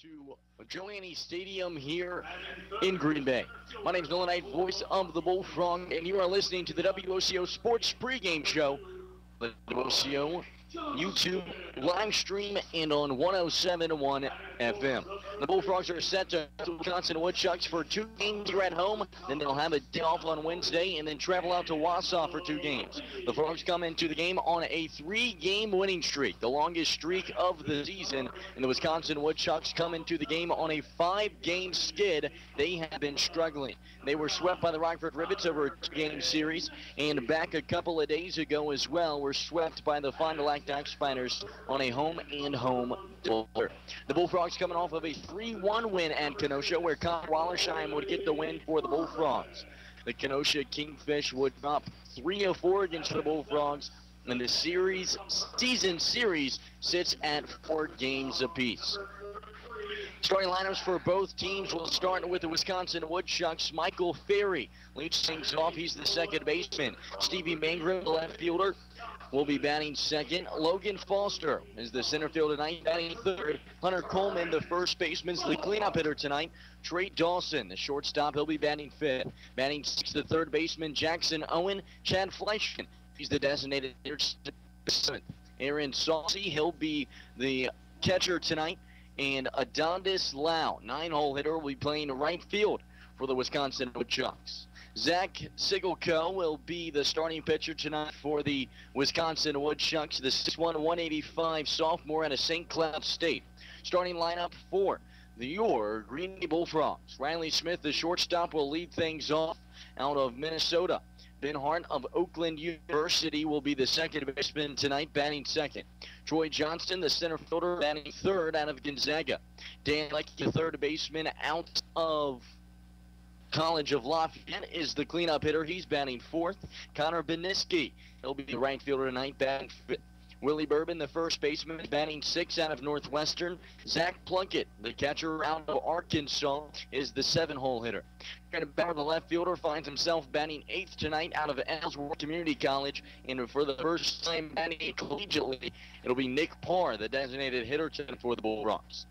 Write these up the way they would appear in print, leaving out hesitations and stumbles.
to Joanne Stadium here in Green Bay. My name is Nolan Knight, voice of the Bullfrog, and you are listening to the WOCO Sports pregame show. The WOCO YouTube live stream and on 107.1 FM. The Bullfrogs are set to the Wisconsin Woodchucks for 2 games here at home. Then they'll have a day off on Wednesday and then travel out to Wausau for 2 games. The Frogs come into the game on a 3-game winning streak, the longest streak of the season. And the Wisconsin Woodchucks come into the game on a 5-game skid. They have been struggling. They were swept by the Rockford Rivets over a 2-game series, and back a couple of days ago as well, were swept by the Fond du Lac Dock Spiders on a home-and-home doubleheader. The Bullfrogs coming off of a 3-1 win at Kenosha, where Connor Wallersheim would get the win for the Bullfrogs. The Kenosha Kingfish would drop 3-4 against the Bullfrogs, and the season series sits at 4 games apiece. Starting lineups for both teams will start with the Wisconsin Woodchucks. Michael Ferry leads things off. He's the second baseman. Stevie Mangrum, the left fielder, will be batting second. Logan Foster is the center fielder tonight, batting third. Hunter Coleman, the first baseman's the cleanup hitter tonight. Trey Dawson, the shortstop, he'll be batting fifth. Batting sixth, the third baseman, Jackson Owen. Chad Fleischman, he's the designated hitter, seventh. Aaron Saucy, he'll be the catcher tonight. And Adontis Lau, 9-hole hitter, will be playing right field for the Wisconsin Woodchucks. Zach Sigelko will be the starting pitcher tonight for the Wisconsin Woodchucks, the 6'1", 185 sophomore out of St. Cloud State. Starting lineup for your Green Bay Bullfrogs. Riley Smith, the shortstop, will lead things off out of Minnesota. Ben Hart of Oakland University will be the second baseman tonight, batting second. Troy Johnston, the center fielder, batting third out of Gonzaga. Dan Leckie, the third baseman out of College of Lafayette, is the cleanup hitter. He's batting fourth. Connor Beniski, he'll be the right fielder tonight, batting fifth. Willie Bourbon, the first baseman, batting sixth out of Northwestern. Zach Plunkett, the catcher out of Arkansas, is the 7-hole hitter. Back the left fielder finds himself batting eighth tonight out of Ellsworth Community College, and for the first time batting collegiately, it'll be Nick Parr, the designated hitter tonight for the Bullfrogs.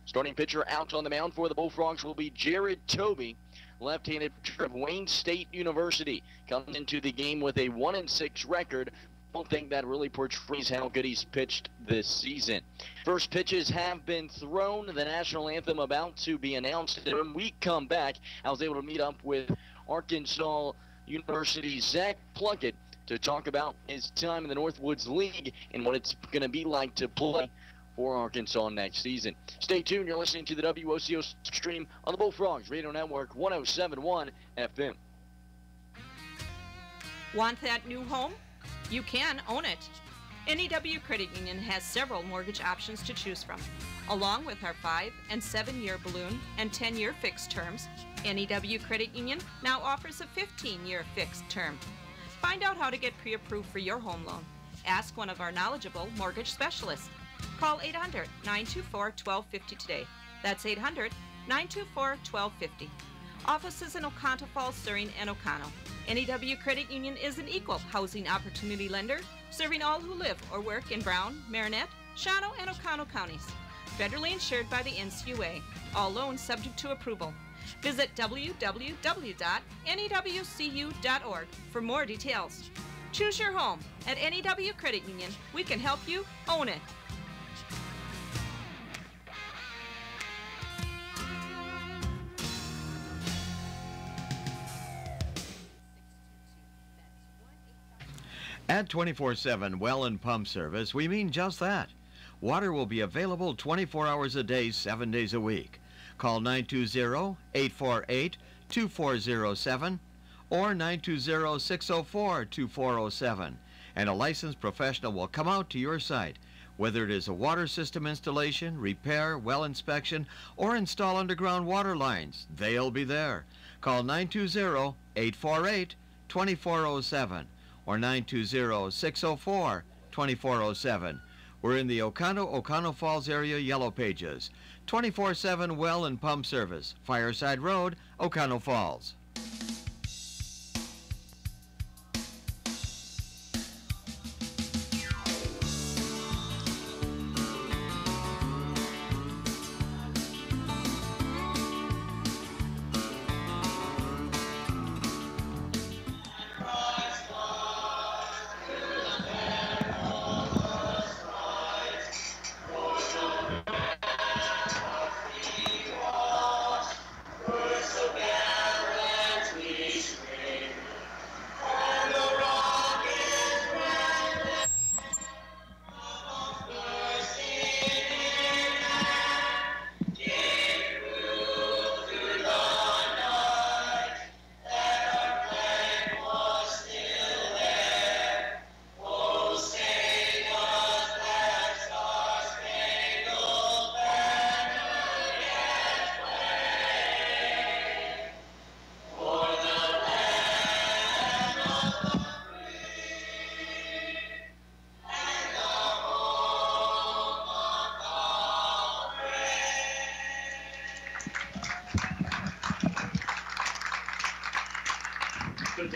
Starting pitcher out on the mound for the Bullfrogs will be Jared Toby, left-handed pitcher of Wayne State University. Comes into the game with a 1-6 record. I don't think that really portrays how good he's pitched this season. First pitches have been thrown. The national anthem about to be announced. And when we come back, I was able to meet up with Arkansas University's Zach Plunkett to talk about his time in the Northwoods League and what it's going to be like to play for Arkansas next season. Stay tuned. You're listening to the WOCO stream on the Bullfrogs Radio Network 107.1 FM. Want that new home? You can own it. NEW Credit Union has several mortgage options to choose from. Along with our 5- and 7-year balloon and 10-year fixed terms, NEW Credit Union now offers a 15-year fixed term. Find out how to get pre-approved for your home loan. Ask one of our knowledgeable mortgage specialists. Call 800-924-1250 today. That's 800-924-1250. Offices in Oconto Falls, Surrey, and Oconto. NEW Credit Union is an equal housing opportunity lender, serving all who live or work in Brown, Marinette, Shawano, and Oconto counties. Federally insured by the NCUA. All loans subject to approval. Visit www.newcu.org for more details. Choose your home. At NEW Credit Union, we can help you own it. At 24/7 Well and Pump Service, we mean just that. Water will be available 24 hours a day, 7 days a week. Call 920-848-2407 or 920-604-2407, and a licensed professional will come out to your site. Whether it is a water system installation, repair, well inspection, or install underground water lines, they'll be there. Call 920-848-2407. or 920-604-2407. We're in the Oconto Falls area Yellow Pages. 24/7 Well and Pump Service, Fireside Road, Oconto Falls.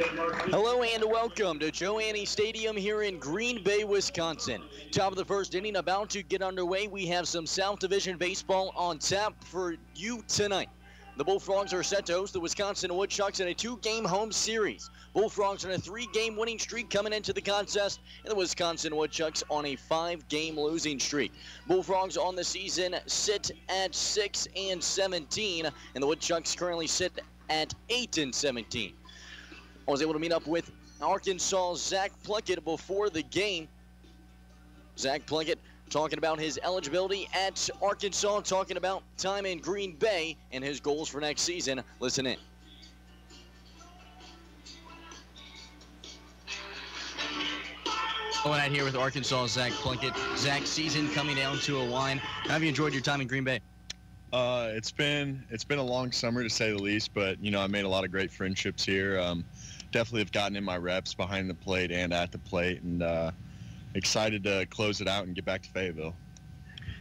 Hello and welcome to Joe Annie Stadium here in Green Bay, Wisconsin. Top of the first inning about to get underway. We have some South Division baseball on tap for you tonight. The Bullfrogs are set to host the Wisconsin Woodchucks in a 2-game home series. Bullfrogs on a 3-game winning streak coming into the contest, and the Wisconsin Woodchucks on a 5-game losing streak. Bullfrogs on the season sit at 6-17, and the Woodchucks currently sit at 8-17. I was able to meet up with Arkansas' Zach Plunkett before the game. Zach Plunkett talking about his eligibility at Arkansas, talking about time in Green Bay and his goals for next season. Listen in. Going out here with Arkansas' Zach Plunkett. Zach, season coming down to a line. How have you enjoyed your time in Green Bay? It's been a long summer to say the least, but I made a lot of great friendships here. Definitely have gotten in my reps behind the plate and at the plate, and excited to close it out and get back to Fayetteville.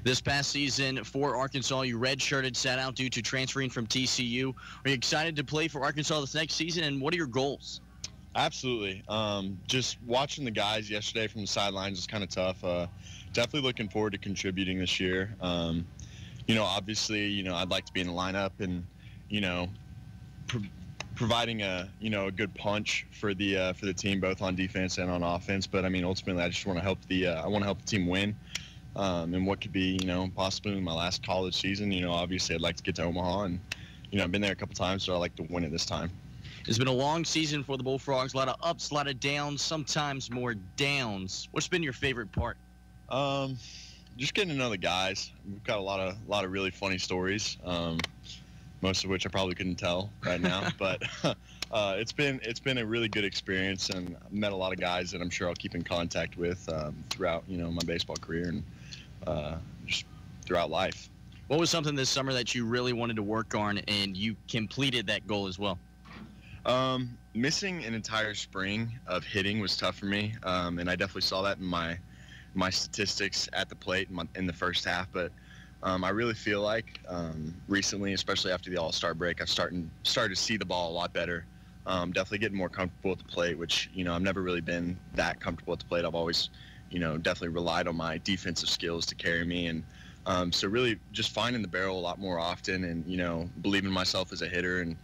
This past season for Arkansas, you redshirted, sat out due to transferring from TCU. Are you excited to play for Arkansas this next season, and what are your goals? Absolutely. Just watching the guys yesterday from the sidelines is kind of tough. Definitely looking forward to contributing this year. Obviously, I'd like to be in the lineup and, providing a good punch for the team, both on defense and on offense. But I mean, ultimately, I just want to help the team win. And what could be, possibly my last college season. Obviously, I'd like to get to Omaha, and I've been there a couple times, so I like to win it this time. It's been a long season for the Bullfrogs. A lot of ups, a lot of downs, sometimes more downs. What's been your favorite part? Just getting to know the guys. We've got a lot of really funny stories. Most of which I probably couldn't tell right now, but it's been a really good experience, and I've met a lot of guys that I'm sure I'll keep in contact with throughout my baseball career and just throughout life. What was something this summer that you really wanted to work on and you completed that goal as well? Missing an entire spring of hitting was tough for me, and I definitely saw that in my statistics at the plate in the first half, but I really feel like recently, especially after the All-Star break, I've started to see the ball a lot better. Definitely getting more comfortable at the plate, which I've never really been that comfortable at the plate. I've always definitely relied on my defensive skills to carry me, and so really just finding the barrel a lot more often, and believing in myself as a hitter, and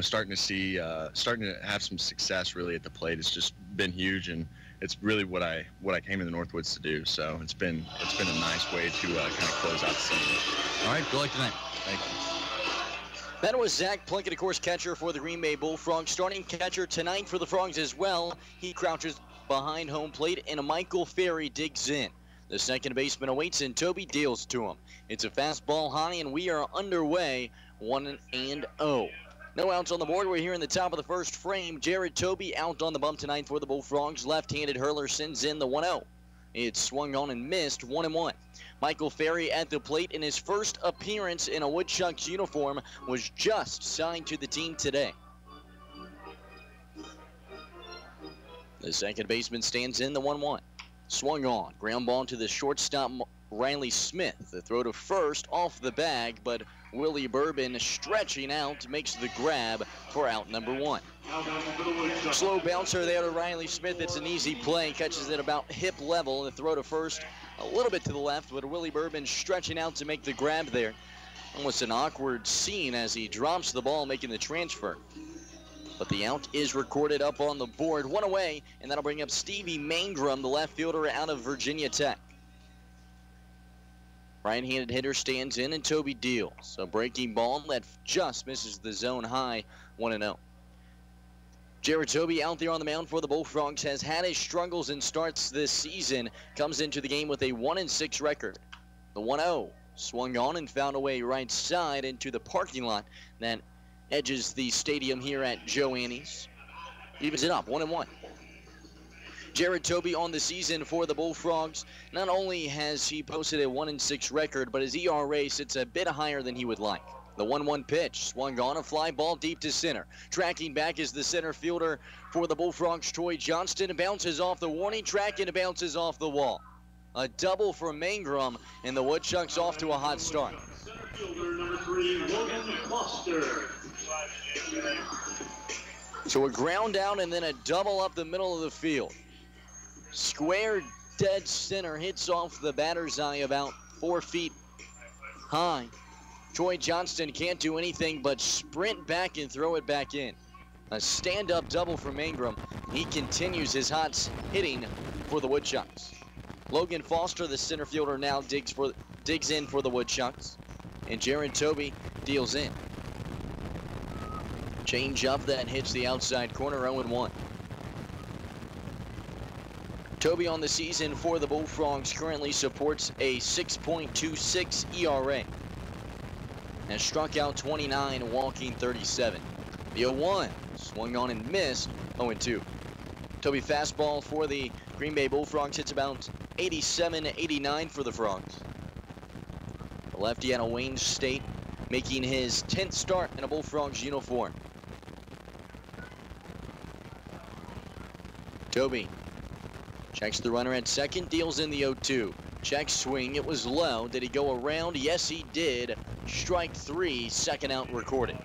starting to have some success really at the plate has just been huge, and it's really what I came to the Northwoods to do. So it's been a nice way to kind of close out the season. All right, good luck tonight. Thank you. That was Zach Plunkett, of course, catcher for the Green Bay Bullfrogs. Starting catcher tonight for the Frogs as well. He crouches behind home plate, and Michael Ferry digs in. The second baseman awaits, and Toby deals to him. It's a fastball high, and we are underway, 1-0. No outs on the board. We're here in the top of the first frame. Jared Toby out on the bump tonight for the Bullfrogs. Left-handed hurler sends in the 1-0. It's swung on and missed, 1-1. Michael Ferry at the plate in his first appearance in a Woodchucks uniform, was just signed to the team today. The second baseman stands in the 1-1. Swung on. Ground ball to the shortstop, Riley Smith. The throw to first off the bag, but Willie Bourbon stretching out makes the grab for out number 1. Slow bouncer there to Riley Smith. It's an easy play. Catches it about hip level. The throw to first a little bit to the left, but Willie Bourbon stretching out to make the grab there. Almost an awkward scene as he drops the ball making the transfer. But the out is recorded up on the board. 1 away, and that'll bring up Stevie Mangrum, the left fielder out of Virginia Tech. Right-handed hitter stands in, and Toby deals. A breaking ball that just misses the zone high, 1-0. Jared Toby out there on the mound for the Bullfrogs has had his struggles and starts this season. Comes into the game with a 1-6 record. The 1-0 swung on and found a way right side into the parking lot that edges the stadium here at Joe Annie's. Evens it up, 1-1. Jared Toby on the season for the Bullfrogs. Not only has he posted a 1-6 record, but his ERA sits a bit higher than he would like. The 1-1 pitch, swung on, a fly ball deep to center. Tracking back is the center fielder for the Bullfrogs, Troy Johnston. It bounces off the warning track and it bounces off the wall. A double for Mangrum, and the Woodchucks off to a hot start. Center fielder number 3, Logan Foster. So a ground out and then a double up the middle of the field. Square dead center, hits off the batter's eye about 4 feet high. Troy Johnston can't do anything but sprint back and throw it back in. A stand-up double from Ingram. He continues his hot hitting for the Woodchucks. Logan Foster, the center fielder, now digs in for the Woodchucks. And Jared Toby deals in. Change up that hits the outside corner, 0-1. Toby on the season for the Bullfrogs currently supports a 6.26 ERA. Has struck out 29, walking 37. The 0-1 swung on and missed, 0-2. Toby fastball for the Green Bay Bullfrogs hits about 87-89 for the Frogs. The lefty out of Wayne State making his 10th start in a Bullfrogs uniform. Toby checks the runner at second, deals in the 0-2. Check swing, it was low. Did he go around? Yes, he did. Strike 3, second out recorded.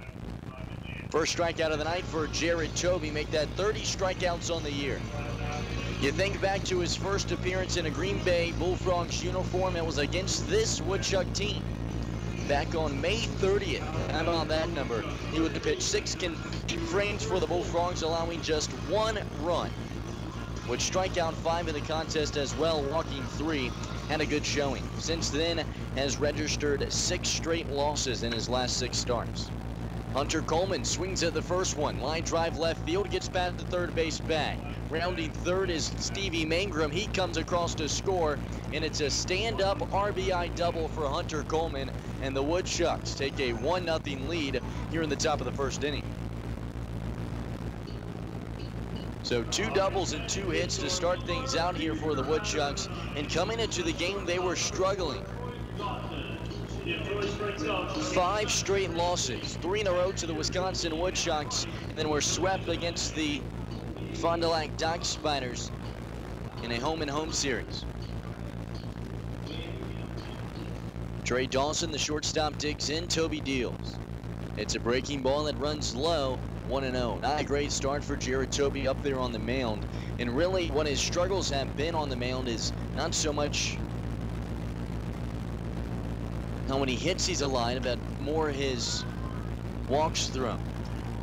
First strikeout of the night for Jared Toby, make that 30 strikeouts on the year. You think back to his first appearance in a Green Bay Bullfrogs uniform, it was against this Woodchuck team. Back on May 30th, how about that number? He would pitch 6 frames for the Bullfrogs, allowing just 1 run. Would strike out 5 in the contest as well, walking 3, had a good showing. Since then, has registered 6 straight losses in his last 6 starts. Hunter Coleman swings at the first one. Line drive left field, gets past the third base bag. Rounding third is Stevie Mangrum. He comes across to score, and it's a stand-up RBI double for Hunter Coleman, and the Woodchucks take a 1-0 lead here in the top of the first inning. So 2 doubles and 2 hits to start things out here for the Woodchucks, and coming into the game, they were struggling. 5 straight losses, 3 in a row to the Wisconsin Woodchucks, and then were swept against the Fond du Lac Dock Spiders in a home-and-home series. Trey Dawson, the shortstop, digs in. Toby deals. It's a breaking ball that runs low, 1-0. Not a great start for Jared Toby up there on the mound. And really, what his struggles have been on the mound is not so much how many hits he's allowed, but more his walks thrown.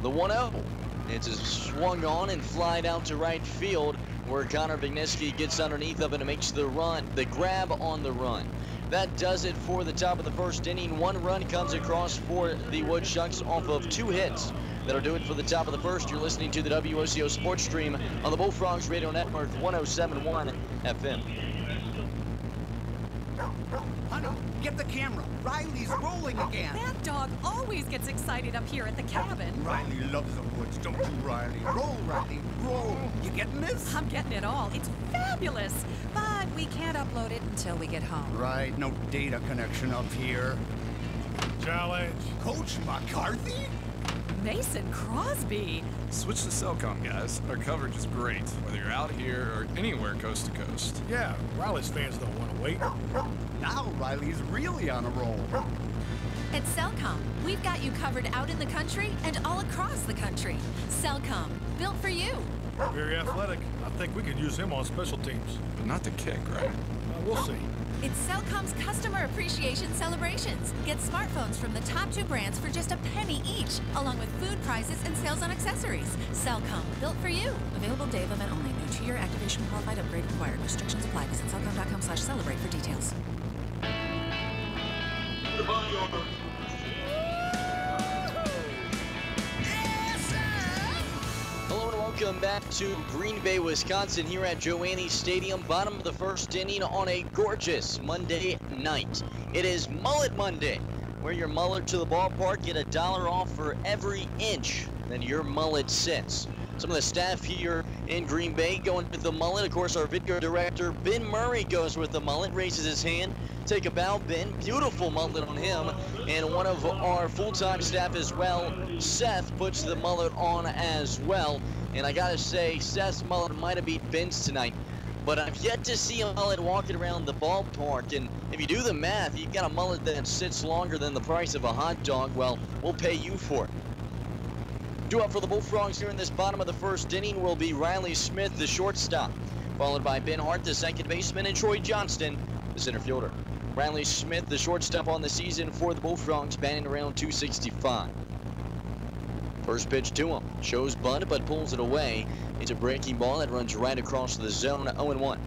The 1-0. It's a swung on and flied out to right field, where Connor Vigneski gets underneath of it and makes the run, the grab on the run. That does it for the top of the first inning. 1 run comes across for the Woodchucks off of 2 hits. That'll do it for the top of the first. You're listening to the WOCO Sports Stream on the Bullfrogs Radio Network, 107.1 FM. Honey, get the camera. Riley's rolling again. That dog always gets excited up here at the cabin. Riley loves the woods, don't you, Riley? Roll, Riley, roll. You getting this? I'm getting it all. It's fabulous. But we can't upload it until we get home. Right, no data connection up here. Challenge. Coach McCarthy? Mason Crosby. Switch to Cellcom, guys. Our coverage is great, whether you're out here or anywhere coast to coast. Yeah, Riley's fans don't want to wait. Now Riley's really on a roll. At Cellcom, we've got you covered out in the country and all across the country. Cellcom, built for you. Very athletic. I think we could use him on special teams. But not the kick, right? We'll see. It's Cellcom's Customer Appreciation Celebrations. Get smartphones from the top 2 brands for just a penny each, along with food prices and sales on accessories. Cellcom, built for you. Available day of event only. New 2-year activation qualified upgrade required. Restrictions apply. Visit cellcom.com/celebrate for details. Hello and welcome back to Green Bay, Wisconsin, here at Joanne Stadium, bottom of the first inning on a gorgeous Monday night. It is Mullet Monday. Wear your mullet to the ballpark, get $1 off for every inch that your mullet sits. Some of the staff here in Green Bay going with the mullet. Of course, our video director, Ben Murray, goes with the mullet, raises his hand. Take a bow, Ben. Beautiful mullet on him. And one of our full-time staff as well, Seth, puts the mullet on as well. And I gotta say, Seth's mullet might have beat Ben's tonight, but I've yet to see a mullet walking around the ballpark. And if you do the math, you've got a mullet that sits longer than the price of a hot dog. Well, we'll pay you for it. Due up for the Bullfrogs here in this bottom of the first inning will be Riley Smith, the shortstop, followed by Ben Hart, the second baseman, and Troy Johnston, the center fielder. Riley Smith, the shortstop on the season for the Bullfrogs, batting around 265. First pitch to him. Shows bunt, but pulls it away. It's a breaking ball that runs right across the zone, 0-1.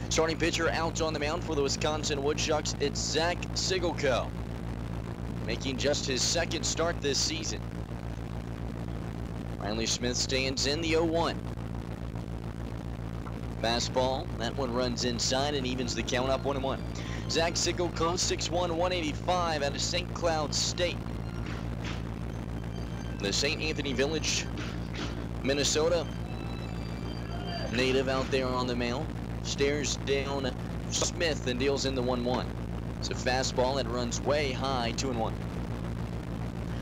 Starting pitcher out on the mound for the Wisconsin Woodchucks, it's Zach Sigelko, making just his second start this season. Riley Smith stands in the 0-1. Fastball, that one runs inside and evens the count up 1-1. Zach Sigelko, 6'1", 185 out of St. Cloud State. The St. Anthony Village, Minnesota native out there on the mound. Stares down Smith and deals in the 1-1. It's a fastball that runs way high, 2-1.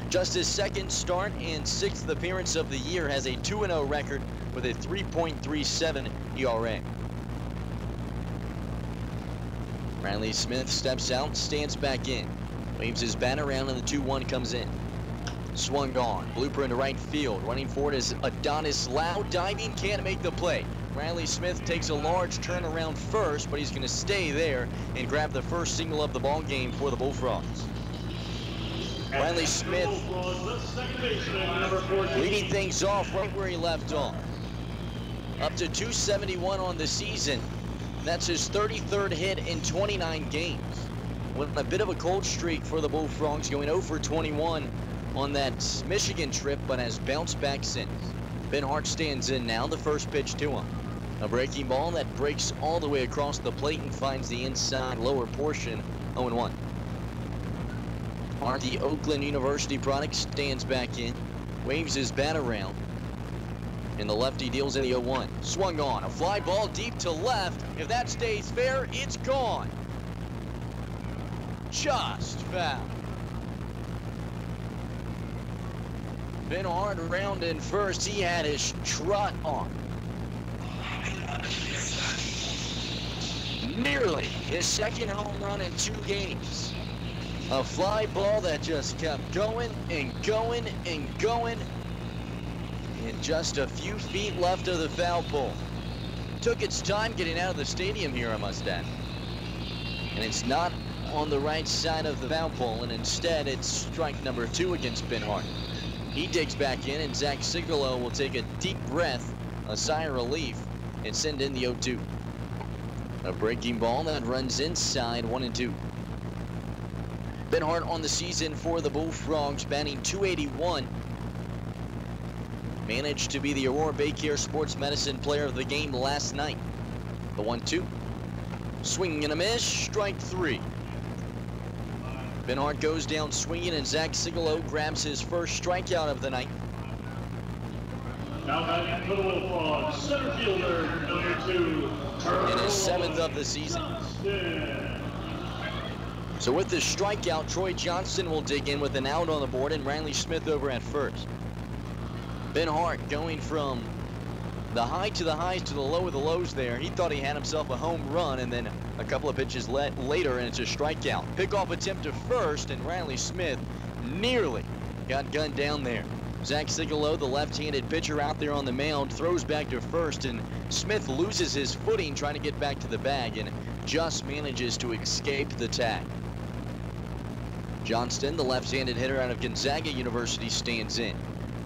Just his second start and sixth appearance of the year, has a 2-0 record with a 3.37 ERA. Riley Smith steps out, stands back in, waves his bat around, and the 2-1 comes in. Swung on, blooper into right field. Running forward is Adonis Lau, diving, can't make the play. Riley Smith takes a large turn around first, but he's going to stay there and grab the first single of the ball game for the Bullfrogs. Riley Smith leading things off right where he left off. Up to 271 on the season. That's his 33rd hit in 29 games. With a bit of a cold streak for the Bullfrogs, going 0 for 21 on that Michigan trip, but has bounced back since. Ben Hart stands in now, the first pitch to him. A breaking ball that breaks all the way across the plate and finds the inside lower portion, 0-1. Hart, the Oakland University product, stands back in, waves his bat around, and the lefty deals in the 0-1. Swung on, a fly ball deep to left. If that stays fair, it's gone. Just foul. Ben Hart around in first. He had his trot on. Nearly his second home run in 2 games. A fly ball that just kept going and going and going. And just a few feet left of the foul pole. Took its time getting out of the stadium here, I must add. And it's not on the right side of the foul pole, and instead it's strike number 2 against Ben Hart. He digs back in, and Zach Sigelko will take a deep breath, a sigh of relief, and send in the 0-2. A breaking ball that runs inside, 1-2. Ben Hart on the season for the Bullfrogs, batting 281. Managed to be the Aurora Baycare Sports Medicine Player of the Game last night. The 1-2. Swing and a miss, strike 3. Ben Hart goes down swinging, and Zach Sigelko grabs his first strikeout of the night. Now batting for the Bullfrogs, center fielder, number 2. In his 7th of the season. So with this strikeout, Troy Johnston will dig in with an out on the board, and Riley Smith over at first. Ben Hart going from the high to the highs to the low of the lows there. He thought he had himself a home run, and then a couple of pitches later, and it's a strikeout. Pickoff attempt to first, and Riley Smith nearly got gunned down there. Zach Sigelko, the left-handed pitcher out there on the mound, throws back to first, and Smith loses his footing trying to get back to the bag and just manages to escape the tag. Johnston, the left-handed hitter out of Gonzaga University, stands in.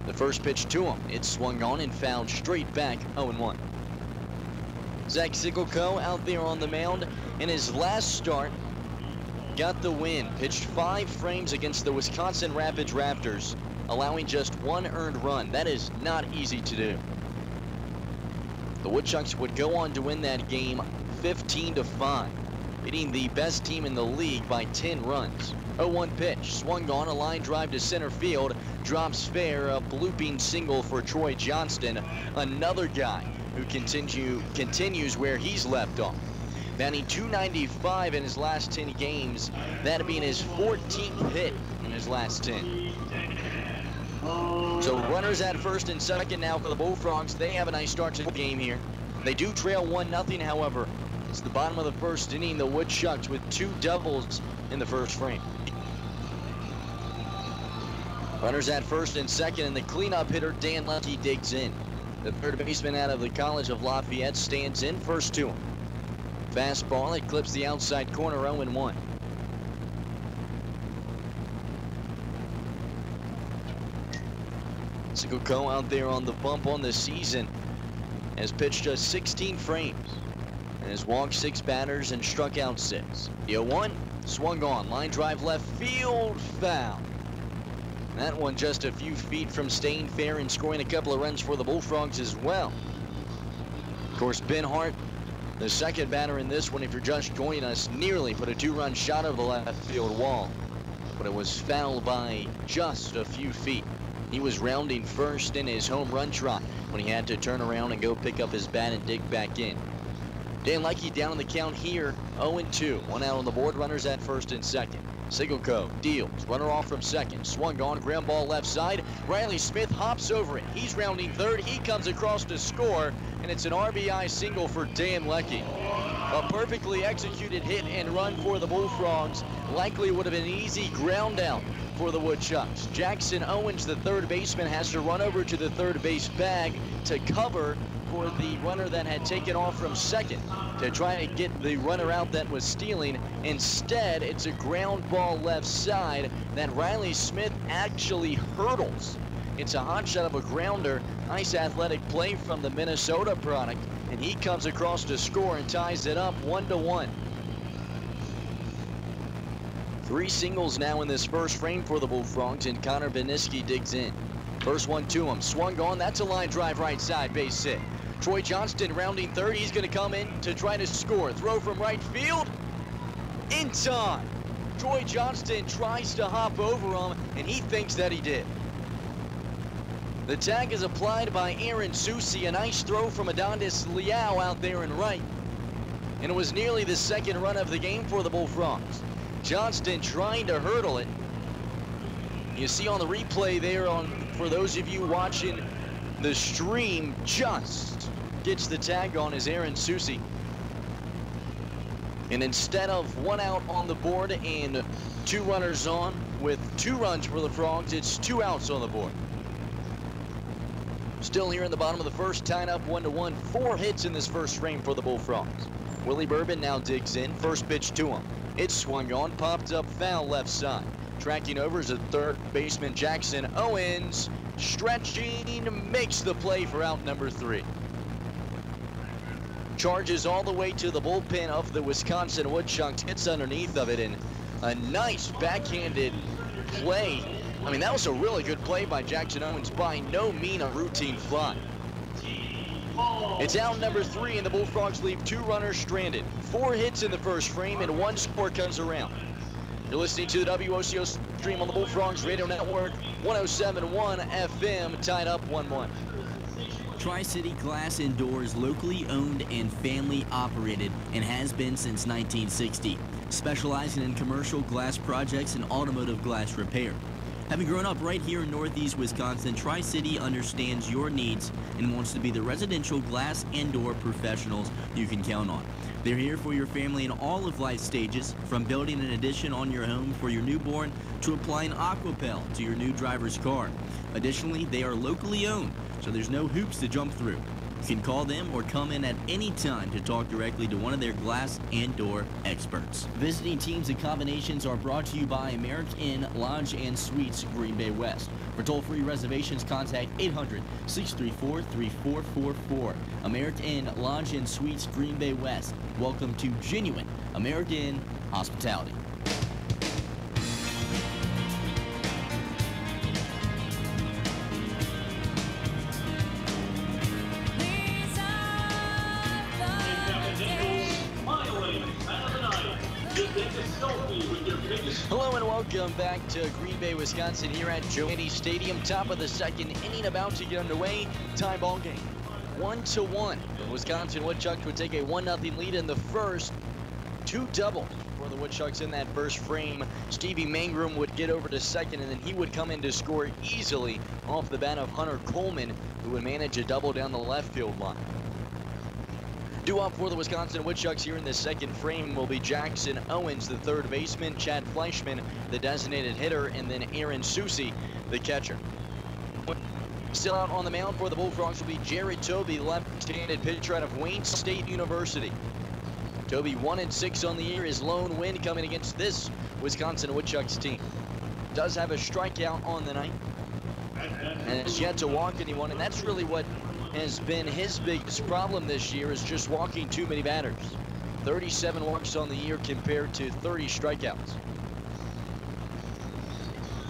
The first pitch to him, it's swung on and fouled straight back, 0-1. Zach Sigelko out there on the mound in his last start, got the win, pitched 5 frames against the Wisconsin Rapids Raptors, allowing just 1 earned run. That is not easy to do. The Woodchucks would go on to win that game 15-5, beating the best team in the league by 10 runs. 0-1 pitch, swung on, a line drive to center field, drops fair, a blooping single for Troy Johnston, another guy who continues where he's left off. Batting 295 in his last 10 games, that being his 14th hit in his last 10. So runners at first and second now for the Bullfrogs. They have a nice start to the game here. They do trail 1-0, however. It's the bottom of the first inning. The Woodchucks with 2 doubles in the first frame. Runners at first and second, and the cleanup hitter, Dan Lucky, digs in. The third baseman out of the College of Lafayette stands in, first to him. Fastball, it clips the outside corner, 0-1. WOCO out there on the bump on the season has pitched just 16 frames and has walked 6 batters and struck out 6. The 0-1 swung on, line drive left field, foul. That one just a few feet from staying fair and scoring a couple of runs for the Bullfrogs as well. Of course, Ben Hart, the second batter in this one, if you're just joining us, nearly put a 2-run shot over the left field wall, but it was fouled by just a few feet. He was rounding first in his home run trot when he had to turn around and go pick up his bat and dig back in. Dan Leike down on the count here, 0-2. 1 out on the board, runners at first and second. WOCO deals, runner off from second, swung on, ground ball left side. Riley Smith hops over it. He's rounding third. He comes across to score, and it's an RBI single for Dan Leike. A perfectly executed hit and run for the Bullfrogs. Likely would have been an easy ground out for the Woodchucks. Jackson Owens, the third baseman, has to run over to the third base bag to cover for the runner that had taken off from second to try to get the runner out that was stealing. Instead, it's a ground ball left side that Riley Smith actually hurdles. It's a hot shot of a grounder. Nice athletic play from the Minnesota product, and he comes across to score and ties it up 1-1. 3 singles now in this first frame for the Bullfrogs, and Connor Beniski digs in. First one to him, swung on, that's a line drive right side, base hit. Troy Johnston rounding third, he's gonna come in to try to score. Throw from right field, in time. Troy Johnston tries to hop over him, and he thinks that he did. The tag is applied by Aaron Susi, a nice throw from Adondes Liao out there in right. And it was nearly the second run of the game for the Bullfrogs. Johnston trying to hurdle it. You see on the replay there, for those of you watching the stream, just gets the tag on is Aaron Susi. And instead of 1 out on the board and 2 runners on with 2 runs for the Frogs, it's 2 outs on the board. Still here in the bottom of the first, tied up 1-1. 4 hits in this first frame for the Bullfrogs. Willie Bourbon now digs in. First pitch to him. It's swung on, popped up foul left side. Tracking over is a third baseman, Jackson Owens. Stretching, makes the play for out number 3. Charges all the way to the bullpen of the Wisconsin Woodchucks. Hits underneath of it, and a nice backhanded play. I mean, that was a really good play by Jackson Owens. By no means a routine fly. It's out number 3, and the Bullfrogs leave 2 runners stranded. 4 hits in the first frame, and 1 score comes around. You're listening to the WOCO stream on the Bullfrogs Radio Network, 107.1 FM, tied up 1-1. Tri-City Glass and Doors, locally owned and family operated, and has been since 1960. Specializing in commercial glass projects and automotive glass repair. Having grown up right here in Northeast Wisconsin, Tri-City understands your needs and wants to be the residential glass and door professionals you can count on. They're here for your family in all of life stages, from building an addition on your home for your newborn to applying Aquapel to your new driver's car. Additionally, they are locally owned, so there's no hoops to jump through. You can call them or come in at any time to talk directly to one of their glass and door experts. Visiting teams and combinations are brought to you by American Inn Lodge and Suites, Green Bay West. For toll-free reservations, contact 800-634-3444. American Inn Lodge and Suites, Green Bay West. Welcome to genuine American Inn hospitality. Hello and welcome back to Green Bay, Wisconsin, here at Joanney Stadium. Top of the second inning about to get underway. Tie ball game, 1-1. The Wisconsin Woodchucks would take a 1-0 lead in the first. 2 doubles for the Woodchucks in that first frame. Stevie Mangrum would get over to second, and then he would come in to score easily off the bat of Hunter Coleman, who would manage a double down the left field line. Due up for the Wisconsin Woodchucks here in the second frame will be Jackson Owens, the third baseman, Chad Fleischman, the designated hitter, and then Aaron Susi, the catcher. Still out on the mound for the Bullfrogs will be Jared Toby, left-handed pitcher out of Wayne State University. Toby 1-6 on the year, his lone win coming against this Wisconsin Woodchucks team. Does have a strikeout on the night and has yet to walk anyone, and that's really what has been his biggest problem this year, is just walking too many batters. 37 walks on the year compared to 30 strikeouts.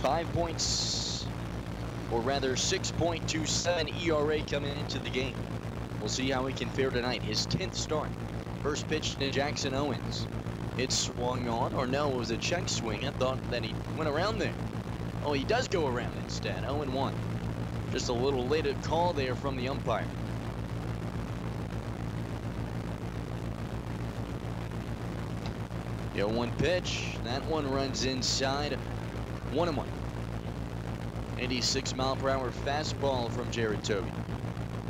5 points, or rather 6.27 ERA coming into the game. We'll see how he can fare tonight. His 10th start. First pitch to Jackson Owens. It swung on, or no, it was a check swing. I thought that he went around there. Oh, he does go around instead. 0-1. Just a little late call there from the umpire. The 0-1 pitch. That one runs inside. 1-1. 86-mile-per-hour fastball from Jared Toby.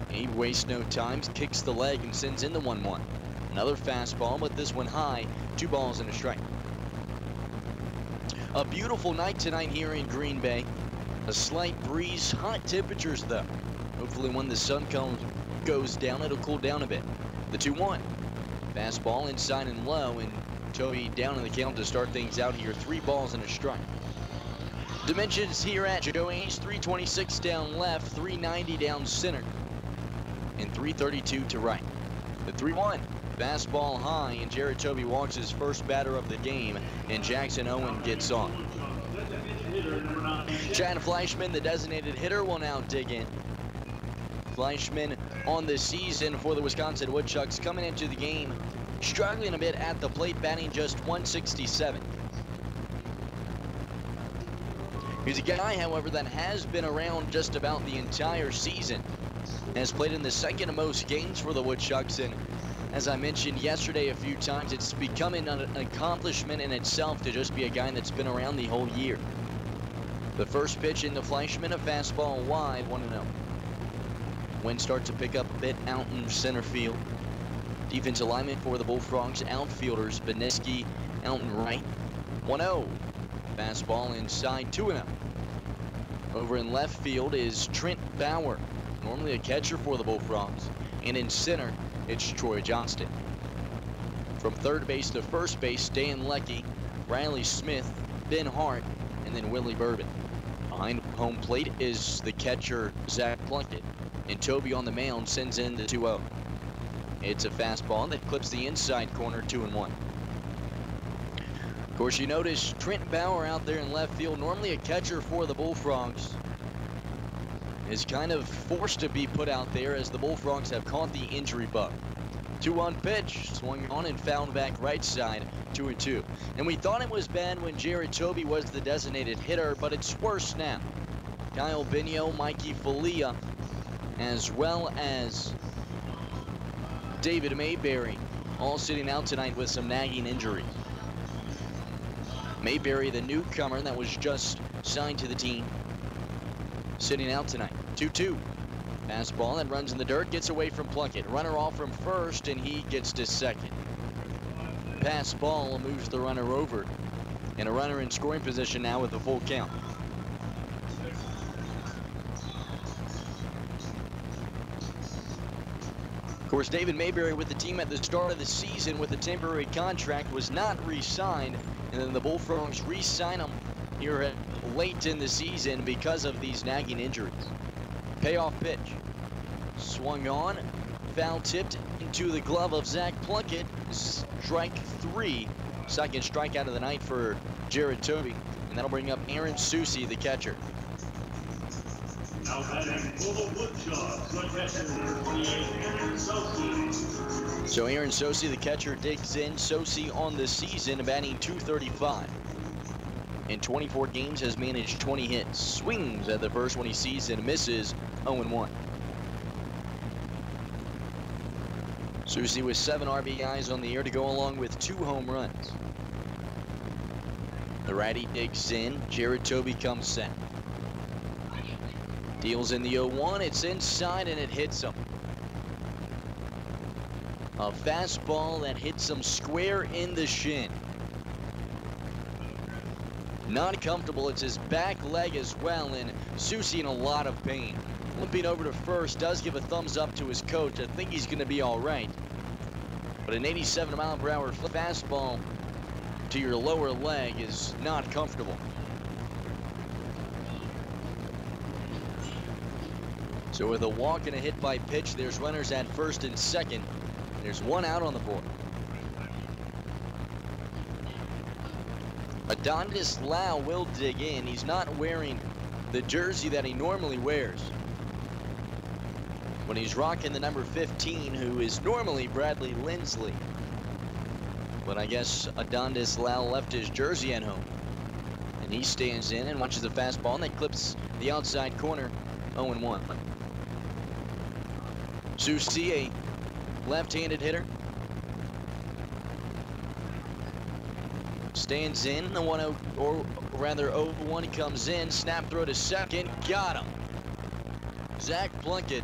He wastes no time, kicks the leg and sends in the 1-1. Another fastball, but this one high. 2 balls and a strike. A beautiful night tonight here in Green Bay. A slight breeze, hot temperatures though. Hopefully when the sun goes down, it'll cool down a bit. The 2-1. Fastball inside and low, and Toby down in the count to start things out here. 3 balls and a strike. Dimensions here at Joe A's: 326 down left, 390 down center, and 332 to right. The 3-1. Fastball high, and Jared Toby walks his first batter of the game, and Jackson Owen gets on. Chad Fleischman, the designated hitter, will now dig in. Fleischman on the season for the Wisconsin Woodchucks, coming into the game struggling a bit at the plate, batting just 167. He's a guy, however, that has been around just about the entire season. Has played in the second most games for the Woodchucks, and as I mentioned yesterday a few times, it's becoming an accomplishment in itself to just be a guy that's been around the whole year. The first pitch into Fleischman, a fastball wide, 1-0. Wind starts to pick up a bit out in center field. Defensive alignment for the Bullfrogs, outfielders, Beniski out in right. 1-0. Fastball inside, 2-0. Over in left field is Trent Bauer, normally a catcher for the Bullfrogs. And in center, it's Troy Johnston. From third base to first base, Dan Leckie, Riley Smith, Ben Hart, and then Willie Bourbon. Behind home plate is the catcher, Zach Plunkett. And Toby on the mound sends in the 2-0. It's a fastball that clips the inside corner, 2-1. Of course, you notice Trent Bauer out there in left field, normally a catcher for the Bullfrogs, is kind of forced to be put out there as the Bullfrogs have caught the injury bug. 2-1 pitch, swung on and fouled back right side, 2-2. And we thought it was bad when Jared Toby was the designated hitter, but it's worse now. Kyle Binio, Mikey Falia, as well as David Mayberry, all sitting out tonight with some nagging injuries. Mayberry, the newcomer that was just signed to the team, sitting out tonight. 2-2. Fastball that runs in the dirt, gets away from Plunkett. Runner off from first, and he gets to second. Pass ball moves the runner over, and a runner in scoring position now with a full count. Of course, David Mayberry with the team at the start of the season with a temporary contract was not re-signed, and then the Bullfrogs re-sign him here late in the season because of these nagging injuries. Payoff pitch. Swung on, foul tipped into the glove of Zach Plunkett. Strike 3. Second strikeout of the night for Jared Toby, and that'll bring up Aaron Susi, the catcher. Now batting for the Woodchucks, the catcher, 28, Aaron Sosi. So Aaron Sosi, the catcher, digs in. Sosi on the season, batting .235. In 24 games, has managed 20 hits. Swings at the first one he sees and misses, 0-1. Susi with 7 RBIs on the year to go along with 2 home runs. The righty digs in. Jared Toby comes set. Deals in the 0-1. It's inside and it hits him. A fastball that hits him square in the shin. Not comfortable. It's his back leg as well, and Susie in a lot of pain. Limping over to first, does give a thumbs up to his coach. I think he's going to be all right. But an 87-mile-per-hour fastball to your lower leg is not comfortable. So with a walk and a hit by pitch, there's runners at first and second. There's one out on the board. Adontis Lau will dig in. He's not wearing the jersey that he normally wears when he's rocking the number 15, who is normally Bradley Lindsley. But I guess Adontis Lau left his jersey at home. And he stands in and watches the fastball, and that clips the outside corner, 0-1. Susie, a left-handed hitter, stands in. The 1-0, or rather 0-1 comes in. Snap throw to second. Got him. Zach Plunkett,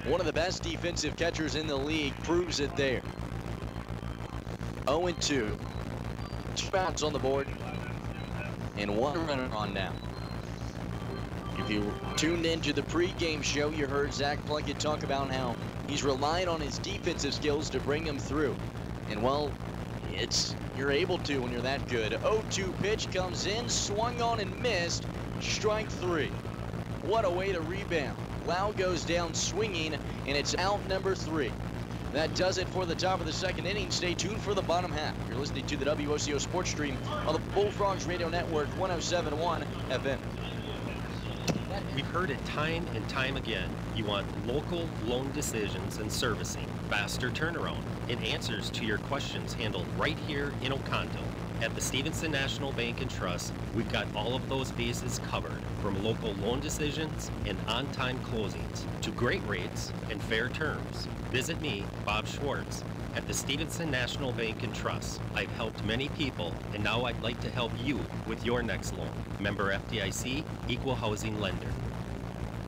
one of the best defensive catchers in the league, proves it there. 0-2. 2 outs on the board and 1 runner on now. If you tuned into the pregame show, you heard Zach Plunkett talk about how he's relied on his defensive skills to bring him through. And well, you're able to when you're that good. 0-2 pitch comes in, swung on and missed. Strike 3. What a way to rebound. Lau goes down swinging, and it's out number 3. That does it for the top of the second inning. Stay tuned for the bottom half. You're listening to the WOCO Sports Stream on the Bullfrogs Radio Network, 107.1 FM. We've heard it time and time again. You want local loan decisions and servicing, faster turnaround, and answers to your questions handled right here in Oconto. At the Stevenson National Bank and Trust, we've got all of those bases covered, from local loan decisions and on-time closings to great rates and fair terms. Visit me, Bob Schwartz, at the Stevenson National Bank and Trust. I've helped many people, and now I'd like to help you with your next loan. Member FDIC, Equal Housing Lender.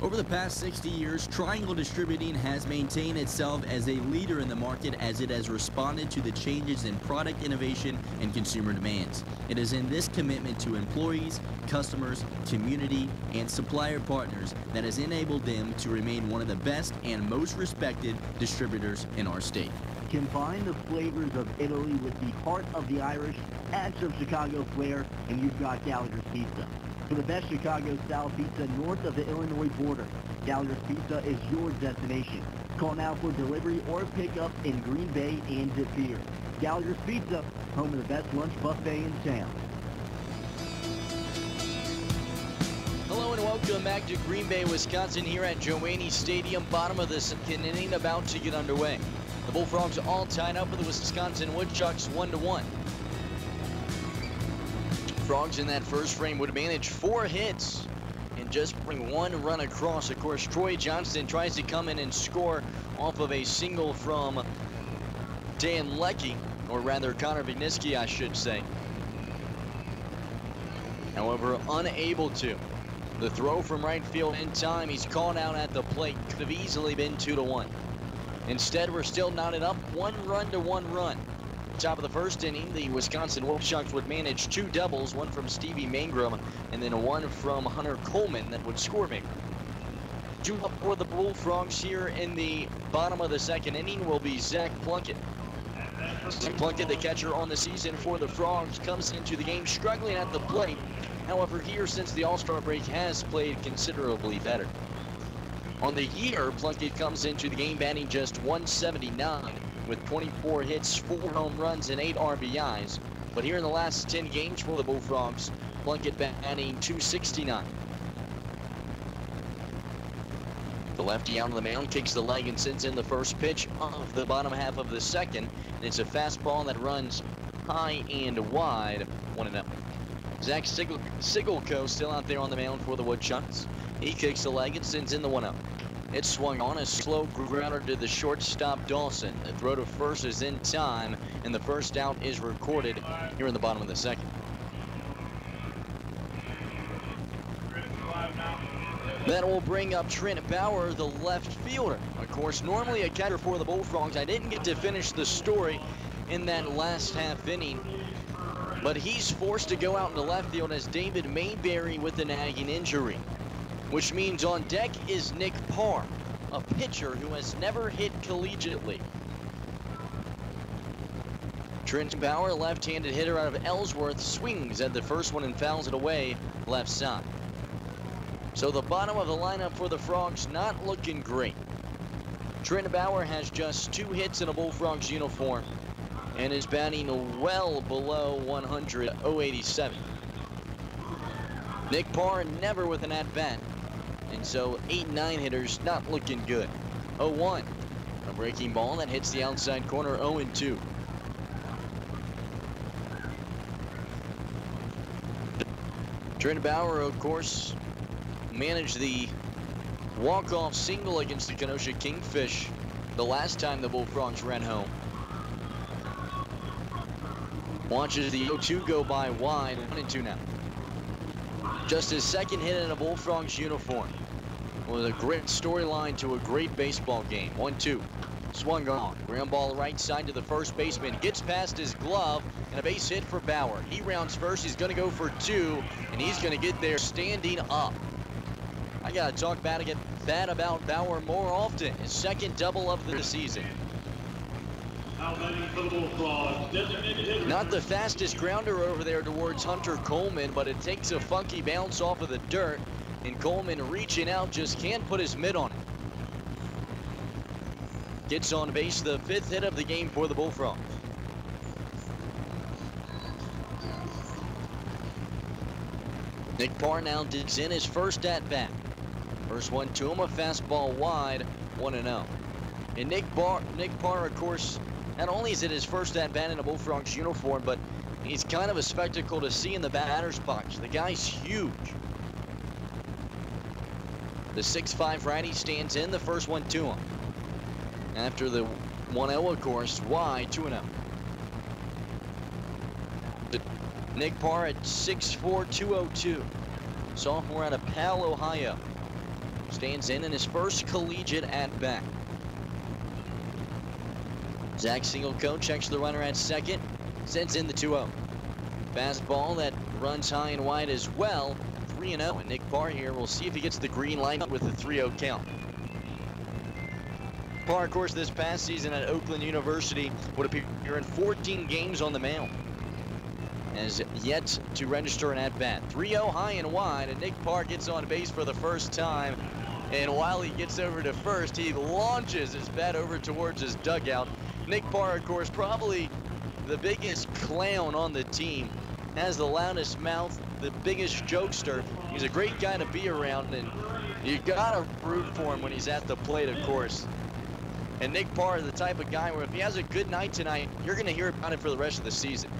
Over the past 60 years, Triangle Distributing has maintained itself as a leader in the market as it has responded to the changes in product innovation and consumer demands. It is in this commitment to employees, customers, community, and supplier partners that has enabled them to remain one of the best and most respected distributors in our state. Combine the flavors of Italy with the heart of the Irish, add some Chicago flair, and you've got Gallagher's Pizza. For the best Chicago-style pizza north of the Illinois border, Gallagher's Pizza is your destination. Call now for delivery or pickup in Green Bay and De Pere. Gallagher's Pizza, home of the best lunch buffet in town. Hello and welcome back to Green Bay, Wisconsin, here at Joanne Stadium. Bottom of the second inning about to get underway. The Bullfrogs all tied up with the Wisconsin Woodchucks 1-1. Frogs in that first frame would manage 4 hits and just bring 1 run across. Of course, Troy Johnston tries to come in and score off of a single from Dan Leckie, or rather Connor Vigniski, I should say. However, unable to. The throw from right field in time, he's called out at the plate. Could have easily been 2-1. Instead, we're still knotted up 1 run to 1 run. Top of the first inning, the Wisconsin Wolfshogs would manage 2 doubles, 1 from Stevie Mangrum and then 1 from Hunter Coleman that would score Mangrum. 2 up for the Bullfrogs here in the bottom of the second inning will be Zach Plunkett. Zach Plunkett, the catcher on the season for the Frogs, comes into the game struggling at the plate. However, here since the All-Star break has played considerably better. On the year, Plunkett comes into the game batting just .179 with 24 hits, 4 home runs, and 8 RBIs. But here in the last 10 games for the Bullfrogs, Plunkett batting .269. The lefty out of the mound kicks the leg and sends in the first pitch of the bottom half of the second. And it's a fastball that runs high and wide, 1-0. Zach Sigelko still out there on the mound for the Woodchucks. He kicks the leg and sends in the 1-0. It's swung on a slow grounder to the shortstop Dawson. The throw to first is in time, and the first out is recorded here in the bottom of the second. That will bring up Trent Bauer, the left fielder. Of course, normally a catcher for the Bullfrogs. I didn't get to finish the story in that last half inning, but he's forced to go out into left field as David Mayberry with a nagging injury, which means on deck is Nick Parr, a pitcher who has never hit collegiately. Trent Bauer, left-handed hitter out of Ellsworth, swings at the first one and fouls it away left side. So the bottom of the lineup for the Frogs not looking great. Trent Bauer has just 2 hits in a Bullfrogs uniform and is batting well below 100, 087. Nick Parr never with an at-bat, and so 8-9 hitters not looking good. 0-1, a breaking ball that hits the outside corner, 0-2. Trent Bauer, of course, managed the walk-off single against the Kenosha Kingfish the last time the Bullfrogs ran home. Watches the 0-2 go by wide, 1-2 now. Just his second hit in a Bullfrogs uniform. With a great storyline to a great baseball game. 1-2. Swung on. Ground ball right side to the first baseman. Gets past his glove and a base hit for Bauer. He rounds first. He's going to go for 2, and he's going to get there standing up. I got to talk bad about Bauer more often. His second double of the season. Not the fastest grounder over there towards Hunter Coleman, but it takes a funky bounce off of the dirt, and Coleman reaching out just can't put his mitt on it. Gets on base, the 5th hit of the game for the Bullfrogs. Nick Parr now digs in his first at-bat. First one to him, a fastball wide, 1-0. And Nick Parr, of course, not only is it his first at-bat in a Bullfrogs uniform, but he's kind of a spectacle to see in the batter's box. The guy's huge. The 6'5" righty stands in, the first one to him. After the 1-0, of course, wide, 2-0. Nick Parr at 6'4", 202. Sophomore out of Powell, Ohio. Stands in his first collegiate at-bat. Zach Singlecoe checks the runner at second. Sends in the 2-0. Fastball that runs high and wide as well. 3-0. And Nick Parr here, we'll see if he gets the green light with the 3-0 count. Parr, of course, this past season at Oakland University would appear in 14 games on the mound. Has yet to register an at-bat. 3-0 high and wide, and Nick Parr gets on base for the first time. And while he gets over to first, he launches his bat over towards his dugout. Nick Parr, of course, probably the biggest clown on the team. Has the loudest mouth, the biggest jokester. He's a great guy to be around, and you gotta root for him when he's at the plate, of course. And Nick Parr is the type of guy where if he has a good night tonight, you're going to hear about it for the rest of the season.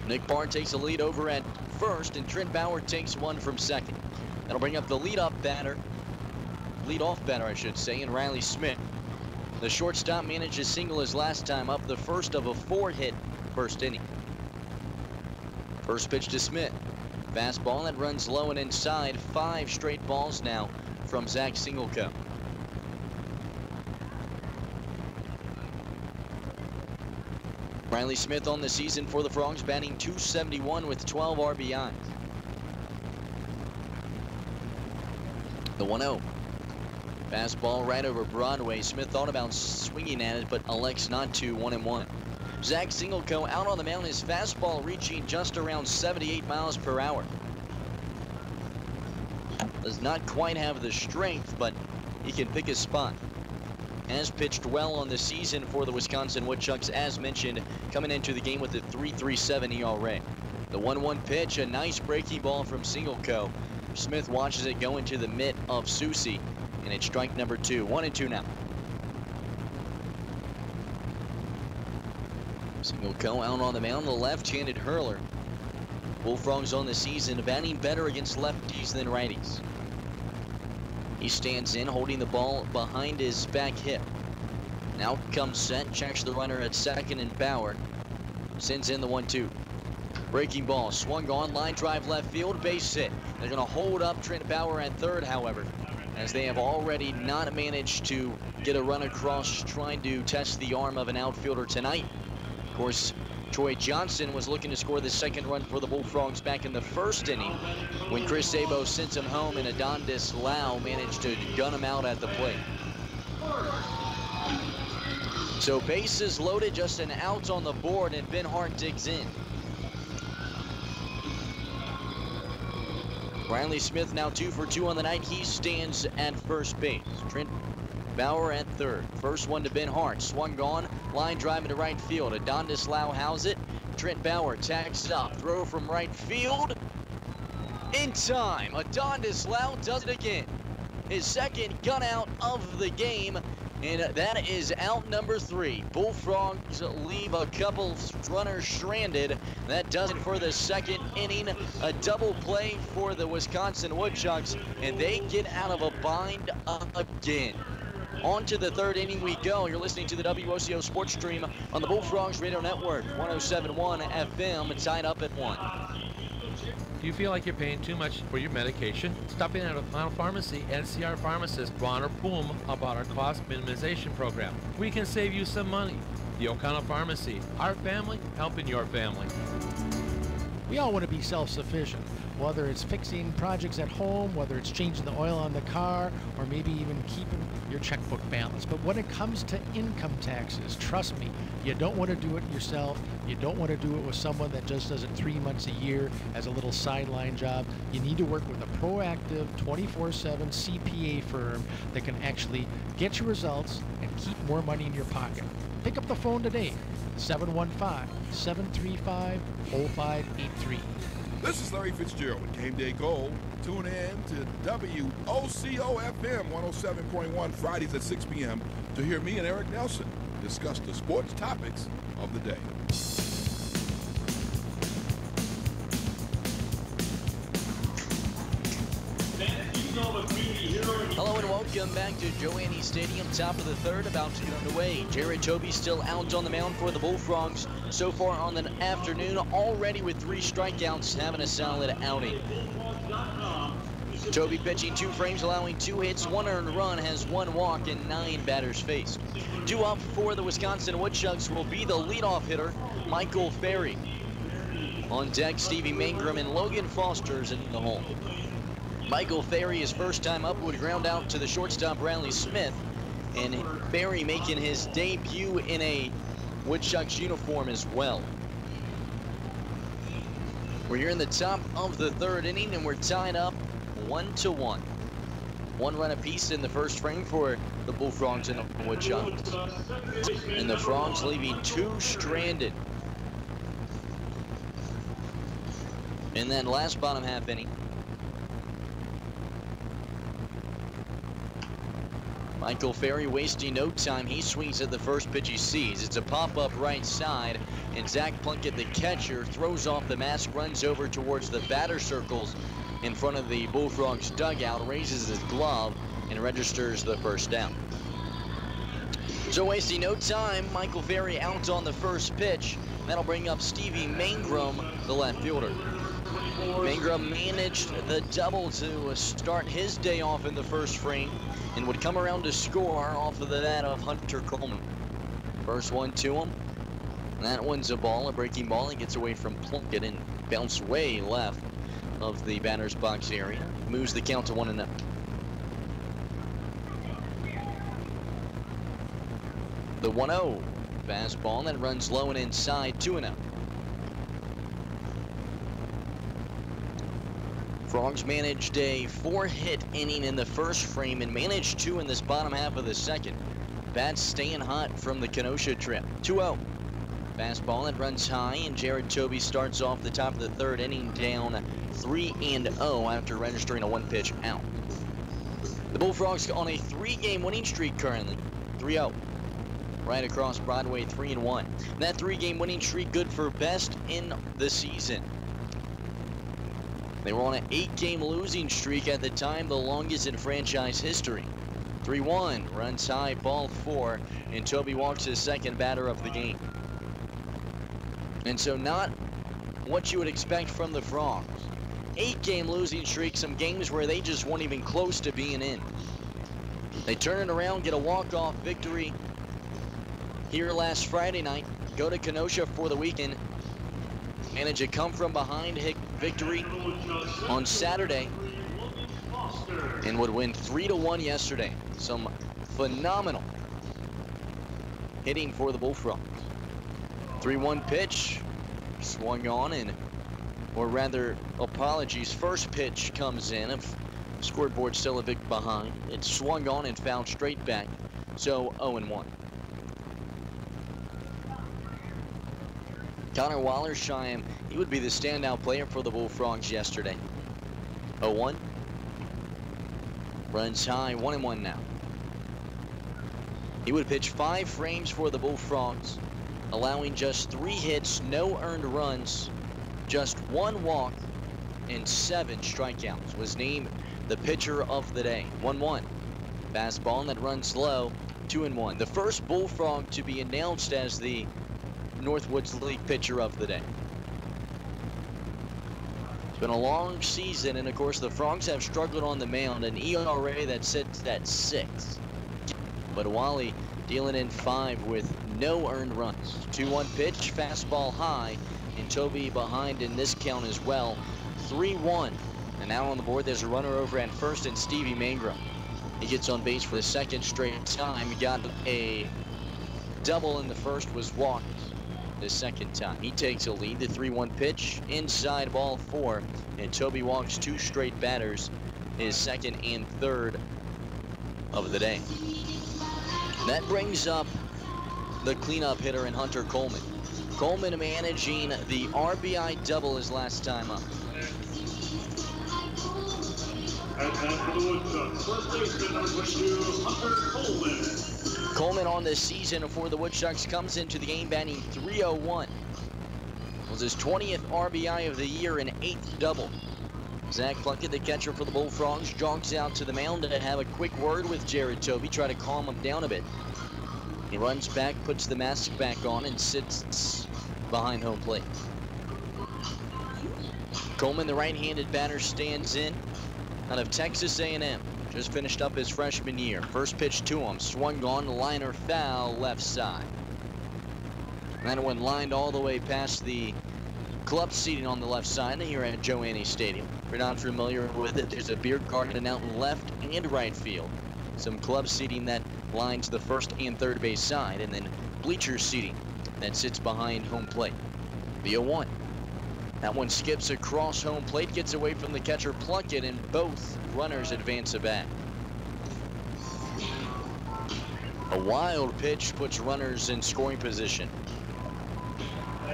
Nick Parr takes the lead over at first, and Trent Bauer takes one from second. That'll bring up the leadoff batter, I should say, and Riley Smith. The shortstop managed a single his last time up, the first of a 4-hit first inning. First pitch to Smith. Fastball that runs low and inside. 5 straight balls now from Zach Singlecoe. Riley Smith on the season for the Frogs, batting .271 with 12 RBIs. The 1-0. Fastball right over Broadway. Smith thought about swinging at it, but elects not to. 1-1. Zach Singlecoe out on the mound. His fastball reaching just around 78 miles per hour. Does not quite have the strength, but he can pick his spot. Has pitched well on the season for the Wisconsin Woodchucks, as mentioned, coming into the game with a 3.37 ERA. The 1-1 pitch, a nice breaking ball from Singlecoe. Smith watches it go into the mitt of Susie, and it's strike number 2. 1-2 now. Singlecoe out on the mound, the left-handed hurler. Bullfrogs on the season, batting better against lefties than righties. He stands in, holding the ball behind his back hip. Now comes set, checks the runner at second, and Bauer sends in the 1-2. Breaking ball, swung on, line drive left field, base hit. They're going to hold up Trent Bauer at third, however, as they have already not managed to get a run across trying to test the arm of an outfielder tonight. Of course, Troy Johnson was looking to score the second run for the Bullfrogs back in the first inning when Chris Sabo sent him home and Adondis Lau managed to gun him out at the plate. So bases loaded, just an out on the board, and Ben Hart digs in. Riley Smith now 2 for 2 on the night. He stands at first base. Trent Bauer at third. First one to Ben Hart. Swung on. Line drive into right field. Adondis Lau house it. Trent Bauer tags up. Throw from right field. In time. Adondis Lau does it again. His second gun out of the game. And that is out number 3. Bullfrogs leave a couple runners stranded. That does it for the second inning. A double play for the Wisconsin Woodchucks, and they get out of a bind again. On to the third inning we go. You're listening to the WOCO Sports Stream on the Bullfrogs Radio Network, 107.1 FM, tied up at 1. Do you feel like you're paying too much for your medication? Stop in at O'Connell Pharmacy and see our pharmacist, Ron or Poom, about our cost minimization program. We can save you some money. The O'Connell Pharmacy, our family helping your family. We all want to be self-sufficient, whether it's fixing projects at home, whether it's changing the oil on the car, or maybe even keeping your checkbook balanced. But when it comes to income taxes, trust me, you don't want to do it yourself. You don't want to do it with someone that just does it 3 months a year as a little sideline job. You need to work with a proactive 24/7 CPA firm that can actually get you results and keep more money in your pocket. Pick up the phone today, 715-735-0583. This is Larry Fitzgerald with Game Day Gold. Tune in to WOCO FM 107.1 Fridays at 6 p.m. to hear me and Eric Nelson discuss the sports topics of the day. Hello and welcome back to Joanne Stadium, top of the third, about to get underway. Jared Toby still out on the mound for the Bullfrogs so far on the afternoon, already with 3 strikeouts, having a solid outing. Toby pitching 2 frames, allowing 2 hits, 1 earned run, has 1 walk, and 9 batters faced. 2 up for the Wisconsin Woodchucks will be the leadoff hitter, Michael Ferry. On deck, Stevie Mangrum and Logan Foster's in the hole. Michael Ferry, his first time up, would ground out to the shortstop Riley Smith, and Ferry making his debut in a Woodchucks uniform as well. We're here in the top of the third inning, and we're tied up 1-1. 1 run apiece in the first frame for the Bullfrogs and the Woodchucks, and the Frogs leaving 2 stranded in that last bottom half inning. Michael Ferry wasting no time. He swings at the first pitch he sees. It's a pop-up right side, and Zach Plunkett, the catcher, throws off the mask, runs over towards the batter circles in front of the Bullfrogs dugout, raises his glove, and registers the first down. So wasting no time, Michael Ferry out on the first pitch. That'll bring up Stevie Mangrum, the left fielder. Mangrum managed the double to start his day off in the first frame, and would come around to score off of that of Hunter Coleman. First one to him. That one's a ball, a breaking ball. He gets away from Plunkett and bounced way left of the batter's box area. Moves the count to 1-0. The 1-0 fastball that runs low and inside, 2-0. Frogs managed a 4-hit inning in the first frame and managed 2 in this bottom half of the second. Bats staying hot from the Kenosha trip. 2-0. Fastball that runs high, and Jared Toby starts off the top of the third inning down 3-0 after registering a 1-pitch out. The Bullfrogs on a 3-game winning streak currently, 3-0. Right across Broadway, 3-1. That 3-game winning streak good for best in the season. They were on an 8-game losing streak at the time, the longest in franchise history. 3-1, runs high, ball 4, and Toby walks his second batter of the game. And so not what you would expect from the Frogs. 8-game losing streak, some games where they just weren't even close to being in. They turn it around, get a walk-off victory here last Friday night, go to Kenosha for the weekend, manage a come-from-behind victory on Saturday, and would win 3-1 yesterday. Some phenomenal hitting for the Bullfrogs. 3-1 pitch, swung on, and, or rather, apologies, first pitch comes in. Scoreboard still a bit behind. It swung on and fouled straight back, so 0-1. Connor Wallersheim, he would be the standout player for the Bullfrogs yesterday. 0-1. Runs high, 1-1 now. He would pitch 5 frames for the Bullfrogs, allowing just 3 hits, no earned runs, just 1 walk, and 7 strikeouts. Was named the pitcher of the day. 1-1. Fastball that runs low, 2-1. The first Bullfrog to be announced as the Northwoods League pitcher of the day. It's been a long season, and of course the Frogs have struggled on the mound, an ERA that sits at 6. But Wally dealing in 5 with no earned runs. 2-1 pitch, fastball high, and Toby behind in this count as well. 3-1. And now on the board, there's a runner over at first, and Stevie Mangrum. He gets on base for the 2nd straight time. He got a double in the first, was walked the 2nd time. He takes a lead. The 3-1 pitch, inside ball 4, and Toby walks 2 straight batters, his 2nd and 3rd of the day. That brings up the cleanup hitter in Hunter Coleman. Coleman managing the RBI double his last time up. Coleman on this season for the Woodchucks comes into the game batting .301. It was his 20th RBI of the year and 8th double. Zach Plunkett, the catcher for the Bullfrogs, jogs out to the mound to have a quick word with Jared Toby, try to calm him down a bit. He runs back, puts the mask back on, and sits behind home plate. Coleman, the right-handed batter, stands in out of Texas A&M. Just finished up his freshman year. First pitch to him, swung on, liner foul, left side. That one lined all the way past the club seating on the left side here at Joe Annie Stadium. If you're not familiar with it, there's a beer garden out in left and right field. Some club seating that lines the 1st and 3rd base side, and then bleacher seating that sits behind home plate. The 0-1. That one skips across home plate, gets away from the catcher Plunkett, and both runners advance a bat. A wild pitch puts runners in scoring position.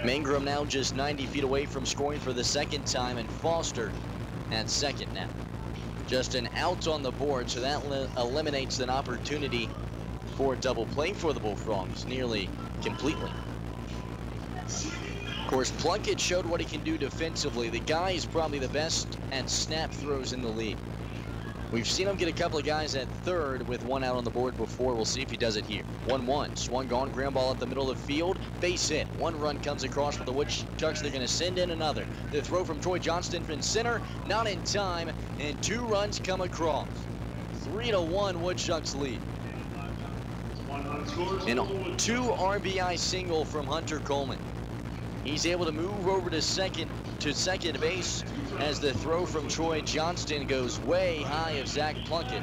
Mangrum now just 90 feet away from scoring for the 2nd time, and Foster at 2nd now. Just an out on the board, so that eliminates an opportunity for a double play for the Bullfrogs nearly completely. Of course, Plunkett showed what he can do defensively. The guy is probably the best at snap throws in the league. We've seen him get a couple of guys at 3rd with 1 out on the board before. We'll see if he does it here. 1-1, swung on, ground ball up the middle of the field, base hit. 1 run comes across for the Woodchucks. They're going to send in another. The throw from Troy Johnston from center, not in time, and 2 runs come across. 3-1 Woodchucks lead. And 2 RBI single from Hunter Coleman. He's able to move over to second base as the throw from Troy Johnston goes way high of Zach Plunkett.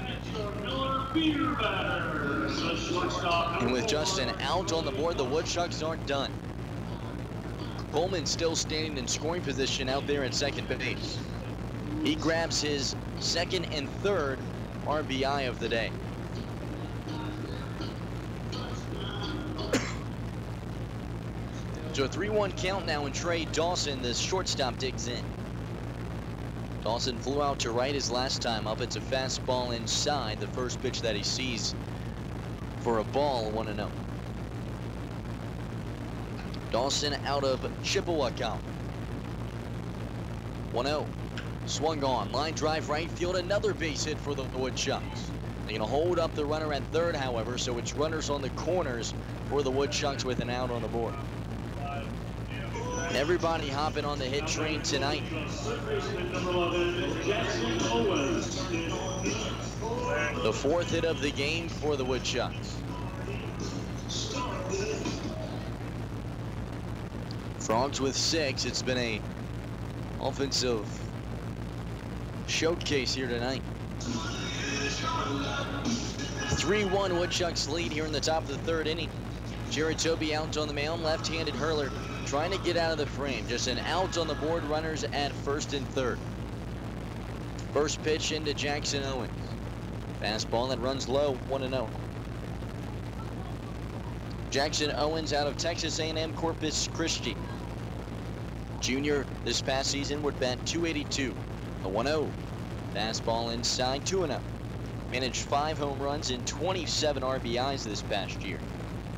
And with just an out on the board, the Woodchucks aren't done. Coleman still standing in scoring position out there at second base. He grabs his 2nd and 3rd RBI of the day. So a 3-1 count now, and Trey Dawson, the shortstop, digs in. Dawson flew out to right his last time up. It's a fastball inside, the first pitch that he sees for a ball, 1-0. Dawson out of Chippewa count. 1-0. Swung on, line drive right field, another base hit for the Woodchucks. They're going to hold up the runner at 3rd, however, so it's runners on the corners for the Woodchucks with an out on the board. Everybody hopping on the hit train tonight. The fourth hit of the game for the Woodchucks. Frogs with 6. It's been a offensive showcase here tonight. 3-1 Woodchucks lead here in the top of the third inning. Jared Toby out on the mound, left-handed hurler trying to get out of the frame. Just an out on the board, runners at first and third. First pitch into Jackson Owens. Fastball that runs low, 1-0. Jackson Owens out of Texas A&M Corpus Christi. Junior this past season would bat .282. The 1-0. Fastball inside, 2-0. Managed 5 home runs and 27 RBIs this past year.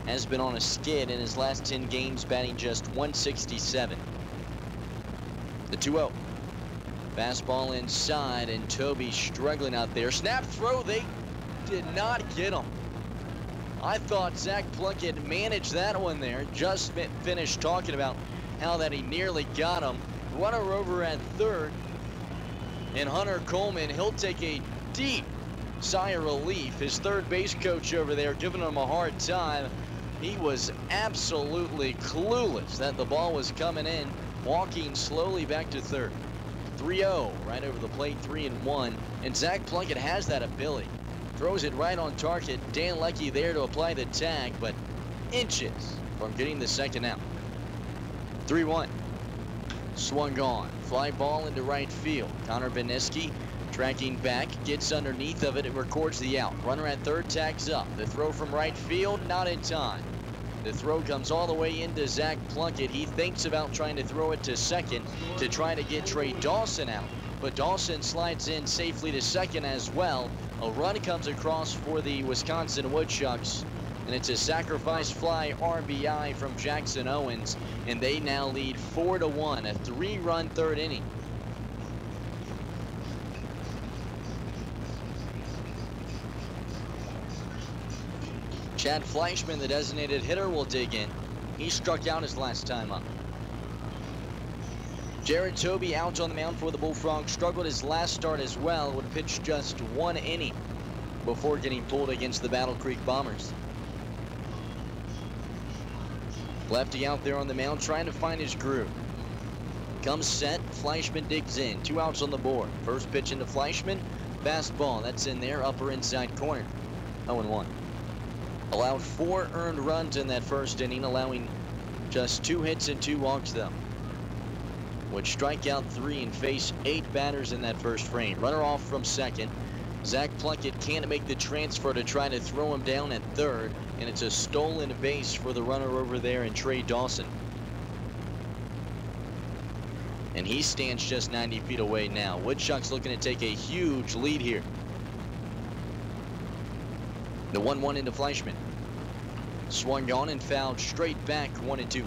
Has been on a skid in his last 10 games, batting just .167. The 2-0. Fastball inside, and Toby struggling out there. Snap throw, they did not get him. I thought Zach Plunkett managed that one there. Just finished talking about how that he nearly got him. Runner over at third. And Hunter Coleman, he'll take a deep sigh of relief. His third base coach over there giving him a hard time. He was absolutely clueless that the ball was coming in, walking slowly back to third. 3-0 right over the plate, 3-1. And Zach Plunkett has that ability. Throws it right on target. Dan Leckie there to apply the tag, but inches from getting the second out. 3-1. Swung on. Fly ball into right field. Connor Beneski tracking back, gets underneath of it, it records the out. Runner at third tags up. The throw from right field, not in time. The throw comes all the way into Zach Plunkett. He thinks about trying to throw it to second to try to get Trey Dawson out. But Dawson slides in safely to second as well. A run comes across for the Wisconsin Woodchucks. And it's a sacrifice fly RBI from Jackson Owens. And they now lead 4-1, a 3-run third inning. Chad Fleischman, the designated hitter, will dig in. He struck out his last time up. Jared Toby out on the mound for the Bullfrogs. Struggled his last start as well. Would pitch just 1 inning before getting pulled against the Battle Creek Bombers. Lefty out there on the mound trying to find his groove. Comes set. Fleischman digs in. 2 outs on the board. First pitch into Fleischman. Fastball. That's in there. Upper inside corner. 0-1. Allowed 4 earned runs in that first inning, allowing just 2 hits and 2 walks, though. Would strike out 3 and face 8 batters in that first frame. Runner off from second. Zach Plunkett can't make the transfer to try to throw him down at third, and it's a stolen base for the runner over there in Trey Dawson. And he stands just 90 feet away now. Woodchucks looking to take a huge lead here. The 1-1 into Fleischman. Swung on and fouled straight back, 1-2.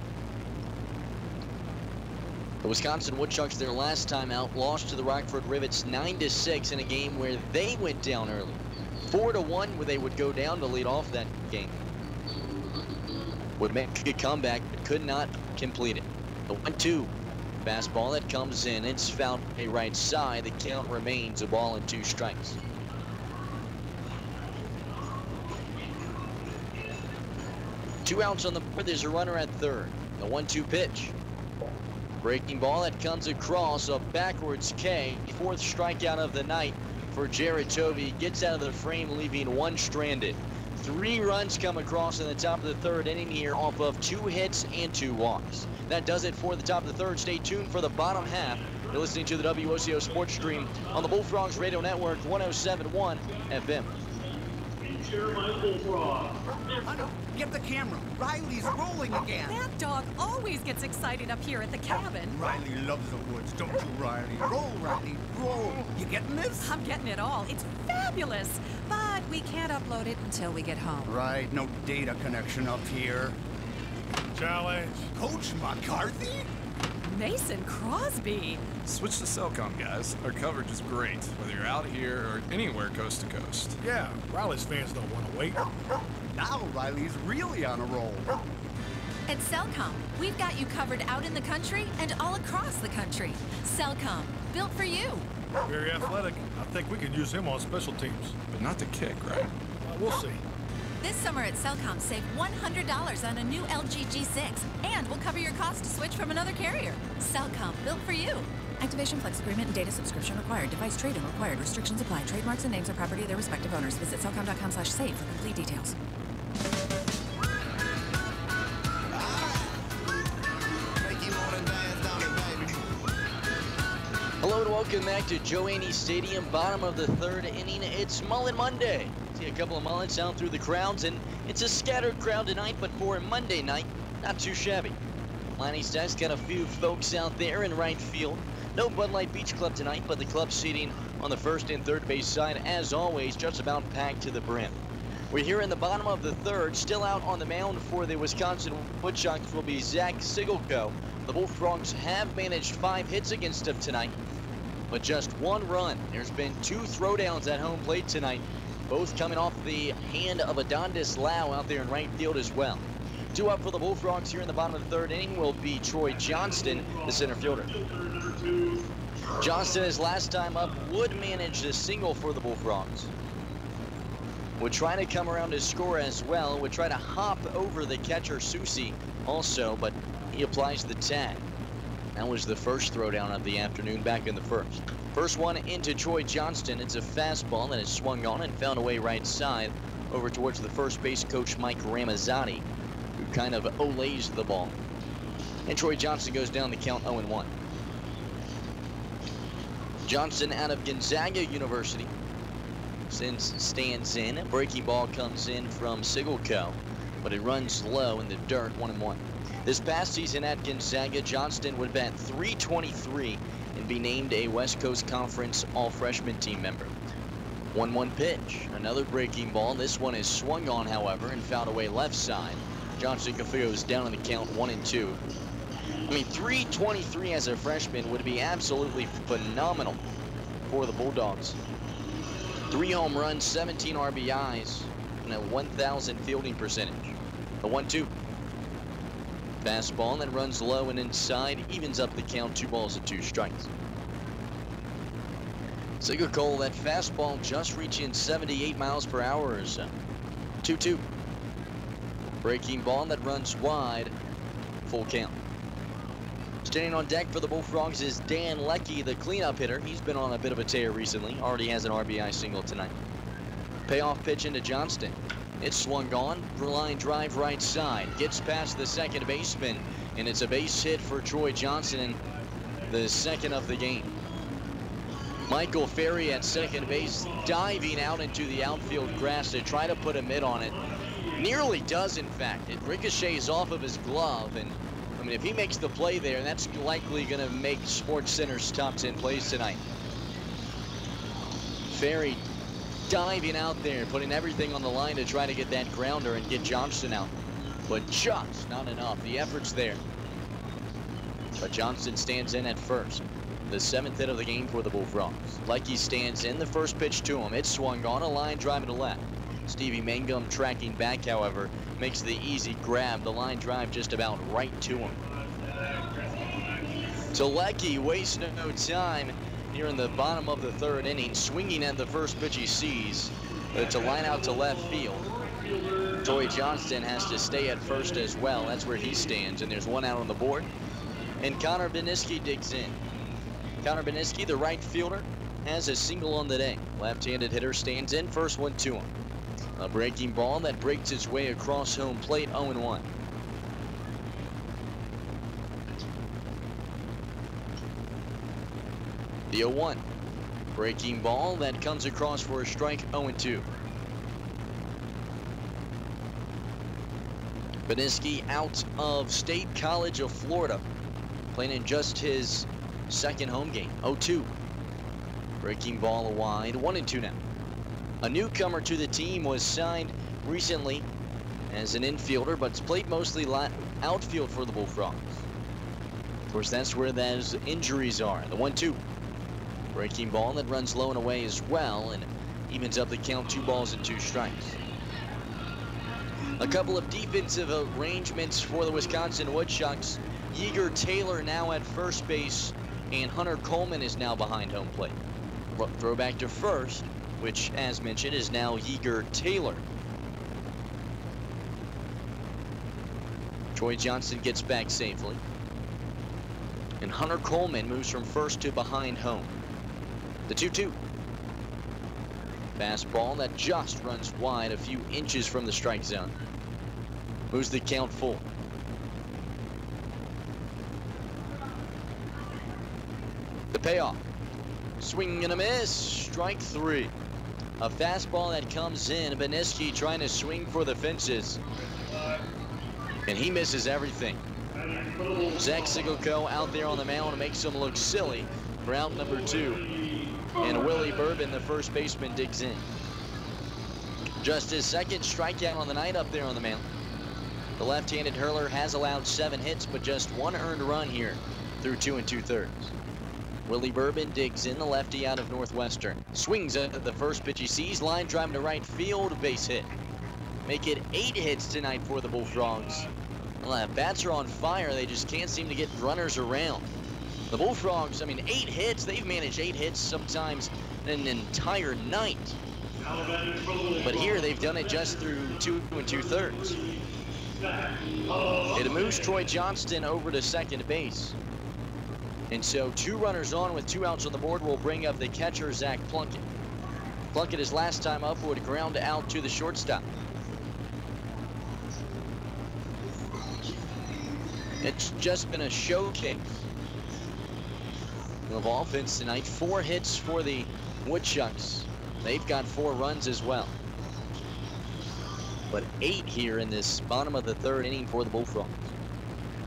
The Wisconsin Woodchucks, their last time out, lost to the Rockford Rivets 9-6 in a game where they went down early. 4-1 where they would go down to lead off that game. Would make a comeback but could not complete it. The 1-2 fastball that comes in. It's fouled a right side. The count remains a ball and 2 strikes. Two outs on the board. There's a runner at third. The 1-2 pitch. Breaking ball that comes across a backwards K. 4th strikeout of the night for Jared Tovey. Gets out of the frame, leaving 1 stranded. 3 runs come across in the top of the third inning here off of 2 hits and 2 walks. That does it for the top of the third. Stay tuned for the bottom half. You're listening to the WOCO Sports Stream on the Bullfrogs Radio Network, 107.1 FM. Get the camera. Riley's rolling again. That dog always gets excited up here at the cabin. Riley loves the woods, don't you, Riley? Roll, Riley, roll. You getting this? I'm getting it all. It's fabulous. But we can't upload it until we get home. Right, no data connection up here. Challenge. Coach McCarthy? Mason Crosby. Switch to Cellcom, guys. Our coverage is great, whether you're out here or anywhere coast to coast. Yeah, Riley's fans don't want to wait. Now Riley's really on a roll. At Cellcom, we've got you covered out in the country and all across the country. Cellcom, built for you. Very athletic. I think we can use him on special teams. But not the kick, right? We'll see. This summer at Cellcom, save $100 on a new LG G6, and we'll cover your cost to switch from another carrier. Cellcom, built for you. Activation Flex agreement and data subscription required. Device trade-in required. Restrictions apply. Trademarks and names are property of their respective owners. Visit cellcom.com/save for complete details. Hello and welcome back to Joe Annie Stadium, bottom of the third inning. It's Mullet Monday. See a couple of mullets out through the crowds, and it's a scattered crowd tonight, but for a Monday night, not too shabby. Lonnie Stack's got a few folks out there in right field. No Bud Light Beach Club tonight, but the club seating on the first and third base side, as always, just about packed to the brim. We're here in the bottom of the third. Still out on the mound for the Wisconsin Woodchucks will be Zach Sigelko. The Bullfrogs have managed 5 hits against him tonight, but just 1 run. There's been 2 throwdowns at home plate tonight, both coming off the hand of Adondis Lau out there in right field as well. 2 up for the Bullfrogs here in the bottom of the third inning will be Troy Johnston, the center fielder. Johnston, his last time up, would manage a single for the Bullfrogs. Would try to come around to score as well. Would try to hop over the catcher Susi also, but he applies the tag. That was the first throwdown of the afternoon back in the first. First one into Troy Johnston. It's a fastball that is swung on and found away right side over towards the first base coach Mike Ramazzani, who kind of olays the ball. And Troy Johnston goes down the count 0-1. Johnston out of Gonzaga University stands in. Breaking ball comes in from Sigelko, but it runs low in the dirt, 1-1. This past season at Gonzaga, Johnston would bat .323 and be named a West Coast Conference All-Freshman team member. 1-1 pitch, another breaking ball. This one is swung on, however, and fouled away left side. Johnston goes down in the count 1-2. I mean, .323 as a freshman would be absolutely phenomenal for the Bulldogs. 3 home runs, 17 RBIs, and a 1,000 fielding percentage. A 1-2. Fastball that runs low and inside, evens up the count, 2 balls and 2 strikes. Sigelko, that fastball just reaching 78 miles per hour or so. 2-2. Breaking ball that runs wide, full count. Standing on deck for the Bullfrogs is Dan Leckie, the cleanup hitter. He's been on a bit of a tear recently. Already has an RBI single tonight. Payoff pitch into Johnston. It's swung on, line drive right side. Gets past the second baseman, and it's a base hit for Troy Johnston, the second of the game. Michael Ferry at second base, diving out into the outfield grass to try to put a mitt on it. Nearly does, in fact. It ricochets off of his glove, and I mean, if he makes the play there, that's likely going to make SportsCenter's top 10 plays tonight. Ferry diving out there, putting everything on the line to try to get that grounder and get Johnston out. But just not enough. The effort's there. But Johnston stands in at first. The 7th hit of the game for the Bullfrogs. Leckie stands in, the first pitch to him. It's swung on, a line drive to left. Stevie Mangum tracking back, however, makes the easy grab. The line drive just about right to him. So Leckie wastes no time here in the bottom of the third inning, swinging at the first pitch he sees. But it's a line out to left field. Troy Johnston has to stay at first as well. That's where he stands, and there's 1 out on the board. And Connor Beniski digs in. Connor Beniski, the right fielder, has a single on the day. Left-handed hitter stands in, first one to him. A breaking ball that breaks its way across home plate, 0-1. The 0-1. Breaking ball that comes across for a strike, 0-2. Beniski out of State College of Florida, playing in just his 2nd home game, 0-2. Breaking ball wide, 1-2 now. A newcomer to the team was signed recently as an infielder, but played mostly outfield for the Bullfrogs. Of course, that's where those injuries are. The 1-2. Breaking ball that runs low and away as well, and evens up the count, 2 balls and 2 strikes. A couple of defensive arrangements for the Wisconsin Woodchucks. Yeager Taylor now at first base, and Hunter Coleman is now behind home plate. Throw back to first, which, as mentioned, is now Yeager Taylor. Troy Johnston gets back safely. And Hunter Coleman moves from first to behind home. The 2-2. Fastball that just runs wide, a few inches from the strike zone. Moves the count full. The payoff. Swing and a miss. Strike 3. A fastball that comes in. Beniski trying to swing for the fences. And he misses everything. Zach Sigelko out there on the mound makes him look silly for out number 2. And Willie Bourbon, the first baseman, digs in. Just his second strikeout on the night up there on the mound. The left-handed hurler has allowed 7 hits, but just 1 earned run here through 2 2/3. Willie Bourbon digs in, the lefty out of Northwestern. Swings at the first pitch he sees, line drive to right field, base hit. Make it 8 hits tonight for the Bullfrogs. Well, bats are on fire. They just can't seem to get runners around. The Bullfrogs, I mean, 8 hits. They've managed 8 hits sometimes in an entire night. But here they've done it just through 2 2/3. It moves Troy Johnston over to second base. And so 2 runners on with 2 outs on the board will bring up the catcher, Zach Plunkett. Plunkett, his last time up, would ground out to the shortstop. It's just been a showcase of offense tonight. 4 hits for the Woodchucks. They've got 4 runs as well. But 8 here in this bottom of the 3rd inning for the Bullfrogs.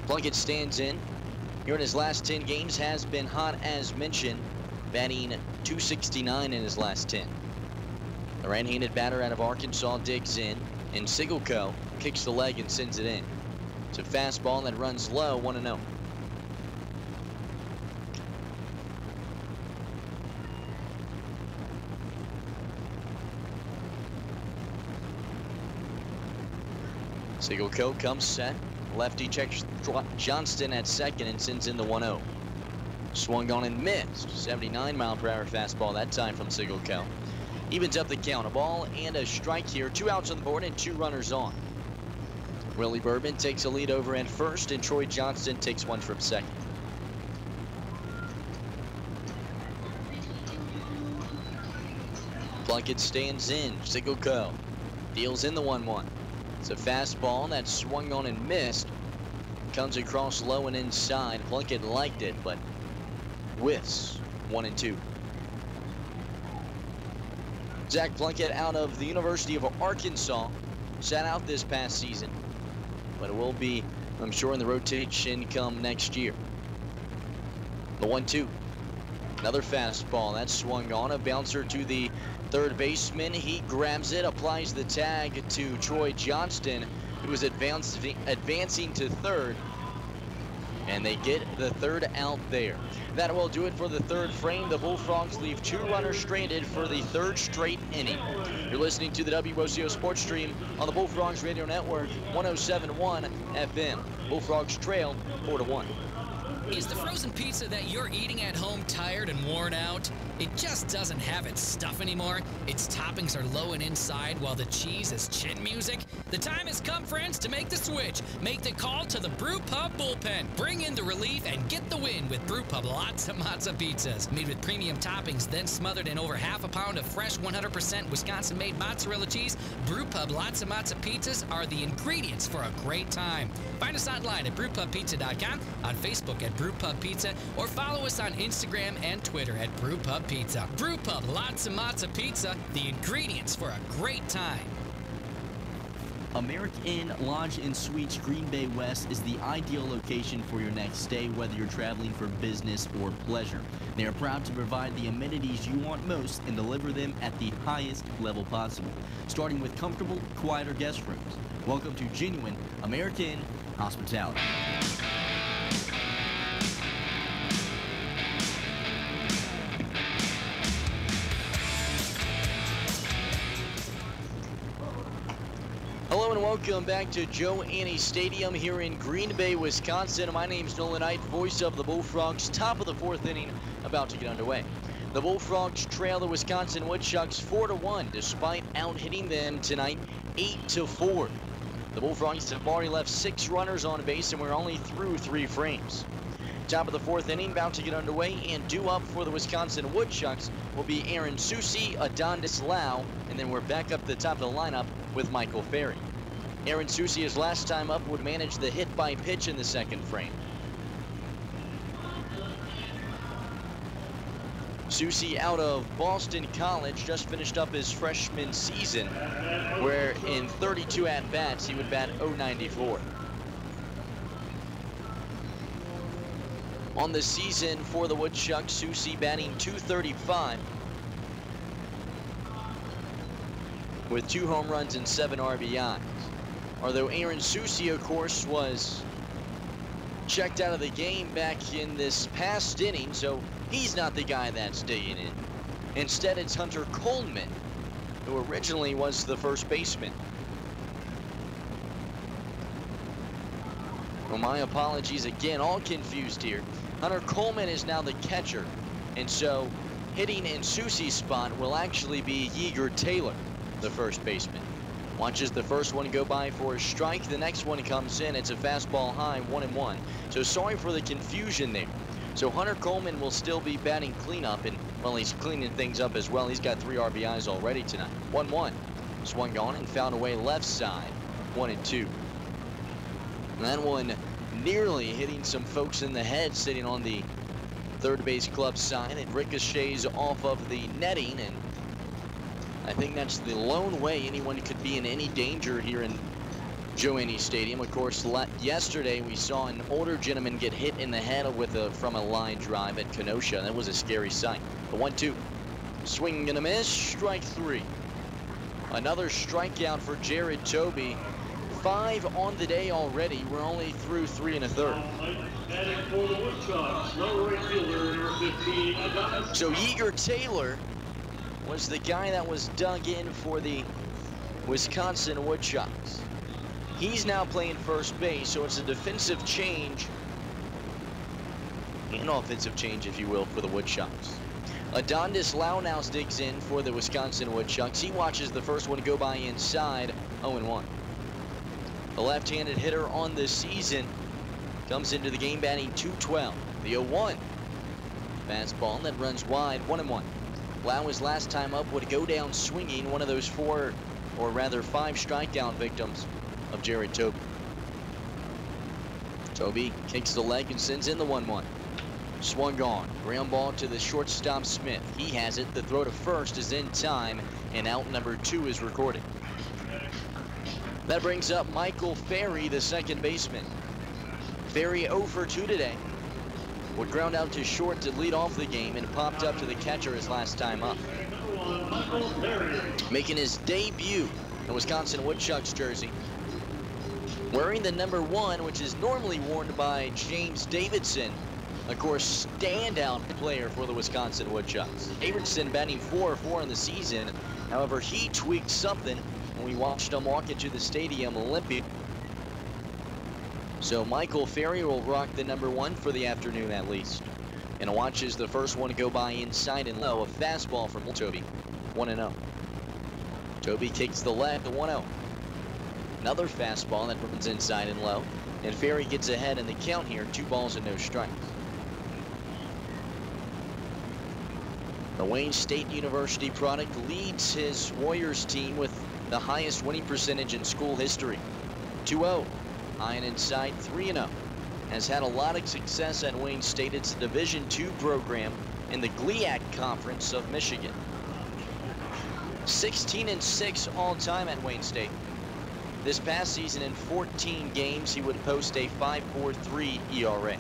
Plunkett stands in. Here in his last 10 games has been hot as mentioned, batting .269 in his last 10. The right-handed batter out of Arkansas digs in, and Sigelko kicks the leg and sends it in. It's a fastball that runs low, 1-0. Sigelko comes set. Lefty checks Johnston at second and sends in the 1-0. Swung on and missed. 79-mile-per-hour fastball that time from Sigelko. Evens up the count. A ball and a strike here. 2 outs on the board and 2 runners on. Willie Bourbon takes a lead over at first, and Troy Johnston takes one from second. Plunkett stands in. Sigelko deals in the 1-1. It's a fastball that swung on and missed. Comes across low and inside. Plunkett liked it, but whiffs. 1-2. Zach Plunkett out of the University of Arkansas. Sat out this past season. But it will be, I'm sure, in the rotation come next year. The 1-2. Another fastball. That swung on. A bouncer to the third baseman. He grabs it, applies the tag to Troy Johnston, who is advancing to third. And they get the 3rd out there. That will do it for the 3rd frame. The Bullfrogs leave 2 runners stranded for the 3rd straight inning. You're listening to the WOCO Sports Stream on the Bullfrogs Radio Network, 107.1 FM. Bullfrogs trail 4-1. Is the frozen pizza that you're eating at home tired and worn out? It just doesn't have its stuff anymore. Its toppings are low and inside while the cheese is chin music. The time has come, friends, to make the switch. Make the call to the Brew Pub Bullpen. Bring in the relief and get the win with Brew Pub Lots of Matza pizzas. Made with premium toppings, then smothered in over half a pound of fresh 100% Wisconsin-made mozzarella cheese. Brew Pub Lots of Matza pizzas are the ingredients for a great time. Find us online at brewpubpizza.com, on Facebook at Brew Pub Pizza, or follow us on Instagram and Twitter at Brew Pub Pizza. Brew Pub Lots of Matza Pizza, the ingredients for a great time. American Inn Lodge and Suites Green Bay West is the ideal location for your next stay, whether you're traveling for business or pleasure. They are proud to provide the amenities you want most and deliver them at the highest level possible, starting with comfortable, quieter guest rooms. Welcome to genuine American hospitality. Hello and welcome back to Joe Annie Stadium here in Green Bay, Wisconsin. My name's Nolan Knight, voice of the Bullfrogs. Top of the 4th inning, about to get underway. The Bullfrogs trail the Wisconsin Woodchucks 4-1, despite out-hitting them tonight 8-4. The Bullfrogs have already left 6 runners on base, and we're only through 3 frames. Top of the 4th inning, about to get underway, and due up for the Wisconsin Woodchucks will be Aaron Susi, Adondis Lau, and then we're back up the top of the lineup with Michael Ferry. Aaron Susi, his last time up, would manage the hit by pitch in the 2nd frame. Susi out of Boston College, just finished up his freshman season, where in 32 at-bats, he would bat .094. On the season for the Woodchucks, Susi batting .235 with 2 home runs and 7 RBIs. Although Aaron Susi, of course, was checked out of the game back in this past inning, so he's not the guy that's staying in. Instead, it's Hunter Coleman, who originally was the first baseman. Well, my apologies again, all confused here. Hunter Coleman is now the catcher, and so hitting in Susi's spot will actually be Yeager Taylor, the first baseman. Watches the first one go by for a strike. The next one comes in. It's a fastball high, 1-1. So sorry for the confusion there. So Hunter Coleman will still be batting cleanup, and, well, he's cleaning things up as well. He's got 3 RBIs already tonight. 1-1. Swung on and found away left side, 1-2. That one nearly hitting some folks in the head sitting on the third base club side. It ricochets off of the netting, and I think that's the lone way anyone could be in any danger here in Joe Annie Stadium. Of course, yesterday we saw an older gentleman get hit in the head from a line drive at Kenosha. That was a scary sight. The 1-2. Swing and a miss. Strike 3. Another strikeout for Jared Toby. 5 on the day already. We're only through 3 1/3. So Yeager Taylor was the guy that was dug in for the Wisconsin Woodchucks. He's now playing first base, so it's a defensive change, an offensive change, if you will, for the Woodchucks. Adondis Lau now digs in for the Wisconsin Woodchucks. He watches the first one go by inside, 0-1. The left-handed hitter on the season comes into the game batting .212. The 0-1. Fastball that runs wide, 1-1. Lau, his last time up, would go down swinging, one of those 5 strikeout victims of Jared Toby. Toby kicks the leg and sends in the 1-1. Swung on. Ground ball to the shortstop Smith. He has it. The throw to first is in time, and out number 2 is recorded. That brings up Michael Ferry, the second baseman. Ferry 0 for 2 today. Would ground out to short to lead off the game and popped up to the catcher his last time up. Making his debut in Wisconsin Woodchucks jersey. Wearing the number 1, which is normally worn by James Davidson. Of course, standout player for the Wisconsin Woodchucks. Davidson batting 4-4 in the season. However, he tweaked something when we watched him walk into the stadium limping. So Michael Ferry will rock the number 1 for the afternoon at least. And watches the first one go by inside and low. A fastball from Toby. 1-0. Toby kicks the leg, the 1-0. Another fastball that runs inside and low. And Ferry gets ahead in the count here. 2 balls and no strikes. The Wayne State University product leads his Warriors team with the highest winning percentage in school history. 2-0. High and inside, 3-0. Has had a lot of success at Wayne State. It's a Division II program in the GLIAC Conference of Michigan. 16-6 all-time at Wayne State. This past season in 14 games, he would post a 5.43 ERA.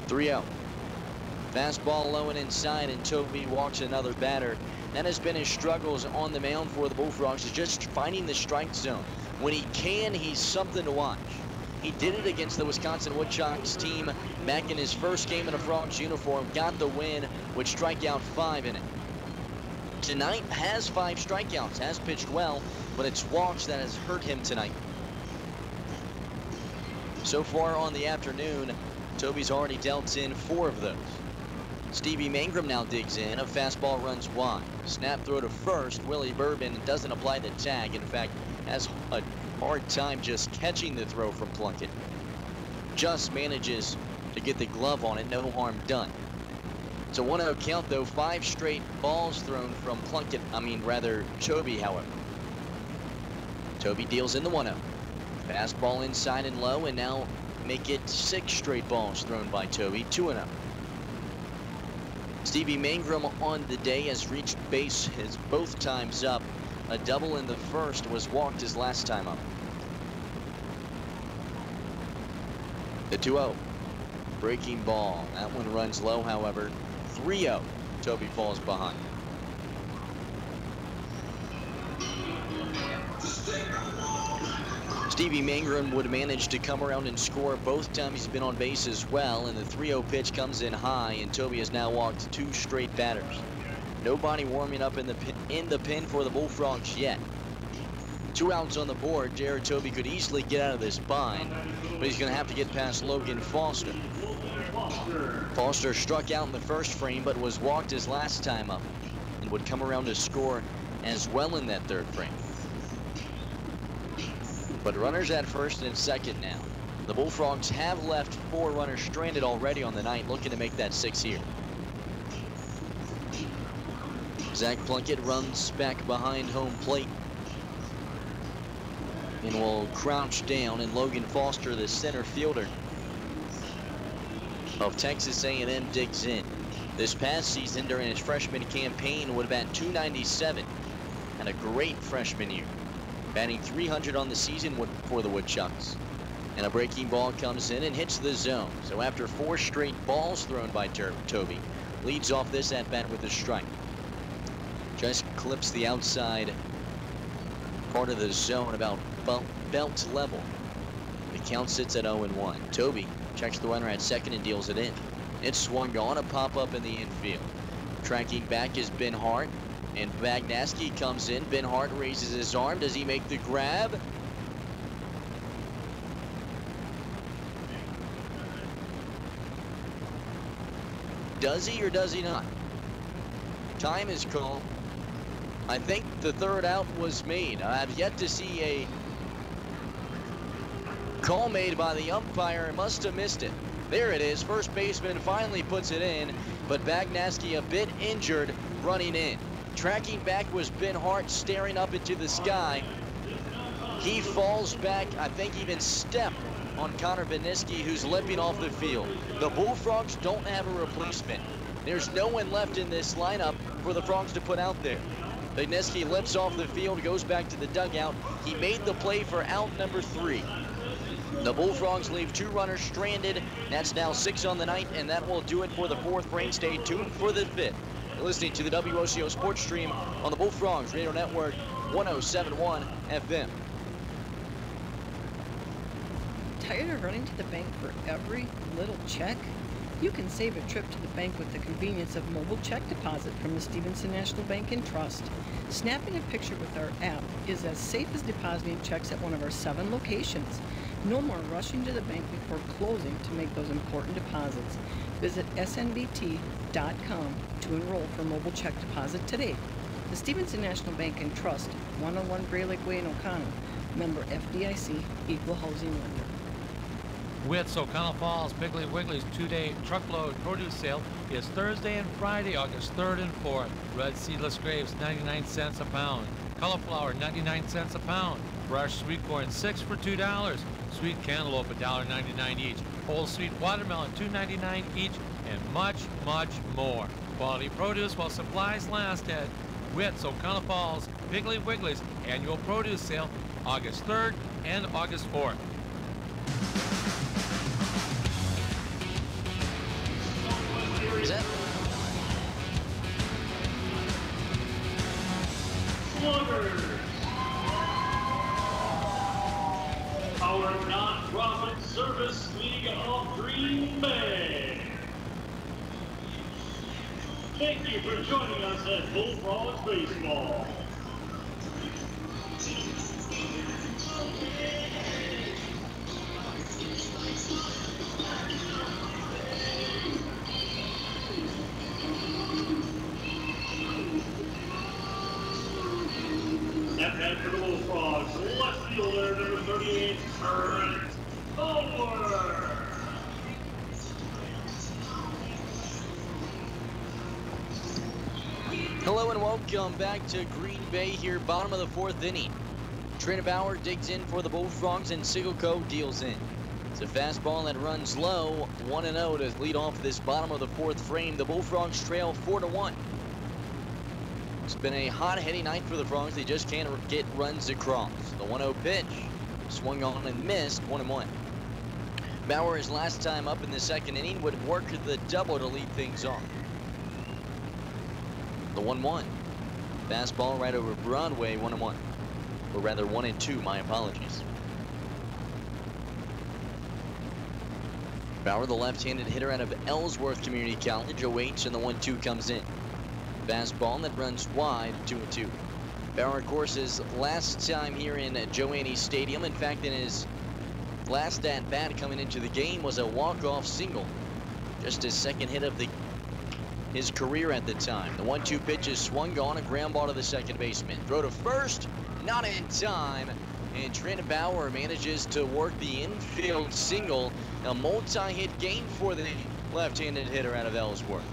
3-0. Fastball low and inside, and Toby walks another batter. That has been his struggles on the mound for the Bullfrogs, is just finding the strike zone. When he can, he's something to watch. He did it against the Wisconsin Woodchucks team back in his first game in a Frogs uniform, got the win with strikeout 5 in it. tonight has 5 strikeouts, has pitched well, but it's walks that has hurt him tonight. So far on the afternoon, Toby's already dealt in 4 of those. Stevie Mangrum now digs in. A fastball runs wide. Snap throw to first. Willie Bourbon doesn't apply the tag. In fact, has a hard time just catching the throw from Plunkett. Just manages to get the glove on it. No harm done. It's a 1-0 count, though. 5 straight balls thrown from Plunkett. Toby, however. Toby deals in the 1-0. Fastball inside and low, and now make it 6 straight balls thrown by Toby. 2-0. Stevie Mangrum on the day has reached base both times up. A double in the first, was walked his last time up. The 2-0. Breaking ball. That one runs low, however. 3-0. Toby falls behind. Stevie Mangrum would manage to come around and score both times he's been on base as well, and the 3-0 pitch comes in high, and Toby has now walked 2 straight batters. Nobody warming up in the pen for the Bullfrogs yet. 2 outs on the board. Jared Toby could easily get out of this bind, but he's going to have to get past Logan Foster. Foster struck out in the first frame, but was walked his last time up, and would come around to score as well in that 3rd frame. But runners at first and second now. The Bullfrogs have left 4 runners stranded already on the night, looking to make that 6 here. Zach Plunkett runs back behind home plate and will crouch down, and Logan Foster, the center fielder of Texas A&M, digs in. This past season during his freshman campaign would bat .297. Had a great freshman year, batting .300 on the season for the Woodchucks. And a breaking ball comes in and hits the zone. So after 4 straight balls thrown by Toby, leads off this at-bat with a strike. Just clips the outside part of the zone about belt level. The count sits at 0-1. Toby checks the runner at second and deals it in. It's swung on, a pop-up in the infield. Tracking back is Ben Hart, and Bagnaski comes in. Ben Hart raises his arm. Does he make the grab? Does he or does he not? Time is called. I think the 3rd out was made. I've yet to see a call made by the umpire. Must have missed it. There it is. First baseman finally puts it in, but Bagnaski a bit injured running in. Tracking back was Ben Hart, staring up into the sky. He falls back, I think even stepped on Connor Bagnaski, who's limping off the field. The Bullfrogs don't have a replacement. There's no one left in this lineup for the Frogs to put out there. Bagnaski limps off the field, goes back to the dugout. He made the play for out number 3. The Bullfrogs leave 2 runners stranded. That's now 6 on the night, and that will do it for the 4th frame. Stay tuned for the 5th. You're listening to the WOCO Sports Stream on the Bullfrogs Radio Network, 107.1 FM. Tired of running to the bank for every little check? You can save a trip to the bank with the convenience of mobile check deposit from the Stevenson National Bank and Trust. Snapping a picture with our app is as safe as depositing checks at one of our 7 locations. No more rushing to the bank before closing to make those important deposits. Visit snbt.com to enroll for mobile check deposit today. The Stevenson National Bank and Trust, 101 Gray Lake Way in O'Connell. Member FDIC, Equal Housing Lender. Witt's O'Connell Falls Piggly Wiggly's 2-day truckload produce sale is Thursday and Friday, August 3rd and 4th. Red seedless grapes, 99 cents a pound. Cauliflower, 99 cents a pound. Fresh sweet corn, 6 for $2. Sweet cantaloupe, $1.99 each. Whole sweet watermelon, $2.99 each, and much, much more. Quality produce while supplies last at Witt's O'Connell Falls Piggly Wiggly's annual produce sale, August 3rd and August 4th. Our non-profit service league of Green Bay. Thank you for joining us at Bullfrogs Baseball. At bat for the Bullfrogs, left fielder number 38, Trent Bauer. Hello and welcome back to Green Bay here, bottom of the fourth inning. Trent Bauer digs in for the Bullfrogs and Sigilco deals in. It's a fastball that runs low, 1-0 to lead off this bottom of the fourth frame. The Bullfrogs trail 4-1. It's been a hot-heady night for the Frogs. They just can't get runs across. The 1-0 pitch swung on and missed, 1-1. Bauer, his last time up in the second inning, would work the double to lead things off. The 1-1. Fastball right over Broadway, 1-1. Or rather 1-2, my apologies. Bauer, the left-handed hitter out of Ellsworth Community College, awaits and the 1-2 comes in. Fastball that runs wide, 2-2. Bauer, of course, his last time here in Joanney Stadium, in fact, in his last at-bat coming into the game, was a walk-off single. Just his second hit of his career at the time. The 1-2 pitch is swung on, a ground ball to the second baseman. Throw to first, not in time. And Trent Bauer manages to work the infield single. A multi-hit game for the left-handed hitter out of Ellsworth.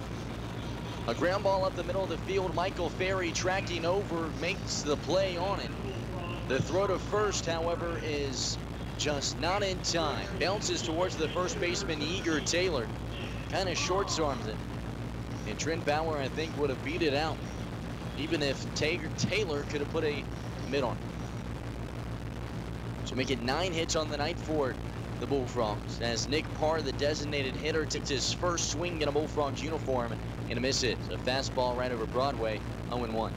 A ground ball up the middle of the field. Michael Ferry tracking over, makes the play on it. The throw to first, however, is just not in time. Bounces towards the first baseman, Eager Taylor. Kind of short-arms it. And Trent Bauer, I think, would have beat it out, even if Taylor could have put a mid on. So make it 9 hits on the night for the Bullfrogs, as Nick Parr, the designated hitter, takes his first swing in a Bullfrogs uniform and a miss hit. A fastball right over Broadway, 0-1.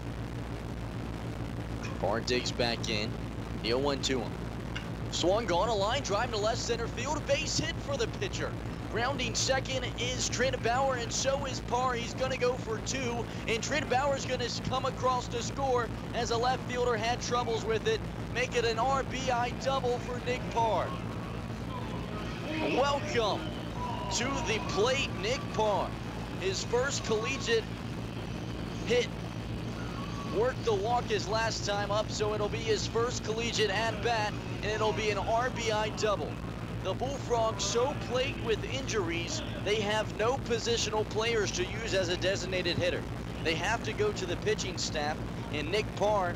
Parr digs back in. The 0-1 to him. Swung on a line drive to left center field. Base hit for the pitcher. Rounding second is Trent Bauer, and so is Parr. He's going to go for 2, and Trent Bauer's going to come across to score as a left fielder had troubles with it. Make it an RBI double for Nick Parr. Welcome to the plate, Nick Parr. His first collegiate hit. Worked the walk his last time up, so it'll be his first collegiate at-bat, and it'll be an RBI double. The Bullfrogs, so plagued with injuries, they have no positional players to use as a designated hitter. They have to go to the pitching staff, and Nick Parr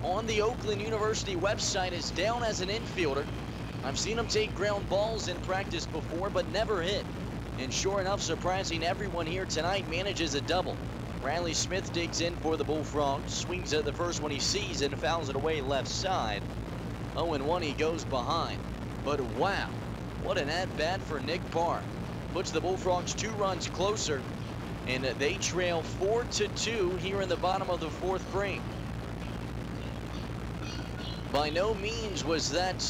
on the Oakland University website is down as an infielder. I've seen him take ground balls in practice before, but never hit. And sure enough, surprising everyone here tonight, manages a double. Riley Smith digs in for the Bullfrogs, swings at the first one he sees and fouls it away left side. 0-1, he goes behind. But wow, what an at-bat for Nick Parr. Puts the Bullfrogs 2 runs closer, and they trail 4-2 here in the bottom of the fourth frame. By no means was that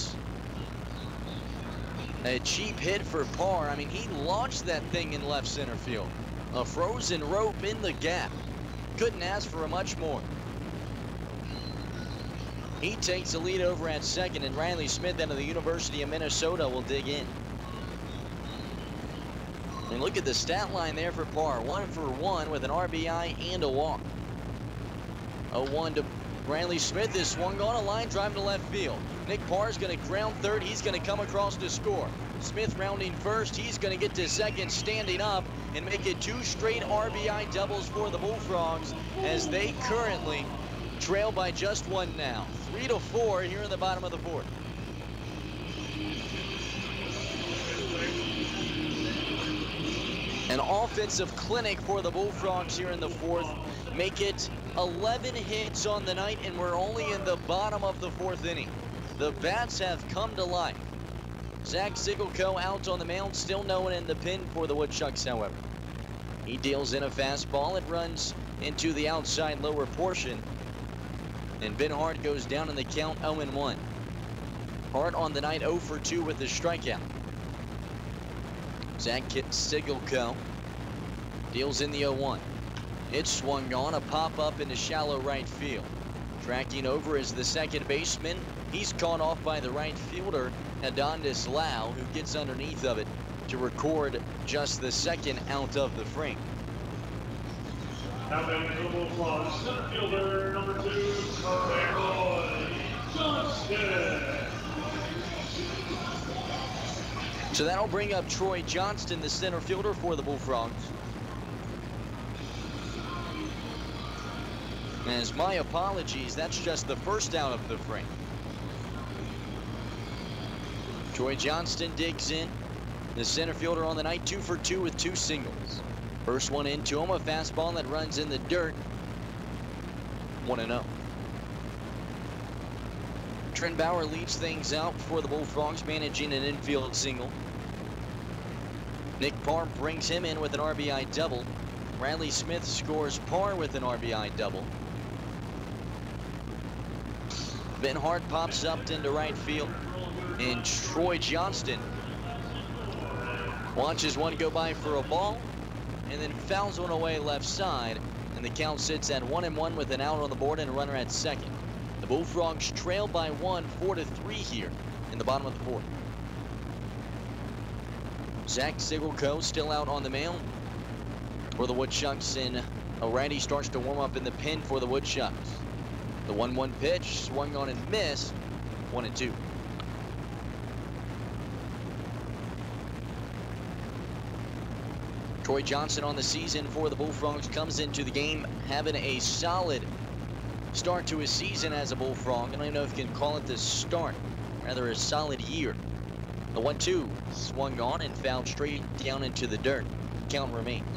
a cheap hit for Parr. I mean, he launched that thing in left center field. A frozen rope in the gap. Couldn't ask for much more. He takes the lead over at second, and Riley Smith out of the University of Minnesota will dig in. And look at the stat line there for Parr. 1 for 1 with an RBI and a walk. 0-1 to Riley Smith is swung on a line drive to left field. Nick Parr is going to ground third. He's going to come across to score. Smith rounding first. He's going to get to second, standing up, and make it 2 straight RBI doubles for the Bullfrogs, as they currently trail by just 1 now. 3-4 here in the bottom of the fourth. An offensive clinic for the Bullfrogs here in the fourth. Make it 11 hits on the night, and we're only in the bottom of the fourth inning. The bats have come to life. Zach Sigilco out on the mound, still no one in the pen for the Woodchucks, however. He deals in a fastball. It runs into the outside lower portion. And Ben Hart goes down in the count, 0-1. Hart on the night 0 for 2 with the strikeout. Zach Sigilco Deals in the 0-1. It's swung on, a pop-up into shallow right field. Tracking over is the second baseman. He's caught off by the right fielder, Adondis Lau, who gets underneath of it to record just the second out of the frame. Now back to the Bullfrogs, center fielder number 2, Troy Johnston. So that'll bring up Troy Johnston, the center fielder for the Bullfrogs. As my apologies, that's just the first out of the frame. Troy Johnston digs in. The center fielder on the night, 2 for 2 with 2 singles. First one into him, a fastball that runs in the dirt. 1-0. Trent Bauer leads things out for the Bullfrogs, managing an infield single. Nick Parr brings him in with an RBI double. Riley Smith scores Parr with an RBI double. Ben Hart pops up into right field, and Troy Johnston watches one go by for a ball and then fouls one away left side, and the count sits at 1-1 with an out on the board and a runner at second. The Bullfrogs trail by 1, 4-3 here in the bottom of the 4th. Zach Sigelko still out on the mound for the Woodchucks, and already starts to warm up in the pen for the Woodchucks. The 1-1 pitch swung on and missed. 1-2. Troy Johnston on the season for the Bullfrogs comes into the game having a solid start to his season as a Bullfrog. I don't even know if you can call it the start, rather a solid year. The 1-2 swung on and fouled straight down into the dirt. Count remains.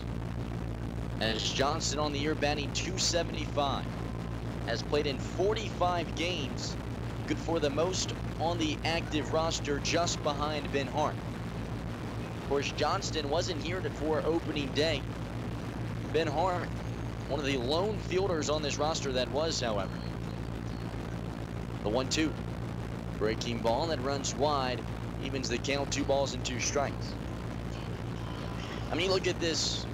As Johnston on the year batting .275. Has played in 45 games. Good for the most on the active roster, just behind Ben Hart. Of course, Johnston wasn't here for opening day. Ben Hart, one of the lone fielders on this roster that was, however. The 1-2. Breaking ball that runs wide. Evens the count, 2 balls and 2 strikes. I mean, look at this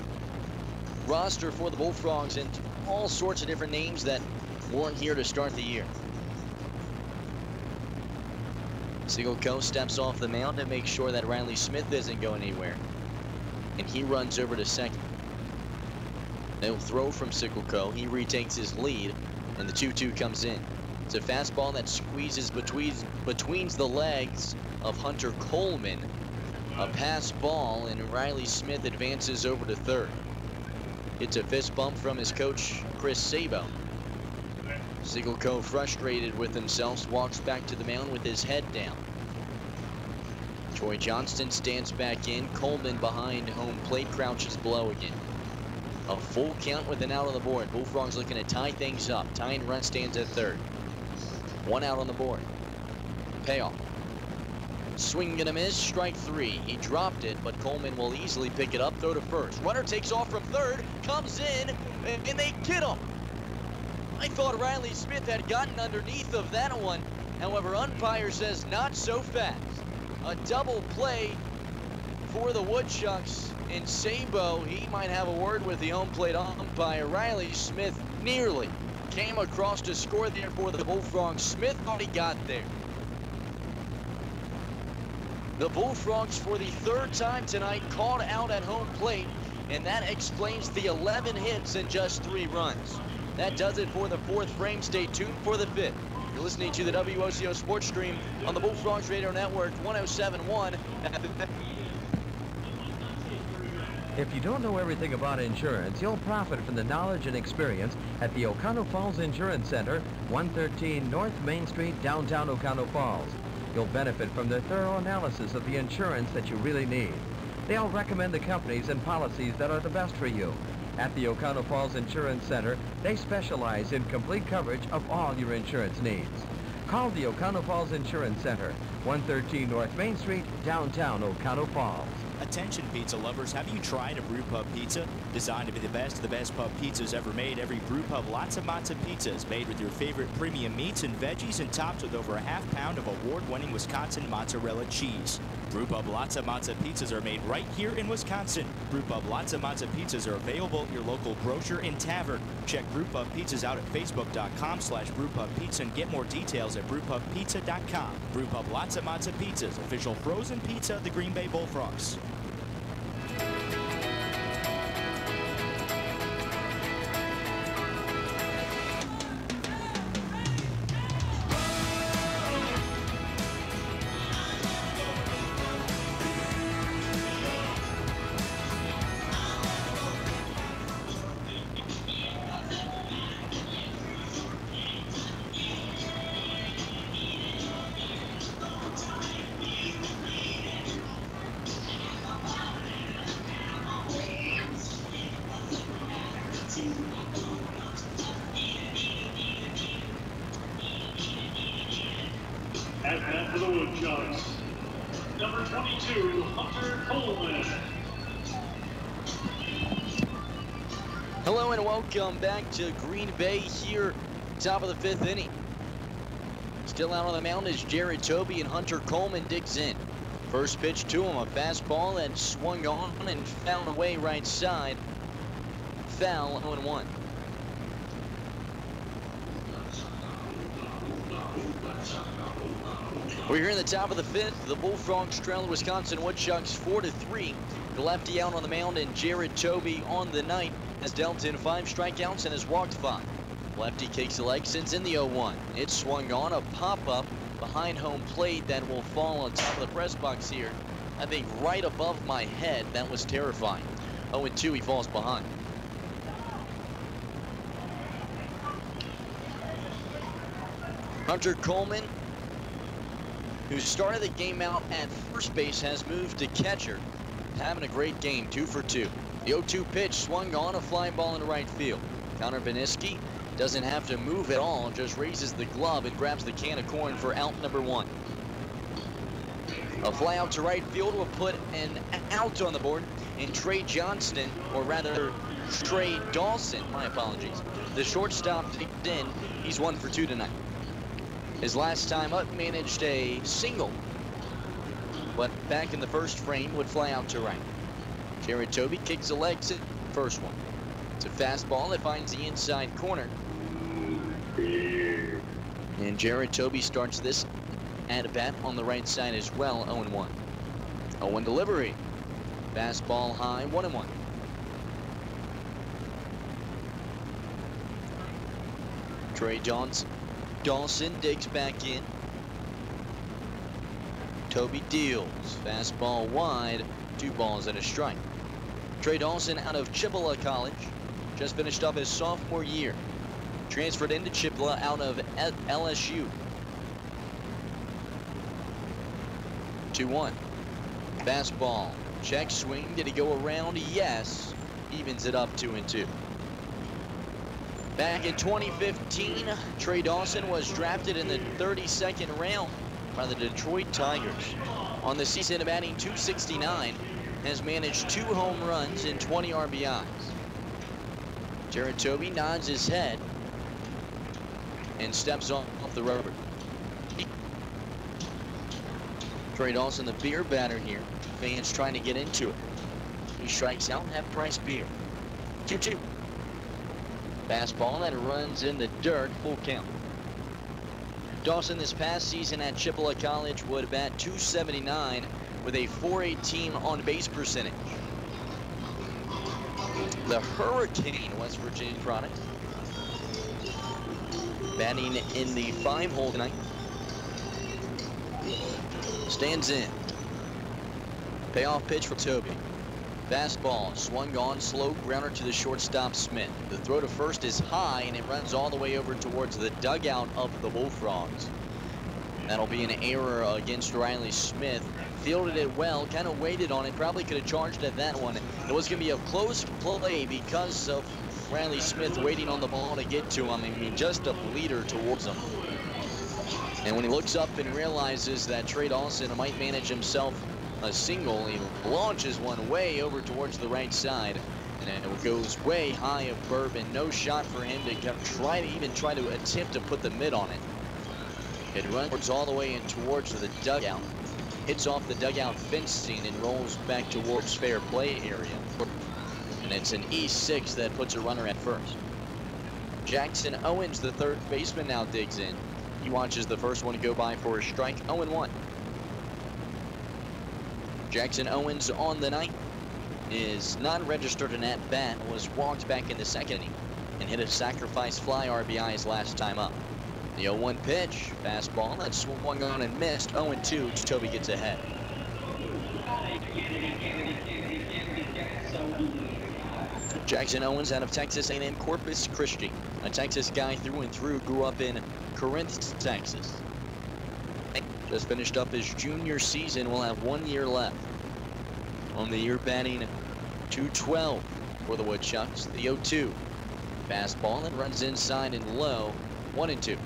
roster for the Bullfrogs and all sorts of different names that weren't here to start the year. Sigelko steps off the mound to make sure that Riley Smith isn't going anywhere, and he runs over to second. No throw from Sigelko. He retakes his lead, and the 2-2 comes in. It's a fastball that squeezes between the legs of Hunter Coleman. A pass ball, and Riley Smith advances over to third. It's a fist bump from his coach, Chris Sabo. Sigelko, frustrated with himself, walks back to the mound with his head down. Troy Johnston stands back in. Coleman behind home plate crouches below again. A full count with an out on the board. Bullfrogs looking to tie things up. Tying run stands at third. 1 out on the board. Payoff. Swing and a miss, strike 3. He dropped it, but Coleman will easily pick it up, throw to first. Runner takes off from third, comes in, and they get him. I thought Riley Smith had gotten underneath of that one. However, umpire says not so fast. A double play for the Woodchucks, and Sabo, he might have a word with the home plate umpire. Riley Smith nearly came across to score there for the Bullfrogs. Smith thought he got there. The Bullfrogs, for the 3rd time tonight, called out at home plate, and that explains the 11 hits and just 3 runs. That does it for the 4th frame. Stay tuned for the 5th. You're listening to the WOCO Sports Stream on the Bullfrogs Radio Network, 107.1. If you don't know everything about insurance, you'll profit from the knowledge and experience at the Oconto Falls Insurance Center, 113 North Main Street, downtown Oconto Falls. You'll benefit from their thorough analysis of the insurance that you really need. They'll recommend the companies and policies that are the best for you. At the Oconto Falls Insurance Center, they specialize in complete coverage of all your insurance needs. Call the Oconto Falls Insurance Center, 113 North Main Street, downtown Oconto Falls. Attention pizza lovers, have you tried a brew pub pizza? Designed to be the best of the best pub pizzas ever made, every brew pub Lots of Matza pizza is made with your favorite premium meats and veggies and topped with over a ½ pound of award-winning Wisconsin mozzarella cheese. Brew pub Lots of Matza pizzas are made right here in Wisconsin. Brew pub Lots of Matza pizzas are available at your local grocer and tavern. Check Brew Pub Pizzas out at facebook.com/brewpubpizza and get more details at brewpubpizza.com. Brew pub Lots of Matza pizzas, official frozen pizza of the Green Bay Bullfrogs. At bat for the Woodchucks, number 22, Hunter Coleman. Hello and welcome back to Green Bay here, top of the 5th inning. Still out on the mound is Jared Toby, and Hunter Coleman digs in. First pitch to him, a fastball that swung on and found away right side. Foul, 0-1. We're here in the top of the 5th. The Bullfrogs trail the Wisconsin Woodchucks 4-3. The lefty out on the mound, and Jared Toby on the night has dealt in 5 strikeouts and has walked 5. Lefty kicks the leg, sends in the 0-1. It's swung on, a pop-up behind home plate that will fall on top of the press box here. I think right above my head. That was terrifying. 0-2, he falls behind. Hunter Coleman, who started the game out at first base, has moved to catcher. Having a great game, 2 for 2. The 0-2 pitch swung on, a fly ball into right field. Connor Beniski doesn't have to move at all, just raises the glove and grabs the can of corn for out number 1. A fly out to right field will put an out on the board, and Trey Johnston, or rather Trey Dawson, my apologies. The shortstop picked in. He's 1 for 2 tonight. His last time up managed a single, but back in the first frame would fly out to right. Jared Toby kicks the legs at first one. It's a fastball that finds the inside corner. And Jared Toby starts this at bat on the right side as well, 0-1. 0-1 delivery. Fastball high, 1-1. Trey Dawson digs back in. Toby deals. Fastball wide. 2 balls and a strike. Trey Dawson out of Chippewa College. Just finished up his sophomore year. Transferred into Chippewa out of LSU. 2-1. Fastball. Check swing. Did he go around? Yes. Evens it up 2-2. Back in 2015, Trey Dawson was drafted in the 32nd round by the Detroit Tigers. On the season, batting .269, has managed 2 home runs and 20 RBIs. Jared Toby nods his head and steps off the rubber. Trey Dawson, the beer batter here. Fans trying to get into it. He strikes out, half-price beer. 2-2. Fastball that runs in the dirt, full count. Dawson this past season at Chippewa College would bat .279 with a .418 on-base percentage. The Hurricane, West Virginia product, batting in the 5-hole tonight. Stands in. Payoff pitch for Toby. Fastball swung on, slow grounder to the shortstop Smith. The throw to first is high, and it runs all the way over towards the dugout of the Bullfrogs. That'll be an error against Riley Smith. Fielded it well, kind of waited on it, probably could have charged at that one. It was going to be a close play because of Riley Smith waiting on the ball to get to him. I mean, just a bleeder towards him. And when he looks up and realizes that Trey Dawson might manage himself a single. He launches one way over towards the right side, and it goes way high of Bourbon. No shot for him to try to attempt to put the mid on it. It runs all the way in towards the dugout, hits off the dugout fencing, and rolls back towards fair play area. And it's an E6 that puts a runner at first. Jackson Owens, the third baseman, now digs in. He watches the first one go by for a strike, 0-1. Jackson Owens on the night is not registered an at-bat, was walked back in the second inning, and hit a sacrifice fly RBI his last time up. The 0-1 pitch, fastball, that swung on and missed, 0-2, Toby gets ahead. Jackson Owens out of Texas A&M Corpus Christi, a Texas guy through and through, grew up in Corinth, Texas. Just finished up his junior season, will have 1 year left. On the year batting .212 for the Woodchucks, the 0-2. Fastball that runs inside and low, 1-2.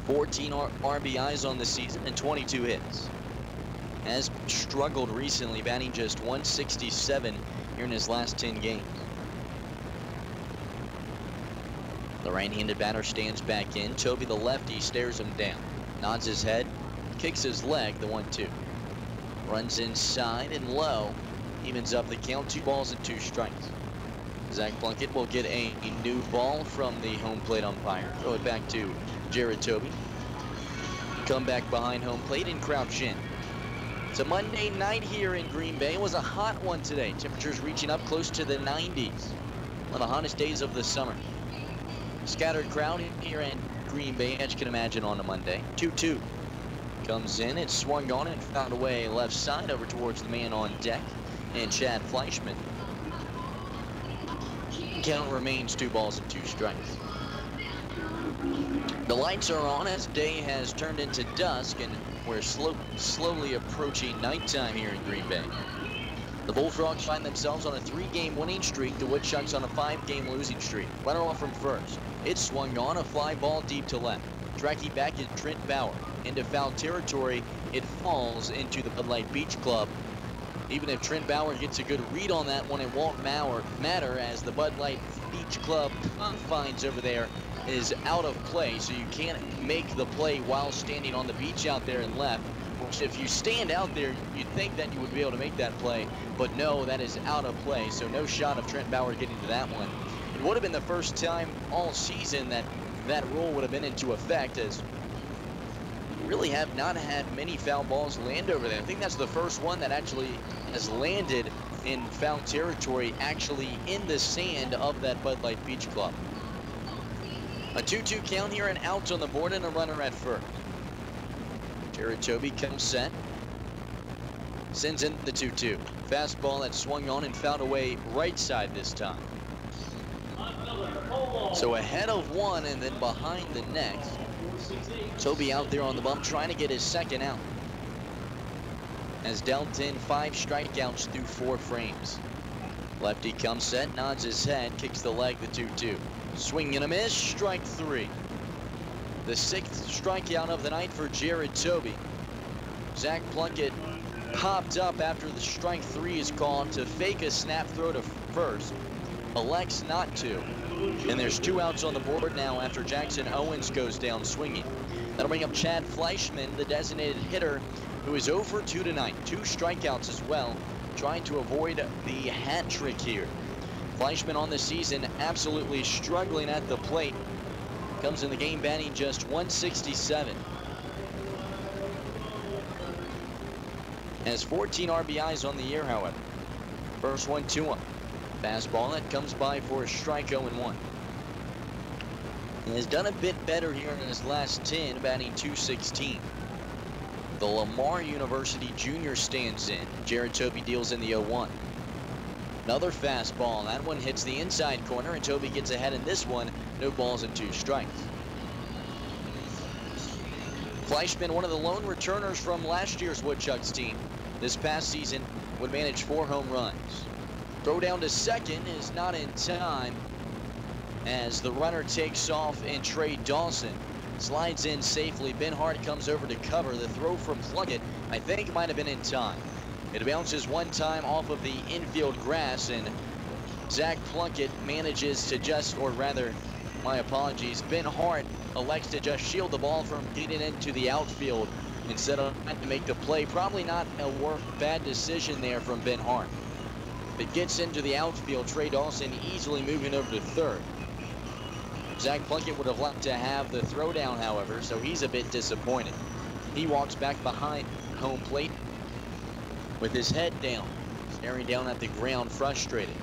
14 RBIs on the season and 22 hits. Has struggled recently, batting just .167 here in his last 10 games. The right-handed batter stands back in. Toby, the lefty, stares him down. Nods his head, kicks his leg, the 1-2. Runs inside and low, evens up the count, 2 balls and 2 strikes. Zach Plunkett will get a new ball from the home plate umpire. Throw it back to Jared Toby. Come back behind home plate and crouch in. It's a Monday night here in Green Bay. It was a hot one today. Temperatures reaching up close to the 90s. One of the hottest days of the summer. Scattered crowd here in Green Bay, as you can imagine, on a Monday. 2-2. Comes in, it's swung on and found away left side over towards the man on deck, and Chad Fleischman. Count remains 2 balls and 2 strikes. The lights are on as day has turned into dusk, and we're slowly approaching nighttime here in Green Bay. The Bullfrogs find themselves on a 3-game winning streak. The Woodchucks on a 5-game losing streak. Runner off from first. It's swung on, a fly ball deep to left. Tracking back is Trent Bauer. Into foul territory, it falls into the Bud Light Beach Club. Even if Trent Bauer gets a good read on that one, it won't matter as the Bud Light Beach Club confines over there is out of play, so you can't make the play while standing on the beach out there and left. Which if you stand out there, you'd think that you would be able to make that play, but no, that is out of play, so no shot of Trent Bauer getting to that one. It would have been the first time all season that that rule would have been into effect, as we really have not had many foul balls land over there. I think that's the first one that actually has landed in foul territory, actually in the sand of that Bud Light Beach Club. A 2-2 count here, and out on the board, and a runner at first. Jared Toby comes set. Sends in the 2-2. Fastball that swung on and fouled away right side this time. So ahead of one and then behind the next. Toby out there on the bump trying to get his second out. Has dealt in 5 strikeouts through 4 frames. Lefty comes set, nods his head, kicks the leg, the 2-2. Swing and a miss, strike 3. The 6th strikeout of the night for Jared Toby. Zach Plunkett popped up after the strike 3 is called to fake a snap throw to first. Elects not to. And there's 2 outs on the board now after Jackson Owens goes down swinging. That'll bring up Chad Fleischman, the designated hitter, who is 0 for 2 tonight. 2 strikeouts as well, trying to avoid the hat trick here. Fleischman on the season absolutely struggling at the plate. Comes in the game batting just .167. Has 14 RBIs on the year, however. First one to him. Fastball that comes by for a strike, 0-1. He has done a bit better here in his last 10, batting .216. The Lamar University junior stands in. Jared Toby deals in the 0-1. Another fastball. That one hits the inside corner, and Toby gets ahead in this one. No balls and 2 strikes. Fleischman, one of the lone returners from last year's Woodchucks team. This past season would manage 4 home runs. Throw down to second is not in time as the runner takes off, and Trey Dawson slides in safely. Ben Hart comes over to cover. The throw from Plunkett, I think, might have been in time. It bounces one time off of the infield grass, and Zach Plunkett manages to just, or rather, my apologies, Ben Hart elects to just shield the ball from getting into the outfield instead of trying to make the play. Probably not a bad decision there from Ben Hart. If it gets into the outfield, Trey Dawson easily moving over to third. Zach Plunkett would have liked to have the throwdown, however, so he's a bit disappointed. He walks back behind home plate with his head down, staring down at the ground, frustrated.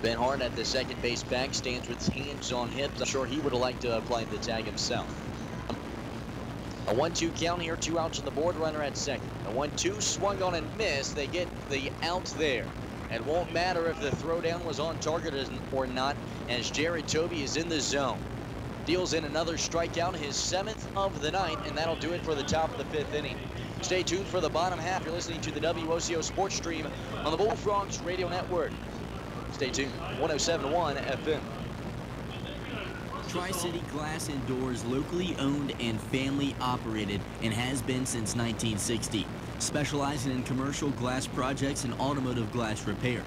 Ben Hart at the second base back stands with his hands on hips. I'm sure he would have liked to apply the tag himself. A 1-2 count here, 2 outs on the board, runner at second. A 1-2 swung on and missed. They get the out there. It won't matter if the throwdown was on target or not, as Jared Toby is in the zone. Deals in another strikeout, his 7th of the night, and that'll do it for the top of the 5th inning. Stay tuned for the bottom half. You're listening to the WOCO Sports Stream on the Bullfrogs Radio Network. Stay tuned. 107.1 FM. Tri-City Glass and Doors, locally owned and family operated, and has been since 1960. Specializing in commercial glass projects and automotive glass repair.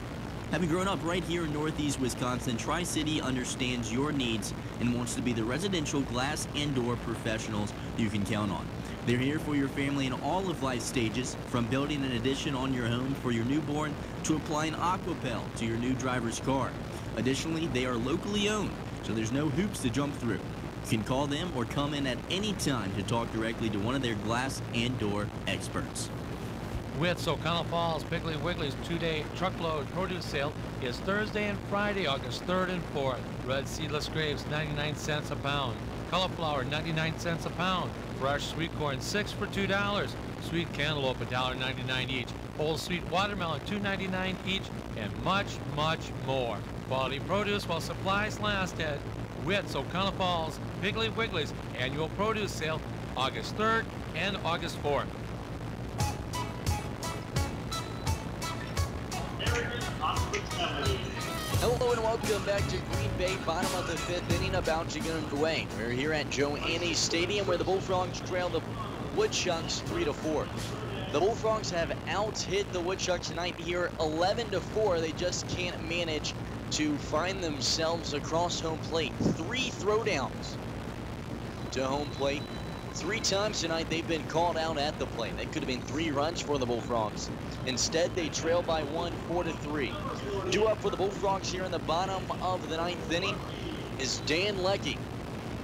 Having grown up right here in Northeast Wisconsin, Tri-City understands your needs and wants to be the residential glass and door professionals you can count on. They're here for your family in all of life stages, from building an addition on your home for your newborn to applying Aquapel to your new driver's car. Additionally, they are locally owned, so there's no hoops to jump through. You can call them or come in at any time to talk directly to one of their glass and door experts. Witt's O'Connell Falls Piggly Wiggly's 2-day truckload produce sale is Thursday and Friday, August 3rd and 4th. Red seedless grapes, 99 cents a pound. Cauliflower, 99 cents a pound. Fresh sweet corn, 6 for $2. Sweet cantaloupe, $1.99 each. Whole sweet watermelon, $2.99 each, and much, much more. Quality produce while supplies last at Witt's O'Connell Falls Piggly Wiggly's annual produce sale, August 3rd and August 4th. Hello and welcome back to Green Bay, bottom of the 5th inning, about to get underway. We're here at Joe Annie Stadium, where the Bullfrogs trail the Woodchucks 3-4. The Bullfrogs have out-hit the Woodchucks tonight here 11-4. They just can't manage to find themselves across home plate. 3 throwdowns to home plate. 3 times tonight they've been called out at the plate. That could have been 3 runs for the Bullfrogs. Instead, they trail by 1, 4-3. Due up for the Bullfrogs here in the bottom of the 9th inning is Dan Leckie.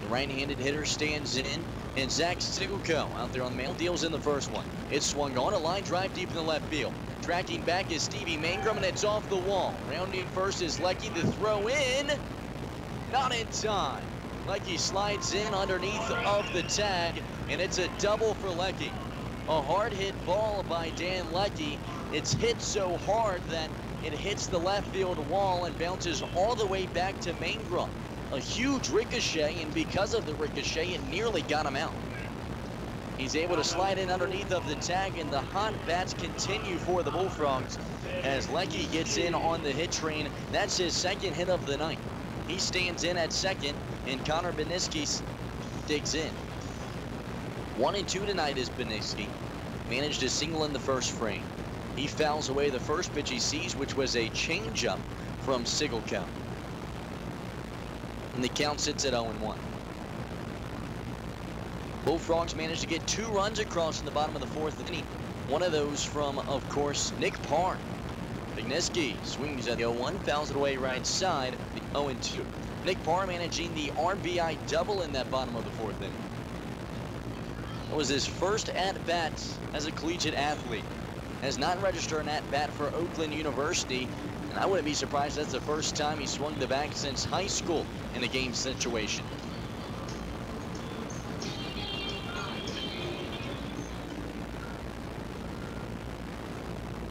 The right-handed hitter stands in, and Zach Sigelko out there on the mound deals in the first one. It's swung on, a line drive deep in the left field. Tracking back is Stevie Mangrum, and it's off the wall. Rounding first is Leckie. The throw in, not in time. Leckie slides in underneath of the tag, and it's a double for Leckie. A hard hit ball by Dan Leckie. It's hit so hard that it hits the left field wall and bounces all the way back to Mangrum. A huge ricochet, and because of the ricochet, it nearly got him out. He's able to slide in underneath of the tag, and the hot bats continue for the Bullfrogs as Leckie gets in on the hit train. That's his 2nd hit of the night. He stands in at second, and Connor Beniski digs in. 1-2 tonight is Beniski. Managed a single in the first frame. He fouls away the first pitch he sees, which was a changeup from Sigelko. And the count sits at 0-1. Bullfrogs managed to get 2 runs across in the bottom of the 4th inning. One of those from, of course, Nick Parr. Beniski swings at the 0-1, fouls it away right side, the 0-2. Nick Parr managing the RBI double in that bottom of the 4th inning. It was his first at-bat as a collegiate athlete. Has not registered an at-bat for Oakland University, and I wouldn't be surprised that's the first time he swung the bat since high school in a game situation.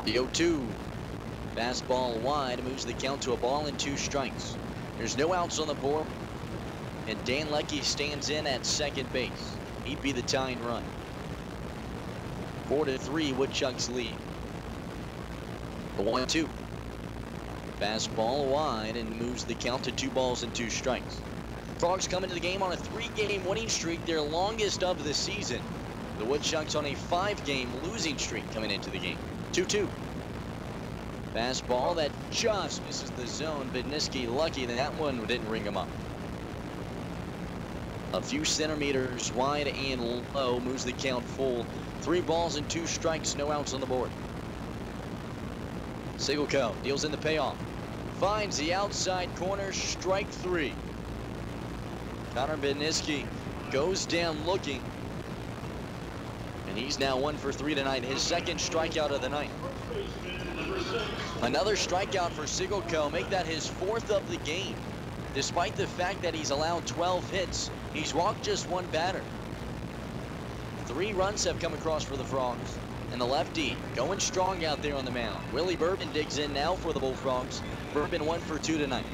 The 0-2. Fastball wide, moves the count to a ball and 2 strikes. There's no outs on the board, and Dan Leckie stands in at second base. He'd be the tying run. 4-3, Woodchucks lead. The 1-2. Fastball wide and moves the count to 2 balls and 2 strikes. Frogs come into the game on a 3-game winning streak, their longest of the season. The Woodchucks on a 5-game losing streak coming into the game. 2-2. Fastball that just misses the zone. Bedniski lucky that one didn't ring him up. A few centimeters wide and low, moves the count full. 3 balls and 2 strikes, no outs on the board. Sigleco deals in the payoff. Finds the outside corner, strike 3. Connor Bedniski goes down looking. And he's now 1 for 3 tonight, his second strikeout of the night. Another strikeout for Sigleco, make that his 4th of the game. Despite the fact that he's allowed 12 hits, he's walked just 1 batter. 3 runs have come across for the Frogs. And the lefty going strong out there on the mound. Willie Bourbon digs in now for the Bullfrogs. Bourbon 1 for 2 tonight.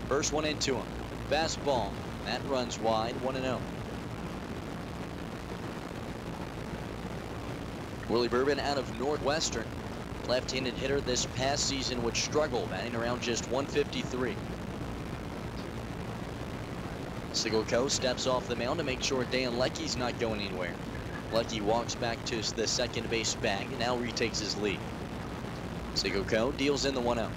First one into him. Fastball. That runs wide, 1-0. Willie Bourbon out of Northwestern. Left-handed hitter this past season would struggle, batting around just 153. Sigleco steps off the mound to make sure Dan Lecky's not going anywhere. Lecky walks back to the second base bag and now retakes his lead. Sigleco deals in the 1-0.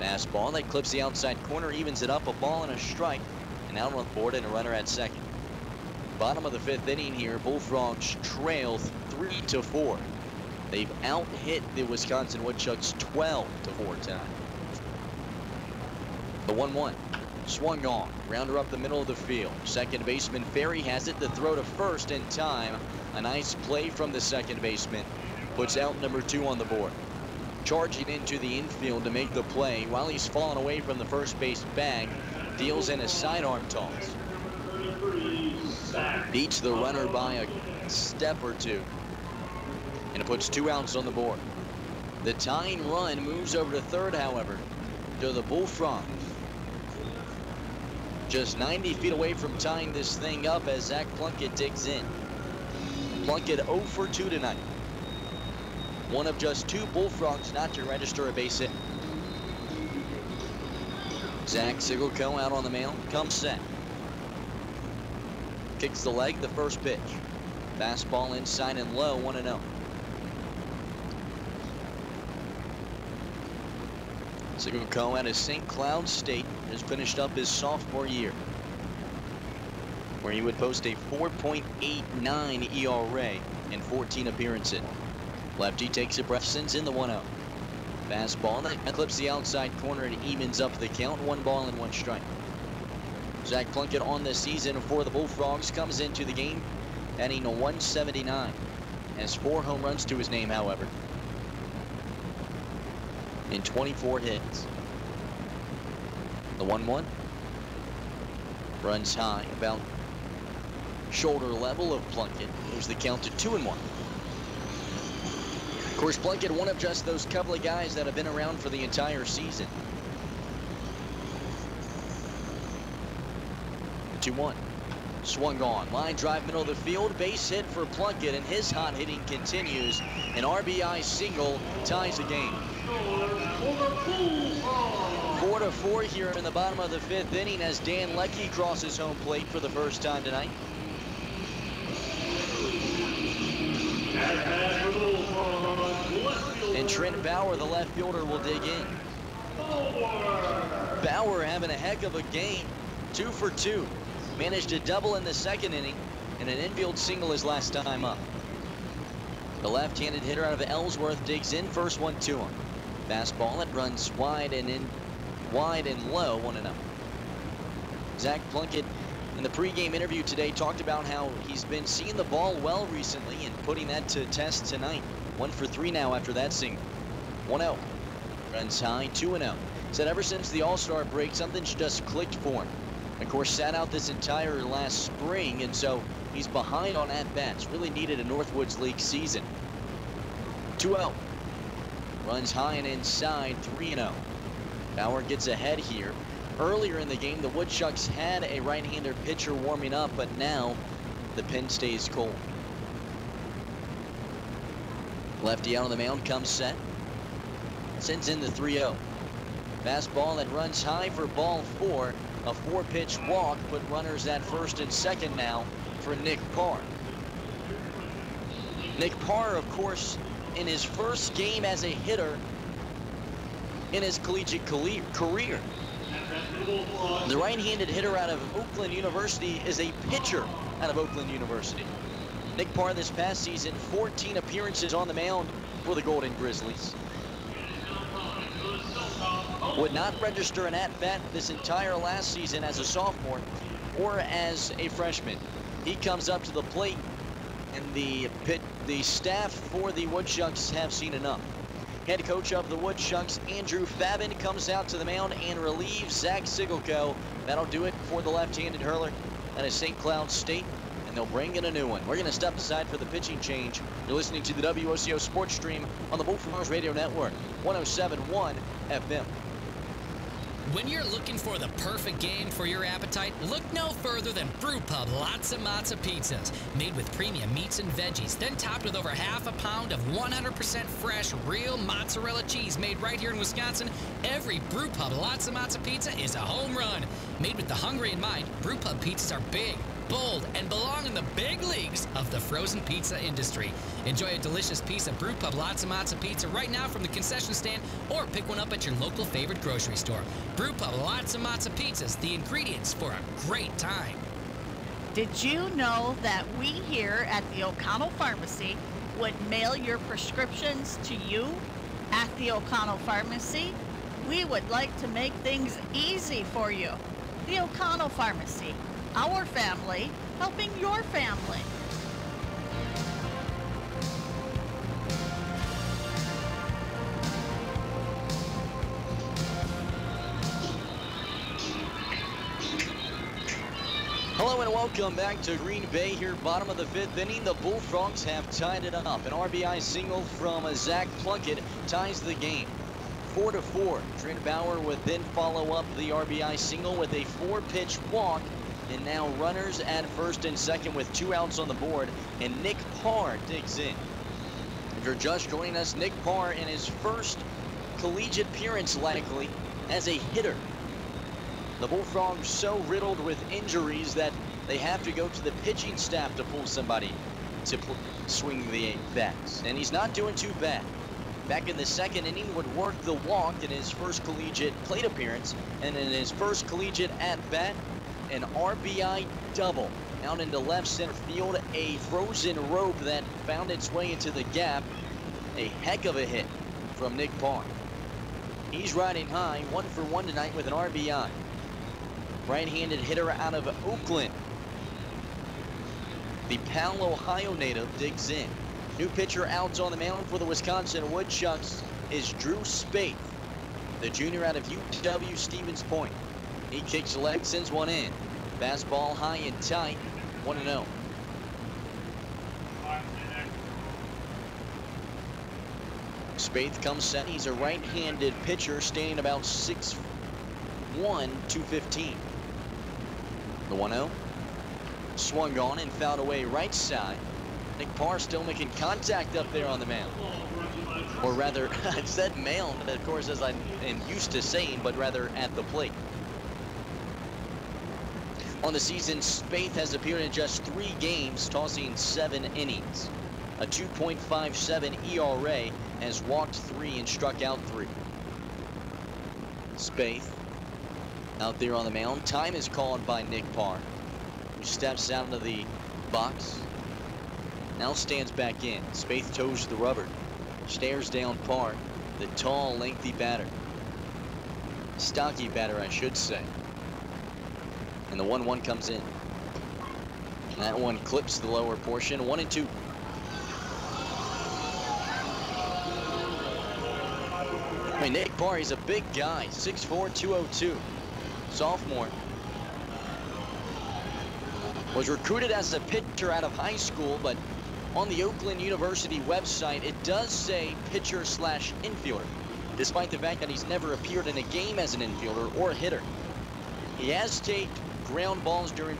Fastball that clips the outside corner, evens it up, a ball and a strike, and out on the board and a runner at second. Bottom of the 5th inning here, Bullfrogs trail 3-4. They've out-hit the Wisconsin Woodchucks 12-4 tonight. The 1-1. Swung on, grounder up the middle of the field. Second baseman Ferry has it, the throw to first in time. A nice play from the second baseman. Puts out number 2 on the board. Charging into the infield to make the play while he's fallen away from the first base bag. Deals in a sidearm toss. Beats the runner by a step or 2. And it puts 2 outs on the board. The tying run moves over to third, however, to the Bullfrogs. Just 90 feet away from tying this thing up as Zach Plunkett digs in. Plunkett 0 for 2 tonight. One of just 2 Bullfrogs not to register a base hit. Zach Sigleco out on the mound, comes set. Kicks the leg, the first pitch. Fastball inside and low, 1-0. Sigleco out of St. Cloud State has finished up his sophomore year, where he would post a 4.89 ERA in 14 appearances. Lefty takes a breath, sends in the 1-0. Fastball that clips the outside corner and evens up the count. 1 ball and 1 strike. Zach Plunkett on the season for the Bullfrogs comes into the game adding a 179. Has 4 home runs to his name, however, in 24 hits. The 1-1 runs high, about shoulder level of Plunkett. Moves the count to 2-1. Of course, Plunkett, one of just those couple of guys that have been around for the entire season. 2-1. Swung on. Line drive, middle of the field. Base hit for Plunkett, and his hot hitting continues. An RBI single ties the game. 4-4 here in the bottom of the 5th inning as Dan Leckie crosses home plate for the first time tonight. And Trent Bauer, the left fielder, will dig in. Bauer having a heck of a game. 2 for 2. Managed to double in the 2nd inning and an infield single his last time up. The left-handed hitter out of Ellsworth digs in. First one to him. Fastball that runs wide and low, 1-0. Zach Plunkett in the pregame interview today talked about how he's been seeing the ball well recently and putting that to test tonight. 1 for 3 now after that single. 1-0. Runs high, 2-0. Said ever since the All-Star break, something's just clicked for him. Of course, sat out this entire last spring, and so he's behind on at-bats. Really needed a Northwoods League season. 2-0. Runs high and inside, 3-0. Bauer gets ahead here. Earlier in the game, the Woodchucks had a right-hander pitcher warming up, but now the pen stays cold. Lefty out on the mound, comes set. Sends in the 3-0. Fastball that runs high for ball 4. A 4-pitch walk put runners at first and second now for Nick Parr. Nick Parr, of course, in his first game as a hitter in his collegiate career. The right-handed hitter out of Oakland University is a pitcher out of Oakland University. Nick Parr this past season, 14 appearances on the mound for the Golden Grizzlies. Would not register an at-bat this entire last season as a sophomore or as a freshman. He comes up to the plate, and the staff for the Woodchucks have seen enough. Head coach of the Woodchucks, Andrew Fabin, comes out to the mound and relieves Zach Sigelko. That'll do it for the left-handed hurler out of St. Cloud State, and they'll bring in a new one. We're going to step aside for the pitching change. You're listening to the WOCO Sports Stream on the Bullfrogs Radio Network, 107.1 FM. When you're looking for the perfect game for your appetite, look no further than Brew Pub Lots Matza Pizzas. Made with premium meats and veggies, then topped with over half a pound of 100% fresh, real mozzarella cheese made right here in Wisconsin. Every Brew Pub Lots Matza Pizza is a home run. Made with the hungry in mind, Brew Pub pizzas are big, bold, and belong in the big leagues of the frozen pizza industry. Enjoy a delicious piece of Brew Pub Lots Matza Pizza right now from the concession stand, or pick one up at your local favorite grocery store. Brew Pub Lots Matza Pizzas, the ingredients for a great time. Did you know that we here at the O'Connell Pharmacy would mail your prescriptions to you at the O'Connell Pharmacy? We would like to make things easy for you. The O'Connell Pharmacy, our family helping your family. Hello and welcome back to Green Bay here, bottom of the 5th inning. The Bullfrogs have tied it up. An RBI single from Zach Plunkett ties the game. 4-4. Trent Bauer would then follow up the RBI single with a 4-pitch walk. And now runners at first and second with 2 outs on the board. And Nick Parr digs in. If you're just joining us, Nick Parr in his first collegiate appearance likely as a hitter. The Bullfrogs so riddled with injuries that they have to go to the pitching staff to pull somebody to swing the bats. And he's not doing too bad. Back in the second inning, would work the walk in his first collegiate plate appearance. And in his first collegiate at-bat, an RBI double out into left center field. A frozen rope that found its way into the gap. A heck of a hit from Nick Parr. He's riding high, 1 for 1 tonight with an RBI. Right-handed hitter out of Oakland. The Powell, Ohio native digs in. New pitcher out on the mound for the Wisconsin Woodchucks is Drew Spaeth, the junior out of UW Stevens Point. He kicks the leg, sends one in. Fastball high and tight, 1-0. Spaeth comes set. He's a right-handed pitcher, standing about 6'1", 215. The 1-0. Swung on and fouled away right side. Nick Parr still making contact up there on the mound. Or rather, I said mound, of course, as I am used to saying, but rather at the plate. On the season, Spaeth has appeared in just 3 games, tossing 7 innings. A 2.57 ERA, has walked 3 and struck out 3. Spaeth out there on the mound. Time is called by Nick Parr, who steps out of the box. Now stands back in. Spaeth toes the rubber. Stares down Parr, the tall, lengthy batter. Stocky batter, I should say. And the 1-1 comes in. That one clips the lower portion. 1-2. I mean, Nick Parr, he's a big guy, 6'4", 202. Sophomore. Was recruited as a pitcher out of high school, but on the Oakland University website, it does say pitcher/infielder, despite the fact that he's never appeared in a game as an infielder or a hitter. He has taped ground balls during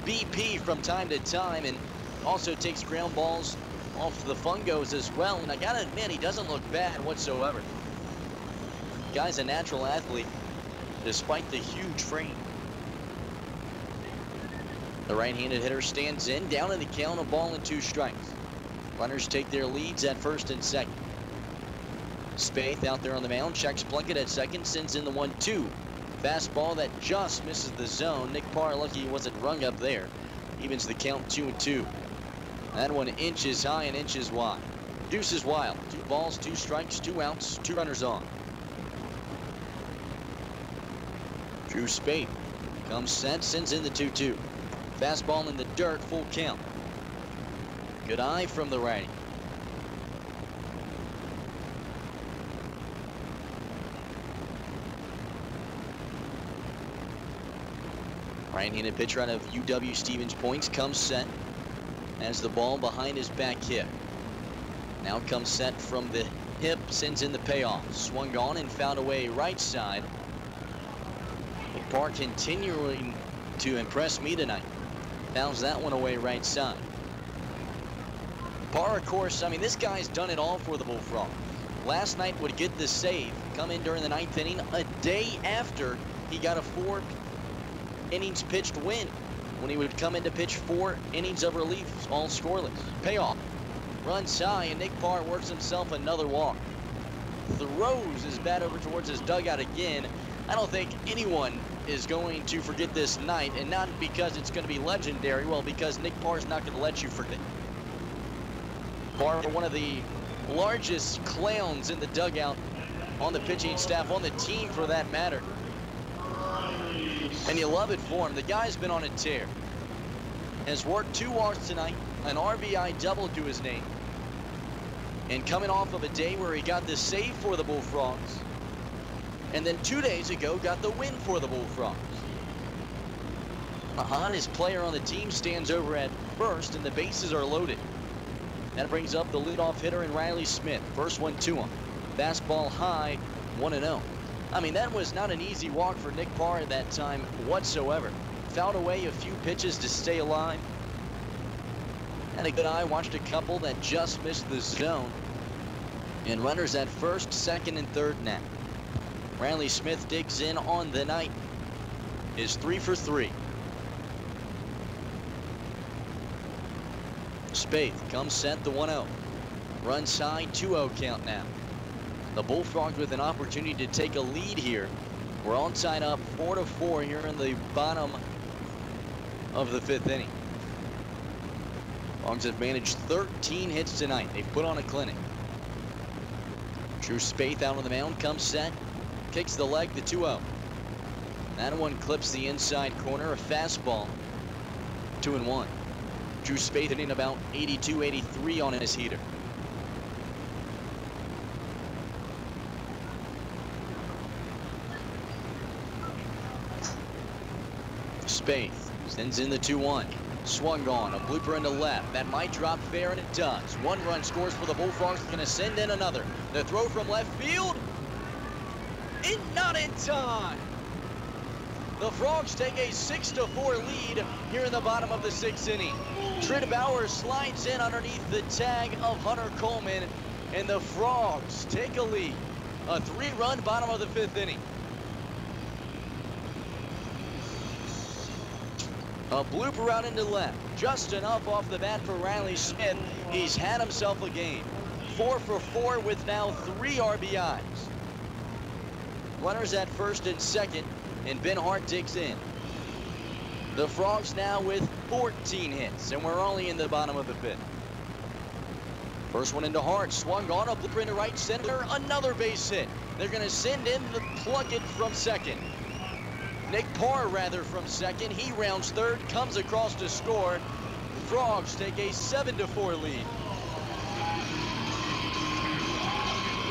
BP from time to time, and also takes ground balls off the fungos as well. And I gotta admit, he doesn't look bad whatsoever. Guy's a natural athlete. despite the huge frame. The right-handed hitter stands in, down in the count, a ball and 2 strikes. Runners take their leads at first and second. Spaeth out there on the mound, checks Plunkett at second, sends in the 1-2. Fastball that just misses the zone. Nick Parr lucky he wasn't rung up there. Evens the count 2-2. That one inches high and inches wide. Deuce is wild. 2 balls, 2 strikes, 2 outs, 2 runners on. Drew Spaeth comes set, sends in the 2-2. Fastball in the dirt, full count. Good eye from the righty. Right-handed pitcher out of UW Stevens Points comes set as the ball behind his back hip. Now comes set from the hip, sends in the payoff. Swung on and fouled away right side. Parr continuing to impress me tonight. Fouls that one away right side. Parr, of course, I mean, this guy's done it all for the Bullfrogs. Last night would get the save, come in during the 9th inning, a day after he got a 4 innings pitched win, when he would come in to pitch 4 innings of relief, all scoreless. Payoff. Runs high, and Nick Parr works himself another walk. Throws his bat over towards his dugout again. I don't think anyone is going to forget this night, and not because it's going to be legendary, well, because Nick Parr's not going to let you forget. Parr, one of the largest clowns in the dugout, on the pitching staff, on the team for that matter. And you love it for him. The guy's been on a tear. Has worked 2 walks tonight, an RBI double to his name. And coming off of a day where he got the save for the Bullfrogs. And then 2 days ago got the win for the Bullfrogs. The hottest player on the team stands over at first, and the bases are loaded. That brings up the leadoff hitter in Riley Smith. First one to him. Fastball high, 1-0. I mean, that was not an easy walk for Nick Parr at that time whatsoever. Fouled away a few pitches to stay alive. Had a good eye, watched a couple that just missed the zone. And runners at first, second, and third now. Riley Smith digs in on the night. Is 3 for 3. Spaeth comes set, the 1-0. Runs high, 2-0 count now. The Bullfrogs with an opportunity to take a lead here. We're all tied up 4-4 here in the bottom of the 5th inning. Frogs have managed 13 hits tonight. They've put on a clinic. Drew Spaeth out on the mound, comes set, kicks the leg, the 2-0. That one clips the inside corner, a fastball, 2-1. Drew Spaeth hitting about 82, 83 on his heater. Spaeth sends in the 2-1. Swung on, a blooper into left. That might drop fair, and it does. 1 run scores for the Bullfrogs. Going to send in another. The throw from left field. Not in time. The Frogs take a 6-4 lead here in the bottom of the 6th inning. Trent Bauer slides in underneath the tag of Hunter Coleman, and the Frogs take a lead. A 3-run bottom of the 5th inning. A blooper out into left. Just enough off the bat for Riley Smith. He's had himself a game. 4 for 4 with now 3 RBIs. Runners at first and second, and Ben Hart digs in. The Frogs now with 14 hits, and we're only in the bottom of the 5th. First one into Hart, swung on, a blooper into right center, another base hit. They're going to send in the Plunkett from second. Nick Parr rather from second. He rounds third, comes across to score. Frogs take a 7-4 lead.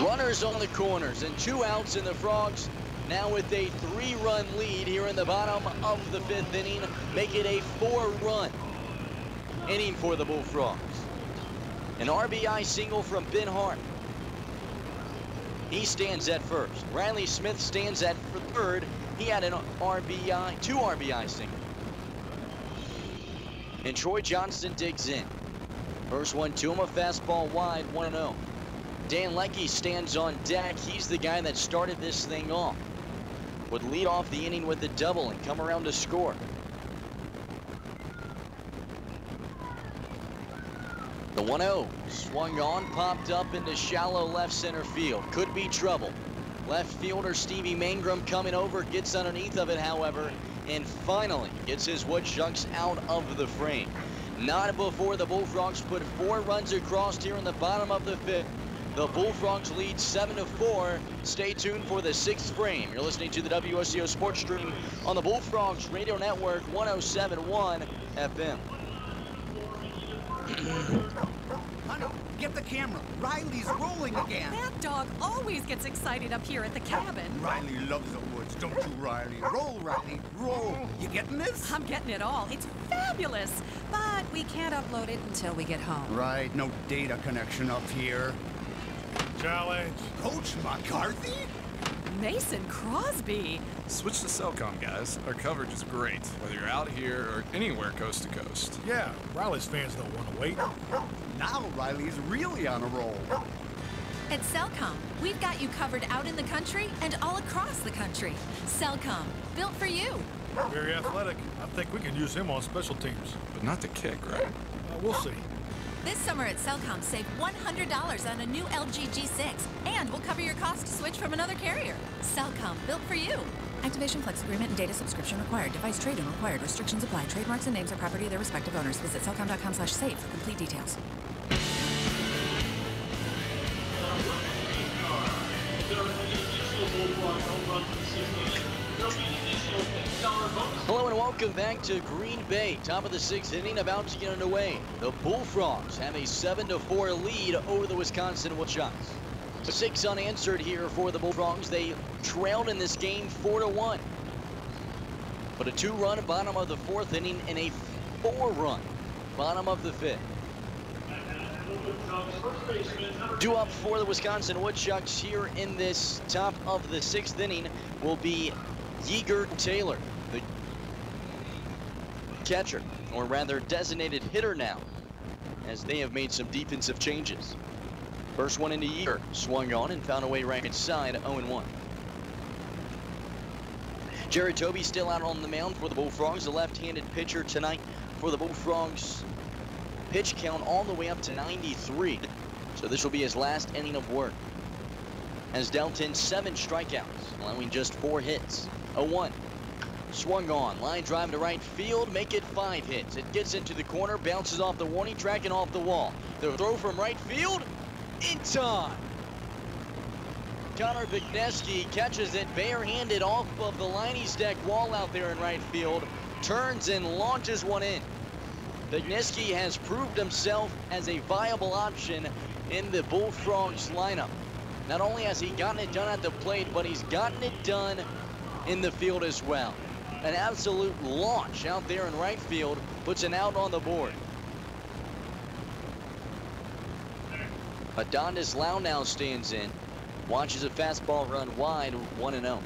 Runners on the corners and 2 outs, in the Frogs now with a 3-run lead here in the bottom of the 5th inning. Make it a 4-run inning for the Bullfrogs. An RBI single from Ben Hart. He stands at first. Riley Smith stands at third. He had an RBI, 2 RBI singles. And Troy Johnston digs in. First one to him, a fastball wide, 1-0. Dan Leckie stands on deck. He's the guy that started this thing off. would lead off the inning with a double and come around to score. The 1-0 swung on, popped up into shallow left center field. Could be trouble. Left fielder Stevie Mangrum coming over, gets underneath of it, however, and finally gets his Woodchucks out of the frame. Not before the Bullfrogs put 4 runs across here in the bottom of the 5th. The Bullfrogs lead 7-4. Stay tuned for the 6th frame. You're listening to the WOCO Sports Stream on the Bullfrogs Radio Network 107.1 FM. Honey, get the camera. Riley's rolling again. That dog always gets excited up here at the cabin. Riley loves the woods, don't you, Riley? Roll, Riley, roll. You getting this? I'm getting it all. It's fabulous. But we can't upload it until we get home. Right, no data connection up here. Challenge. Coach McCarthy? Mason Crosby. Switch to Cellcom, guys. Our coverage is great, whether you're out here or anywhere coast to coast. Yeah, Riley's fans don't want to wait. Now Riley's really on a roll. At Cellcom, we've got you covered out in the country and all across the country. Cellcom, built for you. Very athletic. I think we can use him on special teams. But not to kick, right? We'll see. This summer at Cellcom, save $100 on a new LG G6, and we'll cover your cost to switch from another carrier. Cellcom, built for you. Activation flex agreement and data subscription required. Device trade-in required. Restrictions apply. Trademarks and names are property of their respective owners. Visit cellcom.com/save for complete details. Hello and welcome back to Green Bay. Top of the 6th inning, about to get underway. The Bullfrogs have a 7-4 lead over the Wisconsin Woodchucks. 6 unanswered here for the Bullfrogs. They trailed in this game 4-1. But a 2-run bottom of the 4th inning and a 4-run bottom of the 5th. Due up for the Wisconsin Woodchucks here in this top of the 6th inning will be Yeager Taylor, the catcher, or rather designated hitter now, as they have made some defensive changes. First one into Yeager, swung on and found a way right side, 0-1. Jared Toby still out on the mound for the Bullfrogs, the left-handed pitcher tonight for the Bullfrogs. Pitch count all the way up to 93, so this will be his last inning of work. Has dealt in 7 strikeouts, allowing just 4 hits. 0-1. Swung on, line drive to right field, make it 5 hits. It gets into the corner, bounces off the warning track and off the wall. The throw from right field, in time. Connor Vigneski catches it barehanded off of the Liney's deck wall out there in right field, turns and launches one in. Vigneski has proved himself as a viable option in the Bullfrogs lineup. Not only has he gotten it done at the plate, but he's gotten it done in the field as well. An absolute launch out there in right field, puts an out on the board. Adonis Lau now stands in, watches a fastball run wide, 1-0.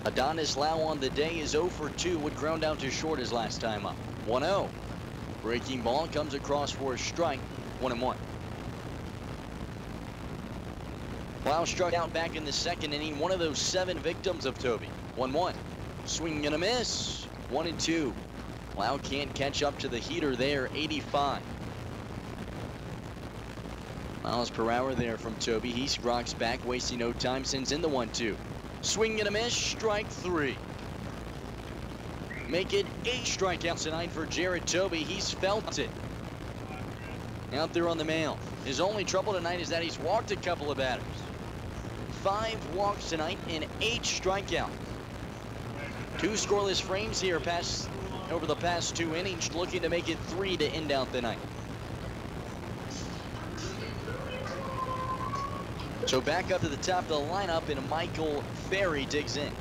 Adonis Lau on the day is 0 for 2, would ground out to short his last time up. 1-0. Breaking ball comes across for a strike, 1-1. Lau struck out back in the 2nd inning, one of those 7 victims of Toby. 1-1. Swing and a miss. 1-2. Lau can't catch up to the heater there, 85. Miles per hour there from Toby. He rocks back, wasting no time, sends in the 1-2. Swing and a miss, strike 3. Make it 8 strikeouts tonight for Jared Toby. He's felt it out there on the mound. His only trouble tonight is that he's walked a couple of batters. 5 walks tonight and 8 strikeouts. 2 scoreless frames here over the past 2 innings, looking to make it 3 to end out the night. So back up to the top of the lineup, and Michael Ferry digs in.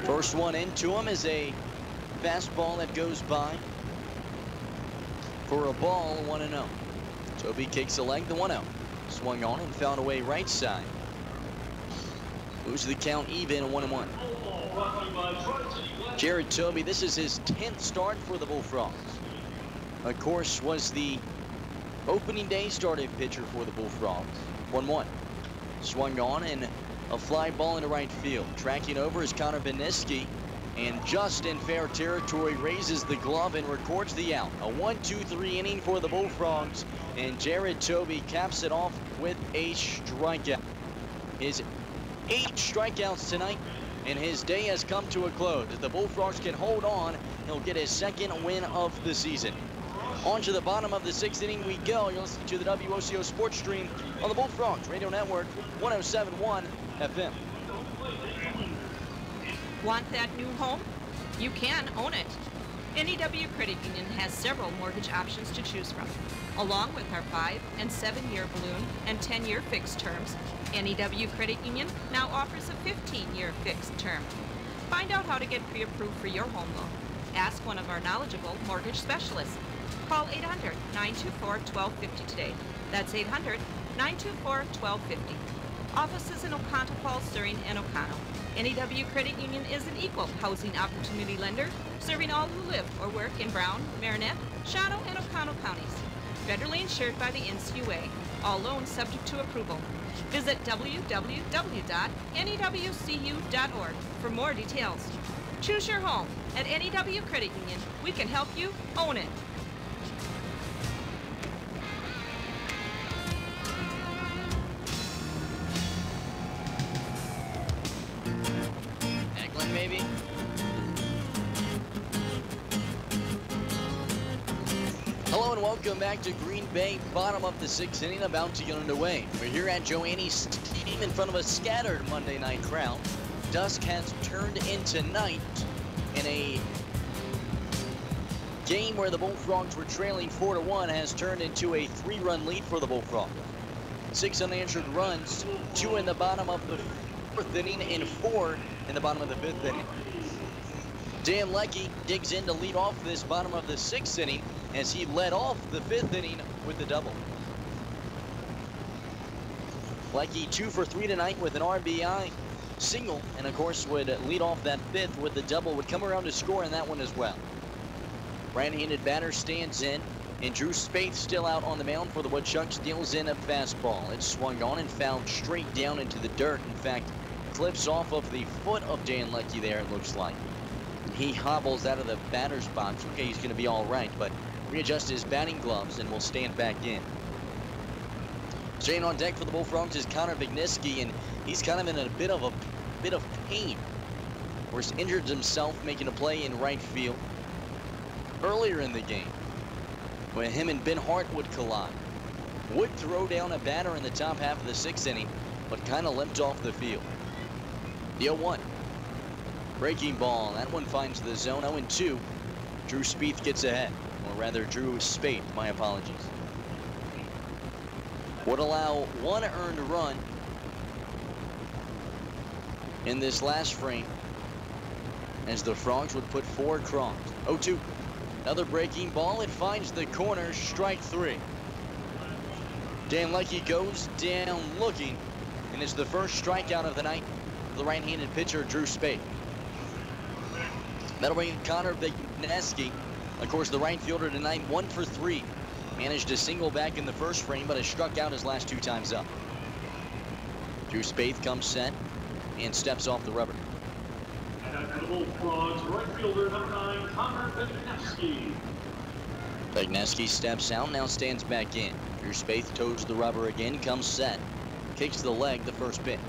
First one into him is a fastball that goes by for a ball, 1-0. Toby kicks a leg, the 1-0. Swung on and found away right side. Moves the count even, 1-1. Jared Toby, this is his 10th start for the Bullfrogs. Of course, was the opening day starting pitcher for the Bullfrogs. 1-1. Swung on and a fly ball into right field. Tracking over is Connor Beniski, and just in fair territory raises the glove and records the out. A 1-2-3 inning for the Bullfrogs, and Jared Toby caps it off with a strikeout. His 8 strikeouts tonight, and his day has come to a close. If the Bullfrogs can hold on, he'll get his 2nd win of the season. On to the bottom of the 6th inning we go. You're listening to the WOCO Sports Stream on the Bullfrogs Radio Network, 107.1 FM. Want that new home? You can own it. NEW Credit Union has several mortgage options to choose from. Along with our 5- and 7-year balloon and 10-year fixed terms, NEW Credit Union now offers a 15-year fixed term. Find out how to get pre-approved for your home loan. Ask one of our knowledgeable mortgage specialists. Call 800-924-1250 today. That's 800-924-1250. Offices in Oconto Falls, Surrey, and Oconto. NEW Credit Union is an equal housing opportunity lender, serving all who live or work in Brown, Marinette, Shadow, and Oconto counties. Federally insured by the NCUA. All loans subject to approval. Visit www.newcu.org for more details. Choose your home. At NEW Credit Union, we can help you own it. Eglin, maybe? Hello and welcome back to Green Bay, bottom of the 6th inning, about to get underway. We're here at Joanne Stadium in front of a scattered Monday night crowd. Dusk has turned into night in a game where the Bullfrogs were trailing 4-1 has turned into a 3-run lead for the Bullfrogs. 6 unanswered runs, 2 in the bottom of the 4th inning and 4 in the bottom of the 5th inning. Dan Leckie digs in to lead off this bottom of the 6th inning as he led off the 5th inning with the double. Leckie 2 for 3 tonight with an RBI single, and of course would lead off that 5th with the double, would come around to score in that one as well. Right-handed batter stands in, and Drew Spaeth still out on the mound for the Woodchucks, deals in a fastball. It's swung on and fouled straight down into the dirt. In fact, clips off of the foot of Dan Leckie there, it looks like. He hobbles out of the batter's box. Okay, he's going to be all right, but readjusts his batting gloves and will stand back in. Staying on deck for the Bullfrogs is Connor Beniski, and he's kind of in a bit of pain. Of course, injured himself making a play in right field earlier in the game when him and Ben Hart would collide. Would throw down a batter in the top half of the 6th inning, but kind of limped off the field. The 0-1. Breaking ball. That one finds the zone. 0-2. Drew Spaeth gets ahead. Or rather, Drew Spaeth. My apologies. Would allow 1 earned run in this last frame as the Frogs would put 4 across. 0-2. Another breaking ball. It finds the corner. Strike 3. Dan Leckie goes down looking, and it's the first strikeout of the night for the right-handed pitcher, Drew Spaeth. That'll bring Connor Beniski. Of course, the right fielder tonight, 1 for 3. Managed a single back in the first frame, but has struck out his last 2 times up. Drew Spaeth comes set and steps off the rubber. And the Bullfrogs, right fielder number 9, Connor Beniski. Beniski steps out, now stands back in. Drew Spaeth toes the rubber again, comes set. Kicks the leg, the first pitch.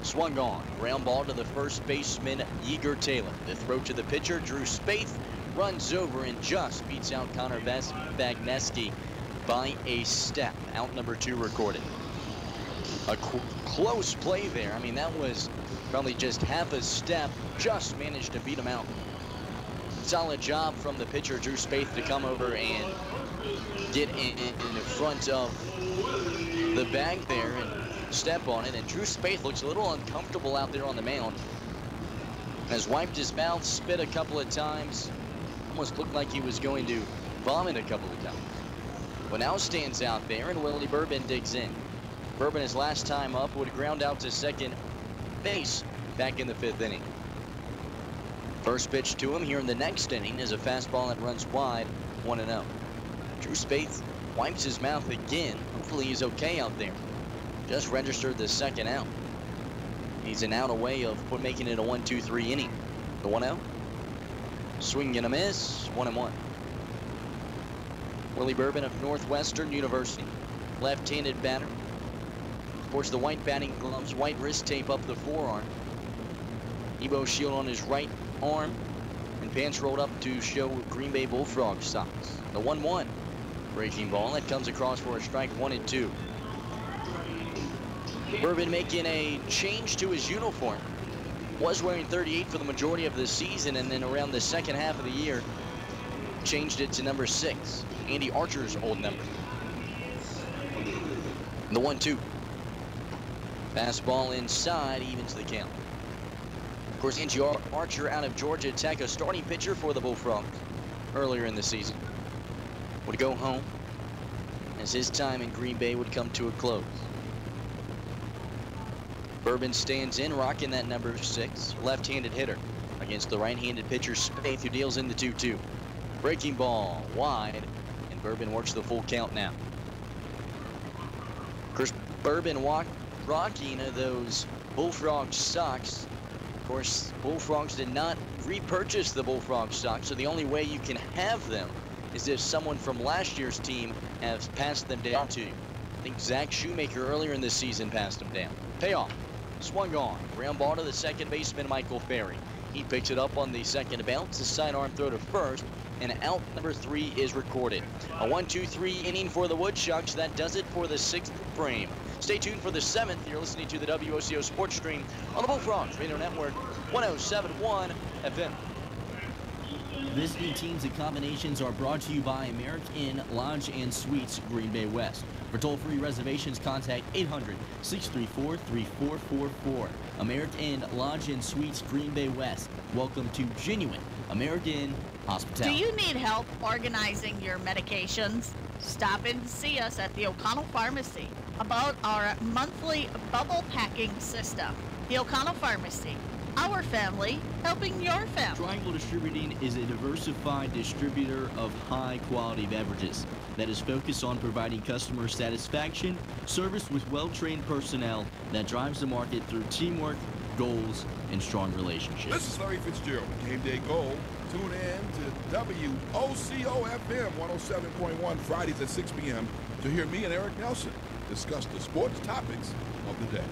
Swung on. Ground ball to the first baseman, Yeager Taylor. The throw to the pitcher, Drew Spaeth, runs over and just beats out Connor Beniski by a step. Out number 2 recorded. A close play there. I mean, that was probably just half a step. Just managed to beat him out. Solid job from the pitcher, Drew Spaeth, to come over and get in front of the bag there and step on it. And Drew Spaeth looks a little uncomfortable out there on the mound. Has wiped his mouth, spit a couple of times. Almost looked like he was going to vomit a couple of times. But now stands out there, and Willie Bourbon digs in. Bourbon, his last time up, would ground out to second base back in the 5th inning. First pitch to him here in the next inning is a fastball that runs wide, 1-0. Drew Spaeth wipes his mouth again. Hopefully he's okay out there. just registered the second out. He's an out away of making it a 1-2-3 inning. The 1-0. Swing and a miss. 1-1. Willie Bourbon of Northwestern University. Left-handed batter. Sports the white batting gloves, white wrist tape up the forearm. Evo shield on his right arm. And pants rolled up to show Green Bay Bullfrogs socks. The 1-1. Breaking ball that comes across for a strike, 1-2. Bourbon making a change to his uniform. Was wearing 38 for the majority of the season, and then around the second half of the year, changed it to number 6, Andy Archer's old number. The 1-2. Fastball inside, evens the count. Of course, Andy Archer out of Georgia Tech, a starting pitcher for the Bullfrogs earlier in the season, would go home as his time in Green Bay would come to a close. Bourbon stands in, rocking that number 6, left-handed hitter against the right-handed pitcher Spaeth, who deals in the 2-2. Breaking ball wide, and Bourbon works the full count now. Of course, Bourbon rocking those Bullfrog socks. Of course, Bullfrogs did not repurchase the Bullfrog socks, so the only way you can have them is if someone from last year's team has passed them down to you. I think Zach Shoemaker earlier in this season passed them down. Payoff. Swung on. Ground ball to the second baseman, Michael Ferry. He picks it up on the second bounce. A sidearm throw to first. And out number 3 is recorded. A 1-2-3 inning for the Woodchucks. That does it for the 6th frame. Stay tuned for the 7th. You're listening to the WOCO Sports Stream on the Bullfrogs Radio Network, 107.1 FM. Visiting teams and combinations are brought to you by American Inn, Lodge and Suites, Green Bay West. For toll-free reservations, contact 800-634-3444. American Inn, Lodge and Suites, Green Bay West. Welcome to genuine American hospitality. Do you need help organizing your medications? Stop in to see us at the O'Connell Pharmacy about our monthly bubble packing system. The O'Connell Pharmacy. Our family helping your family. Triangle Distributing is a diversified distributor of high-quality beverages that is focused on providing customer satisfaction, service with well-trained personnel that drives the market through teamwork, goals, and strong relationships. This is Larry Fitzgerald with Game Day Gold. Tune in to WOCO FM 107.1 Fridays at 6 p.m. to hear me and Eric Nelson discuss the sports topics of the day.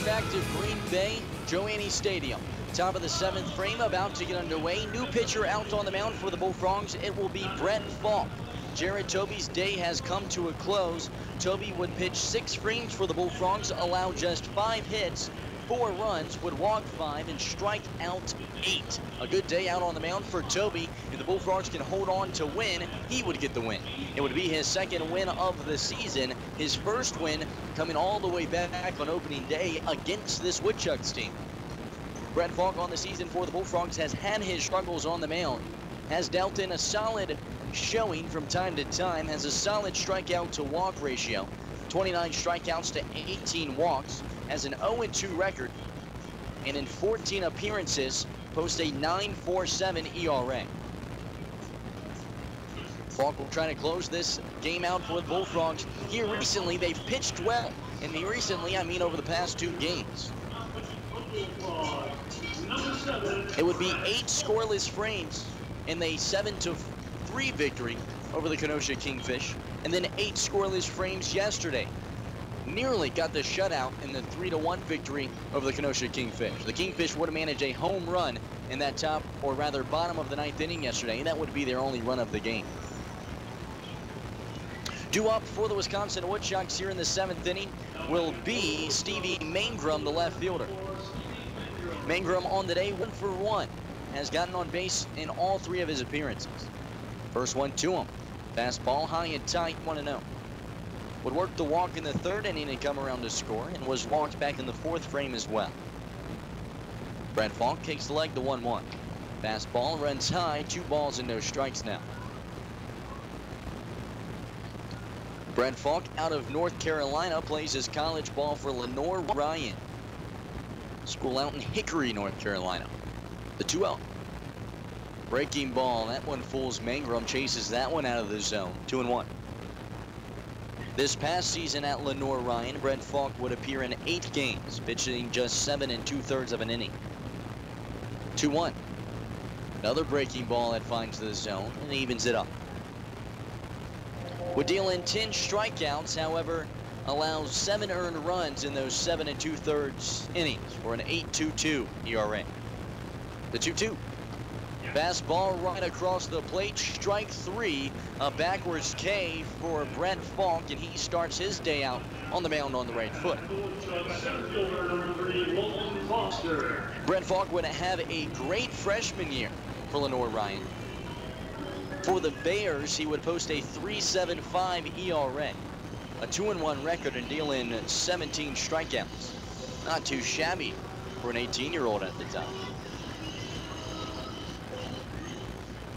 Back to Green Bay, Joanne Stadium. Top of the 7th frame, about to get underway. New pitcher out on the mound for the Bullfrogs. It will be Brett Falk. Jared Toby's day has come to a close. Toby would pitch 6 frames for the Bullfrogs, allow just 5 hits, 4 runs, would walk 5, and strike out 8. A good day out on the mound for Toby. If the Bullfrogs can hold on to win, he would get the win. It would be his 2nd win of the season. His 1st win coming all the way back on opening day against this Woodchucks team. Brett Falk on the season for the Bullfrogs has had his struggles on the mound, has dealt in a solid showing from time to time, has a solid strikeout to walk ratio, 29 strikeouts to 18 walks, has an 0-2 record, and in 14 appearances posts a 9.47 ERA. Falk will try to close this game out for the Bullfrogs. Here recently, they've pitched well. And recently, I mean over the past 2 games. It would be 8 scoreless frames in a 7-3 victory over the Kenosha Kingfish. And then 8 scoreless frames yesterday. Nearly got the shutout in the 3-1 victory over the Kenosha Kingfish. The Kingfish would have managed a home run in that top, or rather bottom of the 9th inning yesterday, and that would be their only run of the game. Due up for the Wisconsin Woodchucks here in the 7th inning will be Stevie Mangrum, the left fielder. Mangrum on the day 1 for 1. Has gotten on base in all 3 of his appearances. First one to him. Fastball high and tight, 1-0. Would work the walk in the 3rd inning and come around to score, and was walked back in the 4th frame as well. Brett Falk kicks the leg to 1-1. Fastball runs high, 2 balls and no strikes now. Brent Falk out of North Carolina plays his college ball for Lenore Ryan. School out in Hickory, North Carolina. The 2-0. Breaking ball. That one fools Mangrum. Chases that one out of the zone. 2-1. This past season at Lenore Ryan, Brent Falk would appear in 8 games, pitching just 7 2/3 of an inning. 2-1. Another breaking ball that finds the zone and evens it up. Would deal in 10 strikeouts, however, allows 7 earned runs in those 7 2/3 innings for an 8.22 ERA. The 2-2. Fastball right across the plate, strike 3, a backwards K for Brent Falk, and he starts his day out on the mound on the right foot. Brent Falk would have a great freshman year for Lenore Ryan. For the Bears, he would post a 3.75 ERA, a 2-1 record, and deal in 17 strikeouts. Not too shabby for an 18-year-old at the time.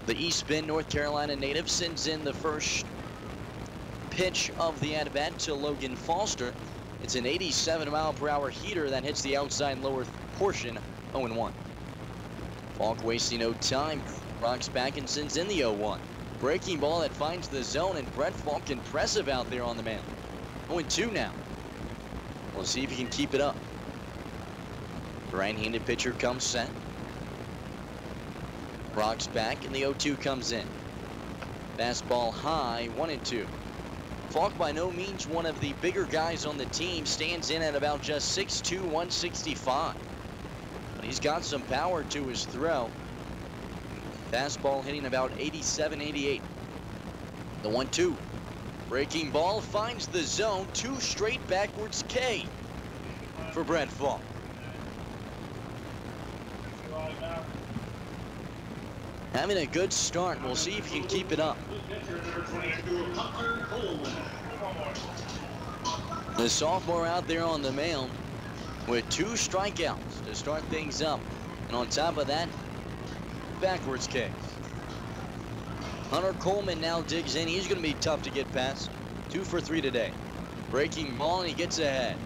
The East Bend, North Carolina native sends in the first pitch of the at-bat to Logan Foster. It's an 87-mile-per-hour heater that hits the outside lower portion, 0-1. Falk wasting no time, rocks back and sends in the 0-1. Breaking ball that finds the zone, and Brent Falk impressive out there on the mound. 0-2 now. We'll see if he can keep it up. Right-handed pitcher comes set. Rocks back, and the 0-2 comes in. Fastball high, 1-2. Falk, by no means one of the bigger guys on the team, stands in at about just 6'2", 165. But he's got some power to his throw. Fastball hitting about 87, 88. The 1-2. Breaking ball finds the zone. 2 straight backwards K for Brent Falk. Having a good start. We'll see if he can keep it up. The sophomore out there on the mound with 2 strikeouts to start things up. And on top of that, backwards K. Hunter Coleman now digs in. He's going to be tough to get past. 2 for 3 today. Breaking ball, and he gets ahead.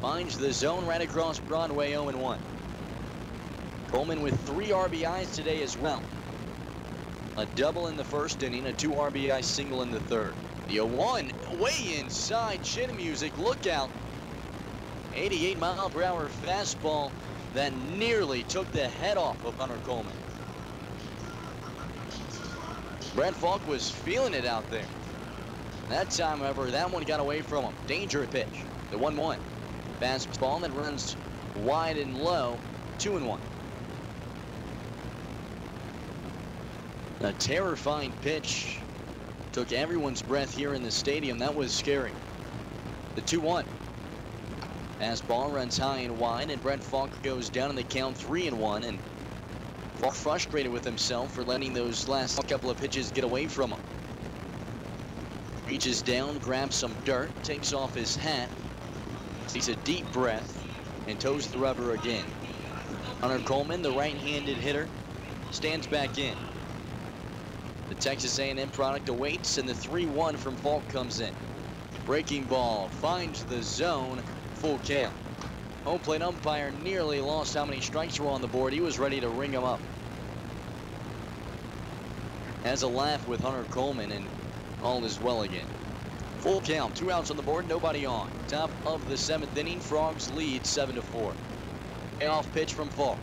Finds the zone right across Broadway, 0-1. Coleman with 3 RBIs today as well. A double in the first inning, a 2 RBI single in the third. The 0-1 way inside, chin music, look out. 88-mile-per-hour fastball that nearly took the head off of Hunter Coleman. Brent Falk was feeling it out there. That time, however, that one got away from him. Danger pitch, the 1-1. Fastball that runs wide and low, 2-1. A terrifying pitch. Took everyone's breath here in the stadium. That was scary. The 2-1. Fastball runs high and wide, and Brent Falk goes down in the count, 3-1. And Falk frustrated with himself for letting those last couple of pitches get away from him. Reaches down, grabs some dirt, takes off his hat, takes a deep breath, and toes the rubber again. Hunter Coleman, the right-handed hitter, stands back in. The Texas A&M product awaits, and the 3-1 from Falk comes in. Breaking ball finds the zone, full count. Home plate umpire nearly lost how many strikes were on the board. He was ready to ring them up. Has a laugh with Hunter Coleman, and all is well again. Full count, 2 outs on the board, nobody on. Top of the 7th inning, Frogs lead 7-4. Payoff pitch from Falk.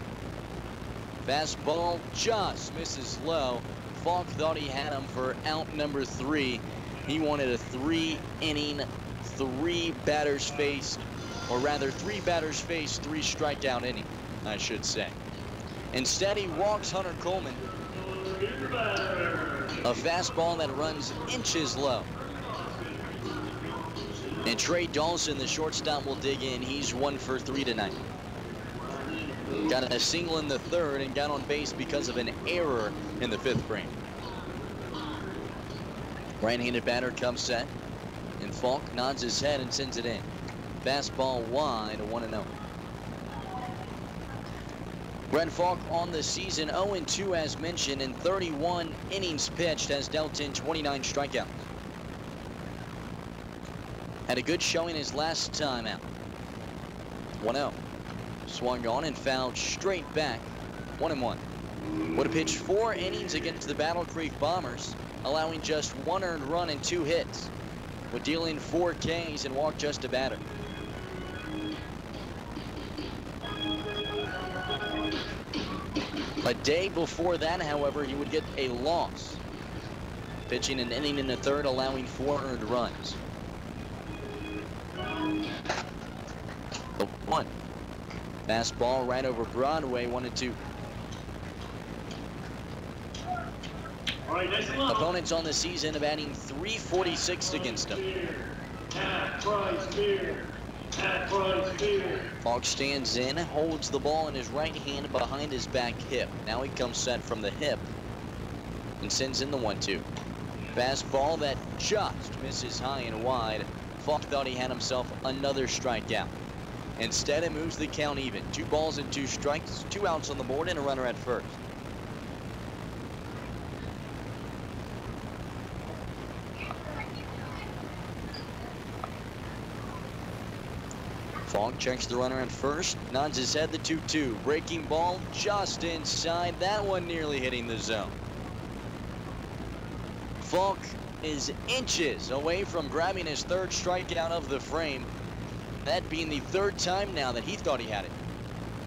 Fastball just misses low. Falk thought he had him for out number 3. He wanted a 3-inning, 3 batters faced, or rather 3 batters faced, 3 strikeout inning, I should say. Instead, he walks Hunter Coleman. A fastball that runs inches low. And Trey Dawson, the shortstop, will dig in. He's 1 for 3 tonight. Got a single in the 3rd and got on base because of an error in the 5th frame. Right-handed batter comes set, and Falk nods his head and sends it in. Fastball wide, 1-0. Brent Falk on the season 0-2 as mentioned, in 31 innings pitched, has dealt in 29 strikeouts. Had a good showing his last time out. 1-0. Swung on and fouled straight back. 1-1. Would have pitched 4 innings against the Battle Creek Bombers, allowing just 1 earned run and 2 hits. Would deal in 4 Ks and walk just a batter. A day before that, however, he would get a loss, pitching an inning in the 3rd, allowing 4 earned runs. 1. Fastball right over Broadway, 1-2. Opponents on the season of adding 346 against him. Falk stands in, holds the ball in his right hand behind his back hip. Now he comes set from the hip and sends in the 1-2. Fastball that just misses high and wide. Falk thought he had himself another strikeout. Instead, it moves the count even. 2 balls and 2 strikes, 2 outs on the board, and a runner at first. Falk checks the runner at first, nods his head, the 2-2. Breaking ball just inside. That one nearly hitting the zone. Falk is inches away from grabbing his 3rd strikeout of the frame. That being the 3rd time now that he thought he had it.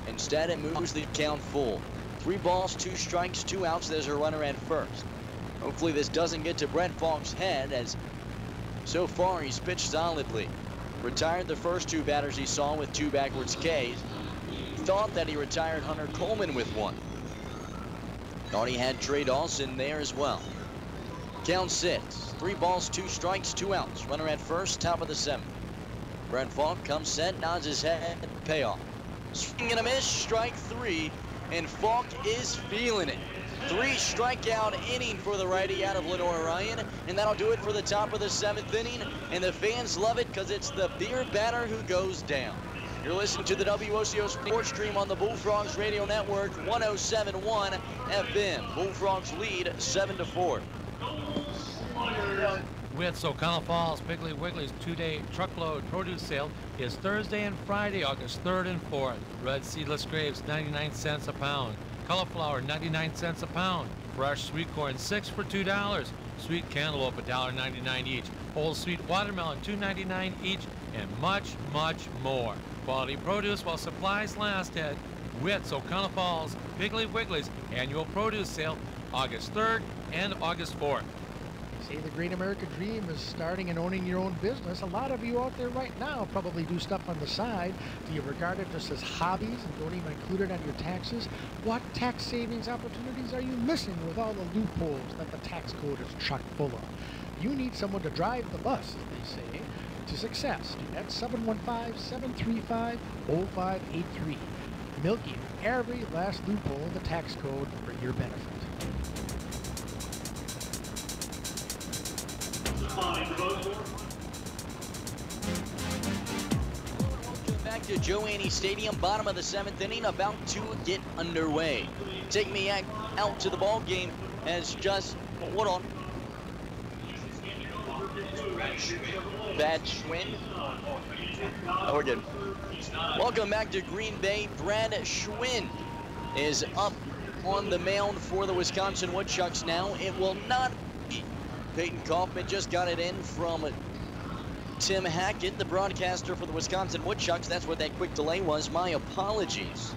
Instead, it moves the count full. 3 balls, 2 strikes, 2 outs. There's a runner at first. Hopefully this doesn't get to Brett Falk's head, as so far he's pitched solidly. Retired the first 2 batters he saw with 2 backwards Ks. Thought that he retired Hunter Coleman with 1. Thought he had Trey Dawson there as well. Count 6. 3 balls, 2 strikes, 2 outs. Runner at first, top of the 7th. Brett Falk comes set, nods his head, payoff. Swing and a miss, strike 3, and Falk is feeling it. 3 strikeout inning for the righty out of Lenore Ryan, and that'll do it for the top of the 7th inning, and the fans love it because it's the beer batter who goes down. You're listening to the WOCO Sports Stream on the Bullfrogs Radio Network, 107.1 FM. Bullfrogs lead 7-4. With O'Connell Falls Piggly Wiggly's 2-day truckload produce sale is Thursday and Friday, August 3rd and 4th. Red seedless grapes, 99 cents a pound. Cauliflower, 99 cents a pound. Fresh sweet corn, 6 for $2. Sweet cantaloupe, $1.99 each. Whole sweet watermelon, $2.99 each, and much, much more. Quality produce while supplies last at Witt's O'Connell Falls Piggly Wiggly's annual produce sale, August 3rd and August 4th. Say the great American dream is starting and owning your own business. A lot of you out there right now probably do stuff on the side. Do you regard it just as hobbies and don't even include it on your taxes? What tax savings opportunities are you missing with all the loopholes that the tax code is chock full of? You need someone to drive the bus, as they say, to success. That's 715-735-0583. Milking every last loophole of the tax code for your benefit. Back to Joe Annie Stadium, bottom of the 7th inning, about to get underway. Take me out to the ball game as just, hold on. Bad Schwinn. Oh, we're good. Welcome back to Green Bay. Brad Schwinn is up on the mound for the Wisconsin Woodchucks now. It will not be Peyton Kaufman. Just got it in from Tim Hackett, the broadcaster for the Wisconsin Woodchucks. That's what that quick delay was. My apologies.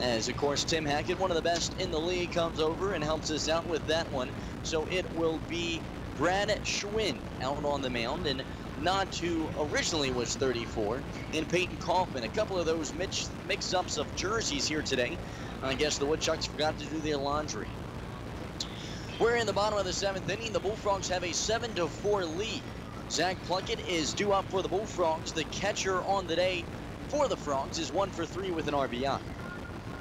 As, of course, Tim Hackett, one of the best in the league, comes over and helps us out with that one. So it will be Brad Schwinn out on the mound, and not who originally was 34, and Peyton Kaufman. A couple of those mix-ups of jerseys here today. I guess the Woodchucks forgot to do their laundry. We're in the bottom of the 7th inning. The Bullfrogs have a 7-4 lead. Zach Plunkett is due up for the Bullfrogs. The catcher on the day for the Frogs is 1 for 3 with an RBI.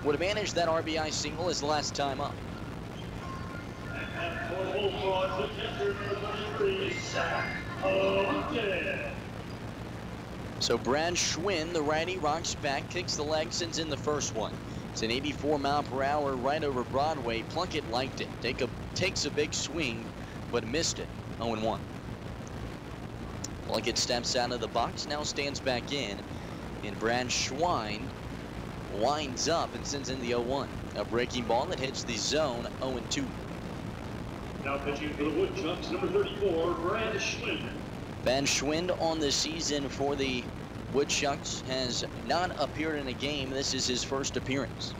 Would have managed that RBI single his last time up. For the Bullfrogs, the catcher number 23, Zach Plunkett. So Brad Schwinn, the righty, rocks back, kicks the leg, sends in the first one. It's an 84-mile-per-hour right over Broadway. Plunkett liked it. Takes a big swing, but missed it. 0-1. Plunkett steps out of the box, now stands back in. And Brad Schwein winds up and sends in the 0-1. A breaking ball that hits the zone, 0-2. Now pitching for the Woodchucks, number 34, Brad Schwind. Ben Schwind on the season for the Woodchucks has not appeared in a game. This is his first appearance.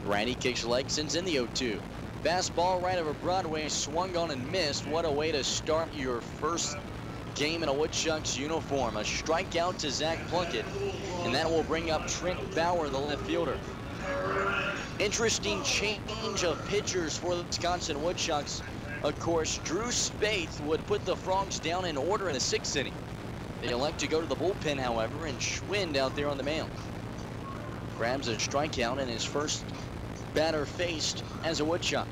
Righty kicks leg, sends in the 0-2. Fastball right over Broadway, swung on and missed. What a way to start your first game in a Woodchucks uniform. A strikeout to Zach Plunkett, and that will bring up Trent Bauer, the left fielder. Interesting change of pitchers for the Wisconsin Woodchucks. Of course, Drew Spaeth would put the Frogs down in order in the 6th inning. They elect to go to the bullpen, however, and Schwind out there on the mound. Grabs a strikeout in his first batter faced as a Woodchuck.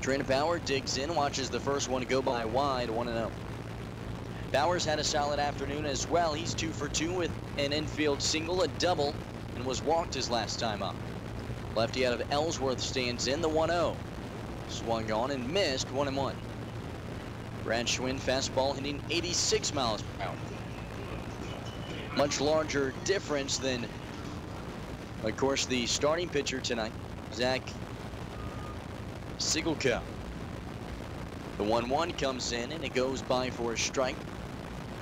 Trent Bauer digs in, watches the first one go by wide, 1-0. Bauer's had a solid afternoon as well. He's 2 for 2 with an infield single, a double, and was walked his last time up. Lefty out of Ellsworth stands in, the 1-0. Swung on and missed, 1-1. Brad Schwind fastball hitting 86 miles per hour. Much larger difference than, of course, the starting pitcher tonight, Zach Sigelka. The 1-1 comes in and it goes by for a strike.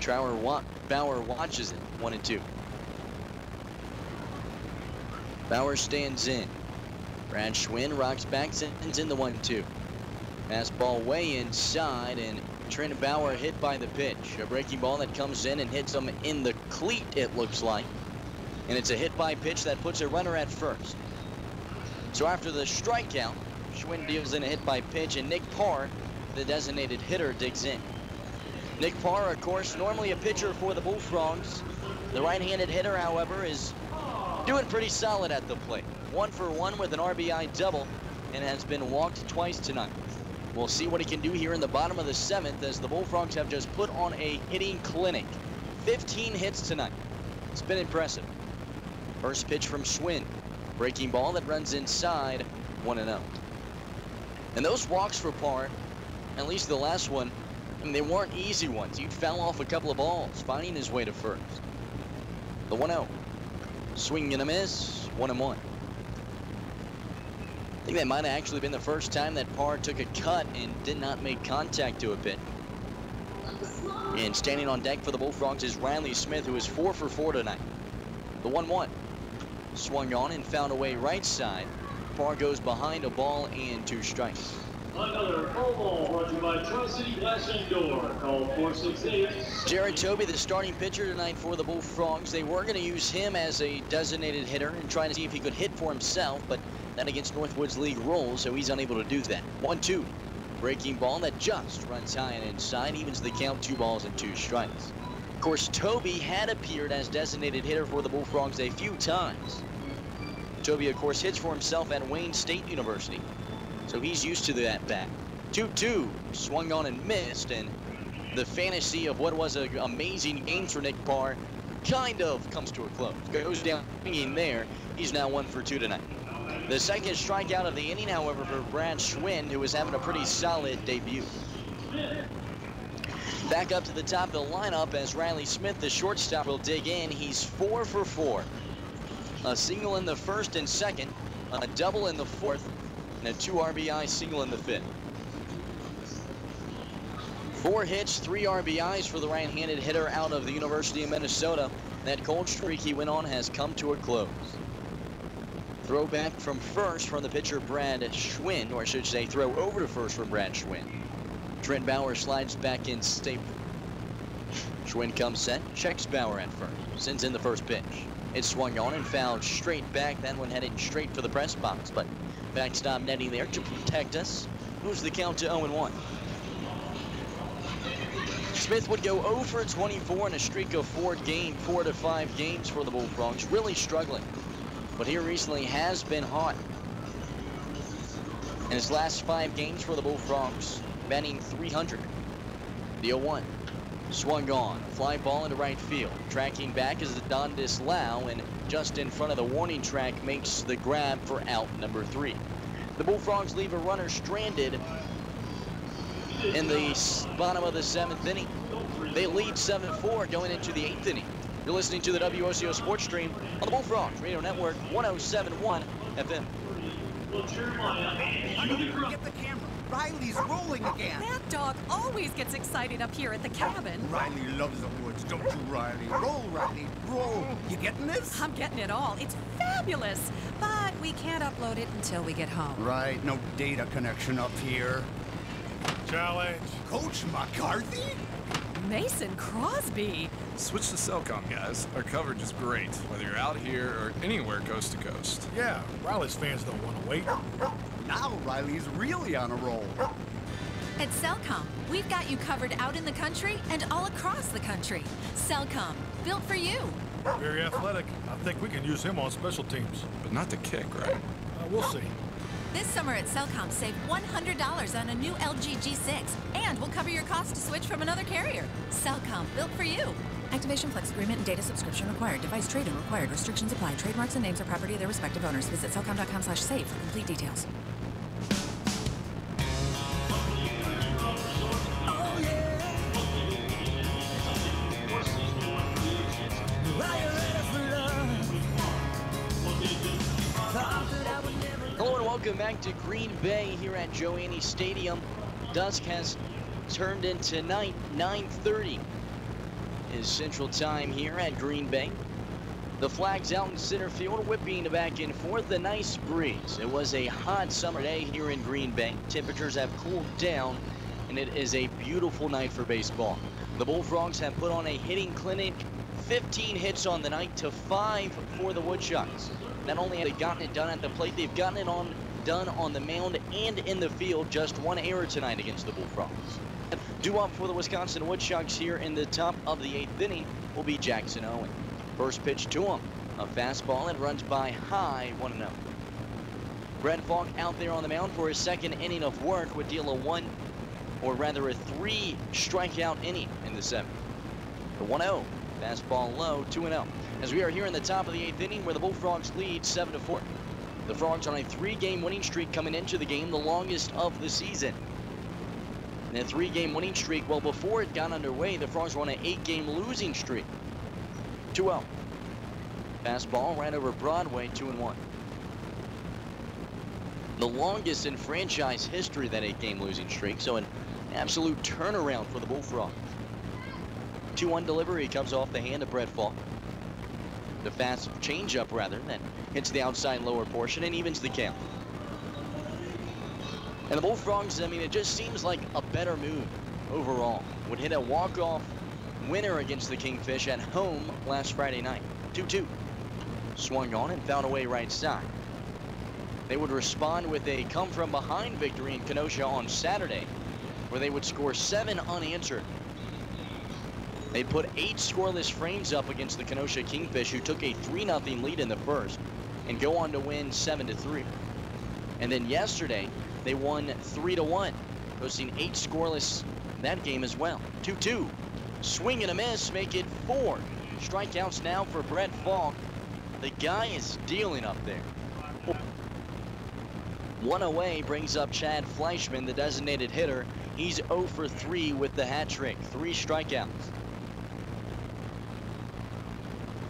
Bauer watches it, 1-2. Bauer stands in. Brad Schwind rocks back, sends in the 1-2. Fastball way inside, and Trent Bauer hit by the pitch. A breaking ball that comes in and hits him in the cleat, it looks like. And it's a hit by pitch that puts a runner at first. So after the strikeout, Schwind deals in a hit by pitch, and Nick Parr, the designated hitter, digs in. Nick Parr, of course, normally a pitcher for the Bullfrogs. The right-handed hitter, however, is doing pretty solid at the plate. 1 for 1 with an RBI double, and has been walked twice tonight. We'll see what he can do here in the bottom of the 7th, as the Bullfrogs have just put on a hitting clinic. 15 hits tonight. It's been impressive. First pitch from Schwind. Breaking ball that runs inside, 1-0. And those walks for Parr, at least the last one, I mean, they weren't easy ones. He fell off a couple of balls, finding his way to first. The 1-0. Swing and a miss, 1-1. I think that might have actually been the first time that Parr took a cut and did not make contact to a pitch. And standing on deck for the Bullfrogs is Riley Smith, who is 4 for 4 tonight. The 1-1. Swung on and found a way right side. Parr goes behind a ball and 2 strikes. Another ball brought to you by Tri-City Glass and Door. Call 468. Jared Toby, the starting pitcher tonight for the Bullfrogs. They were going to use him as a designated hitter and try to see if he could hit for himself, but that against Northwoods League rules, so he's unable to do that. 1-2. Breaking ball that just runs high and inside, evens the count, 2 balls and 2 strikes. Of course, Toby had appeared as designated hitter for the Bullfrogs a few times. Toby, of course, hits for himself at Wayne State University, so he's used to that bat. 2-2, swung on and missed, and the fantasy of what was an amazing game for Nick Parr kind of comes to a close. Goes down swinging there. He's now 1 for 2 tonight. The second strikeout of the inning, however, for Brad Schwind, who is having a pretty solid debut. Back up to the top of the lineup as Riley Smith, the shortstop, will dig in. He's 4 for 4. A single in the first and second, a double in the fourth, and a 2 RBI single in the 5th. 4 hits, 3 RBIs for the right-handed hitter out of the University of Minnesota. That cold streak he went on has come to a close. Throw back from first from the pitcher Brad Schwind, or I should say throw over to first from Brad Schwind. Trent Bauer slides back in safe. Schwind comes set, checks Bauer at first, sends in the first pitch. It swung on and fouled straight back. That one headed straight for the press box, but backstop netting there to protect us. Moves the count to 0-1. Smith would go 0 for 24 in a streak of 4 to 5 games for the Bullfrogs. Really struggling, but here recently has been hot. In his last 5 games for the Bullfrogs, batting .300. The 0-1. Swung on, fly ball into right field. Tracking back is the Dondis Lau, and just in front of the warning track makes the grab for out number 3. The Bullfrogs leave a runner stranded in the bottom of the 7th inning. They lead 7-4 going into the 8th inning. You're listening to the WOCO Sports Stream on the Bullfrogs Radio Network 107.1 FM. Get the camera. Riley's rolling again. That dog always gets excited up here at the cabin. Riley loves the woods, don't you, Riley? Roll, Riley, roll. You getting this? I'm getting it all. It's fabulous. But we can't upload it until we get home. Right, no data connection up here. Challenge. Coach McCarthy? Mason Crosby. Switch to Cellcom, guys. Our coverage is great, whether you're out here or anywhere coast to coast. Yeah, Riley's fans don't want to wait. Now Riley's really on a roll. At Cellcom, we've got you covered out in the country and all across the country. Cellcom, built for you. Very athletic. I think we can use him on special teams. But not to kick, right? We'll see. This summer at Cellcom, save $100 on a new LG G6, and we'll cover your cost to switch from another carrier. Cellcom, built for you. Activation Flex agreement and data subscription required. Device trade-in required. Restrictions apply. Trademarks and names are property of their respective owners. Visit cellcom.com/save for complete details. Hello and welcome back to Green Bay here at Joe Annie Stadium. Dusk has turned into night. 9:30 is Central Time here at Green Bay. The flag's out in center field, whipping back and forth. A nice breeze. It was a hot summer day here in Green Bay. Temperatures have cooled down, and it is a beautiful night for baseball. The Bullfrogs have put on a hitting clinic. 15 hits on the night to 5 for the Woodchucks. Not only have they gotten it done at the plate, they've gotten it done on the mound and in the field. Just one error tonight against the Bullfrogs. Due up for the Wisconsin Woodchucks here in the top of the 8th inning will be Jackson Owen. First pitch to him, a fastball, and runs by high, 1-0. Brett Falk out there on the mound for his second inning of work would deal a 3 strikeout inning in the 7th. The 1-0, fastball low, 2-0. As we are here in the top of the 8th inning where the Bullfrogs lead 7-4. The Frogs on a 3-game winning streak coming into the game, the longest of the season. And a 3-game winning streak, well, before it got underway, the Frogs were on an 8-game losing streak. 2-0. Fastball right over Broadway, 2-1. The longest in franchise history, that 8-game losing streak, so an absolute turnaround for the Bullfrogs. 2-1 delivery comes off the hand of Brett Falk. The fast changeup, rather, that hits the outside lower portion and evens the count. And the Bullfrogs, I mean, it just seems like a better move overall. Would hit a walk-off winner against the Kingfish at home last Friday night. 2-2. Swung on and fouled away right side. They would respond with a come-from-behind victory in Kenosha on Saturday, where they would score 7 unanswered. They put 8 scoreless frames up against the Kenosha Kingfish, who took a 3-0 lead in the first and go on to win 7-3. And then yesterday, they won 3-1, posting 8 scoreless in that game as well. 2-2. Swing and a miss, make it 4 strikeouts now for Brett Falk. The guy is dealing up there. 1 away brings up Chad Fleischman, the designated hitter. He's 0 for 3 with the hat trick, 3 strikeouts.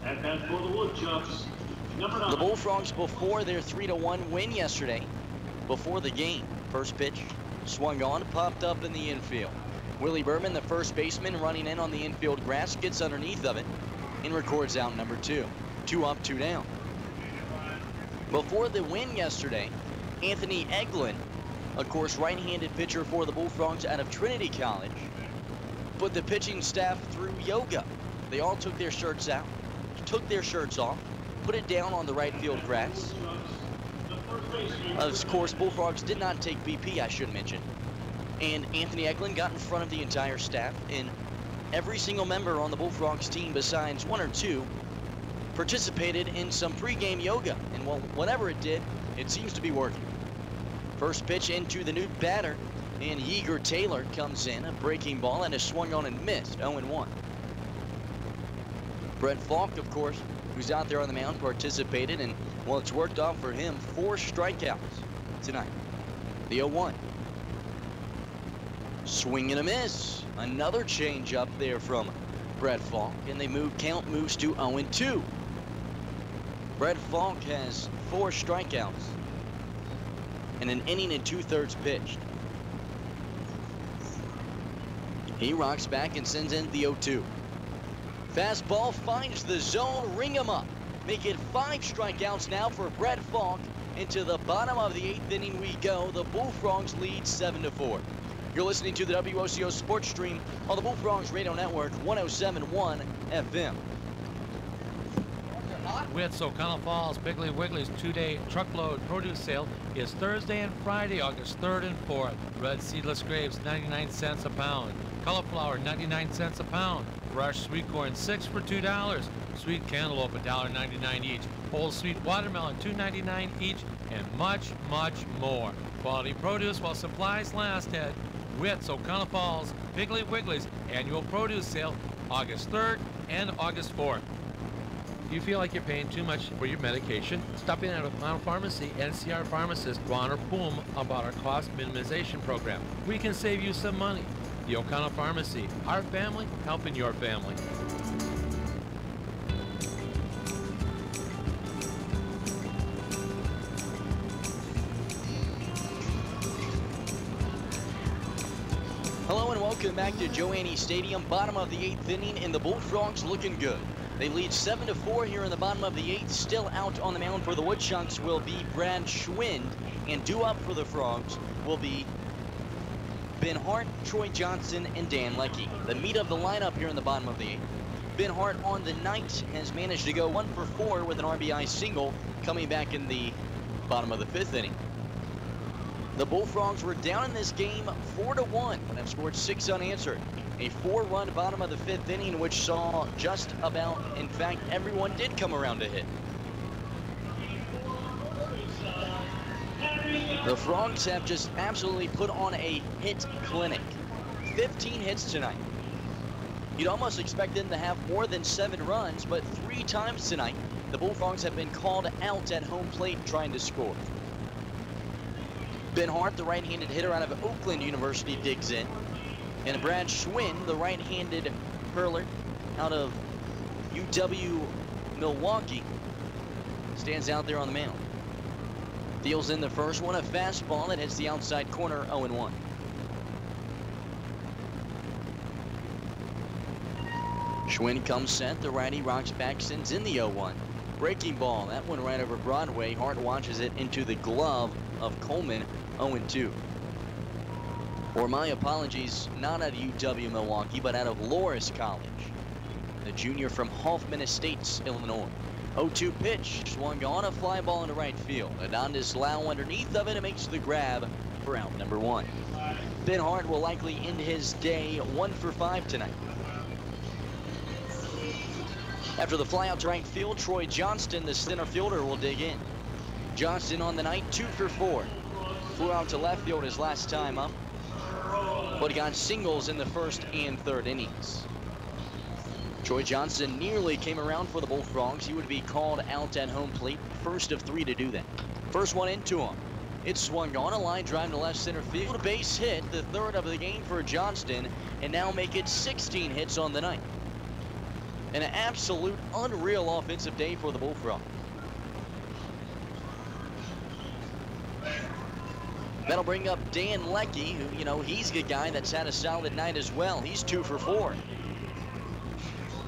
At bat for the Woodchucks, number 9. The Bullfrogs, before their 3-1 win yesterday, before the game, first pitch swung on, popped up in the infield. Willie Berman, the first baseman, running in on the infield grass, gets underneath of it and records out number 2. 2 up, 2 down. Before the win yesterday, Anthony Eglin, of course, right-handed pitcher for the Bullfrogs out of Trinity College, put the pitching staff through yoga. They all took their shirts out, took their shirts off, put it down on the right field grass. Of course, Bullfrogs did not take BP, I should mention. And Anthony Eglin got in front of the entire staff, and every single member on the Bullfrogs team, besides 1 or 2, participated in some pregame yoga. And well, whatever it did, it seems to be working. First pitch into the new batter, and Yeager Taylor comes in, a breaking ball, and is swung on and missed, 0-1. Brett Falk, of course, who's out there on the mound, participated, and well, it's worked out for him. 4 strikeouts tonight. The 0-1. Swing and a miss. Another change up there from Brett Falk, and count moves to 0-2. Brett Falk has 4 strikeouts in an inning and 2/3 pitched. He rocks back and sends in the 0-2. Fastball finds the zone, ring him up. Make it 5 strikeouts now for Brett Falk. Into the bottom of the 8th inning we go. The Bullfrogs lead 7-4. You're listening to the WOCO Sports Stream on the Bullfrogs Radio Network, 107.1 FM. With O'Connell Falls Piggly Wiggly's 2-day truckload produce sale is Thursday and Friday, August 3rd and 4th. Red seedless grapes, 99 cents a pound. Cauliflower, 99 cents a pound. Fresh sweet corn, 6 for $2. Sweet cantaloupe, $1.99 each. Whole sweet watermelon, $2.99 each, and much, much more. Quality produce while supplies last at Witt's O'Connell Falls Piggly Wiggly's annual produce sale, August 3rd and August 4th. Do you feel like you're paying too much for your medication? Stop in at O'Connell Pharmacy and see our pharmacist, Ron or Poom, about our cost minimization program. We can save you some money. The O'Connell Pharmacy, our family helping your family. Hello and welcome back to Joanne Stadium. Bottom of the 8th inning, and the Bullfrogs looking good. They lead 7-4 here in the bottom of the 8th. Still out on the mound for the Woodchucks will be Brad Schwind, and due up for the Frogs will be Ben Hart, Troy Johnson, and Dan Leckie. The meat of the lineup here in the bottom of the 8th. Ben Hart on the night has managed to go 1 for 4 with an RBI single, coming back in the bottom of the 5th inning. The Bullfrogs were down in this game 4-1 and have scored 6 unanswered. A 4-run bottom of the 5th inning, which saw just about, in fact, everyone did come around to hit. The Frogs have just absolutely put on a hit clinic. 15 hits tonight. You'd almost expect them to have more than 7 runs, but 3 times tonight, the Bullfrogs have been called out at home plate trying to score. Ben Hart, the right-handed hitter out of Oakland University, digs in. And Brad Schwind, the right-handed hurler out of UW Milwaukee, stands out there on the mound. Deals in the first one, a fastball that hits the outside corner, 0-1. Schwind comes set, the righty rocks back, sends in the 0-1. Breaking ball, that one right over Broadway. Hart watches it into the glove of Coleman, 0-2. Or my apologies, not out of UW Milwaukee, but out of Loris College. The junior from Hoffman Estates, Illinois. 0-2 pitch, swung on, a fly ball into right field. Adondes Lau underneath of it and makes the grab for out number 1. Ben Hart will likely end his day 1 for 5 tonight. After the fly out to right field, Troy Johnston, the center fielder, will dig in. Johnston on the night, 2 for 4. Flew out to left field his last time up, but he got singles in the 1st and 3rd innings. Troy Johnson nearly came around for the Bullfrogs. He would be called out at home plate, first of 3 to do that. First one into him. It swung on, a line drive to left center field, a base hit, the 3rd of the game for Johnston, and now make it 16 hits on the night. An absolute unreal offensive day for the Bullfrogs. That'll bring up Dan Leckie, who, you know, he's a guy that's had a solid night as well. He's 2 for 4.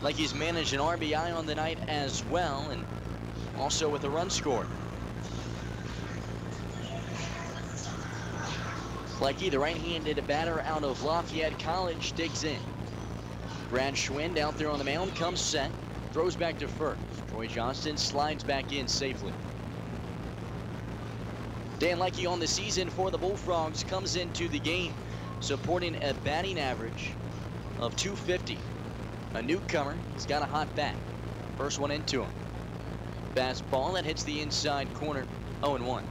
Leckie's managed an RBI on the night as well, and also with a run scored. Leckie, the right-handed batter out of Lafayette College, digs in. Brad Schwind out there on the mound, comes set, throws back to first. Troy Johnston slides back in safely. Dan Leckie on the season for the Bullfrogs comes into the game supporting a batting average of .250. A newcomer, he's got a hot bat. First one into him. Fastball that hits the inside corner, 0-1.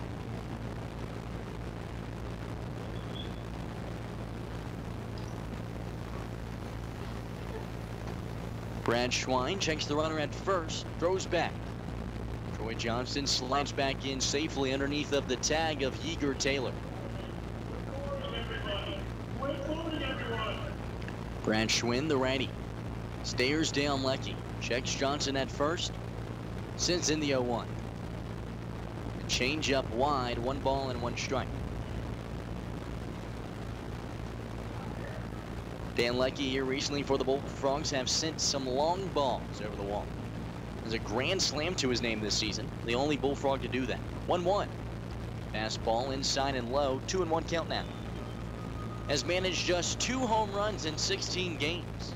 Brad Schwind checks the runner at first, throws back. Troy Johnston slides back in safely underneath of the tag of Yeager Taylor. Brad Schwinn, the righty. Stayers down Lecky. Checks Johnson at first. Sends in the 0-1. Change up wide. 1 ball and 1 strike. Dan Lecky here recently for the Bullfrogs have sent some long balls over the wall. There's a grand slam to his name this season. The only Bullfrog to do that. 1-1. Fastball inside and low. 2-1 count now. Has managed just 2 home runs in 16 games.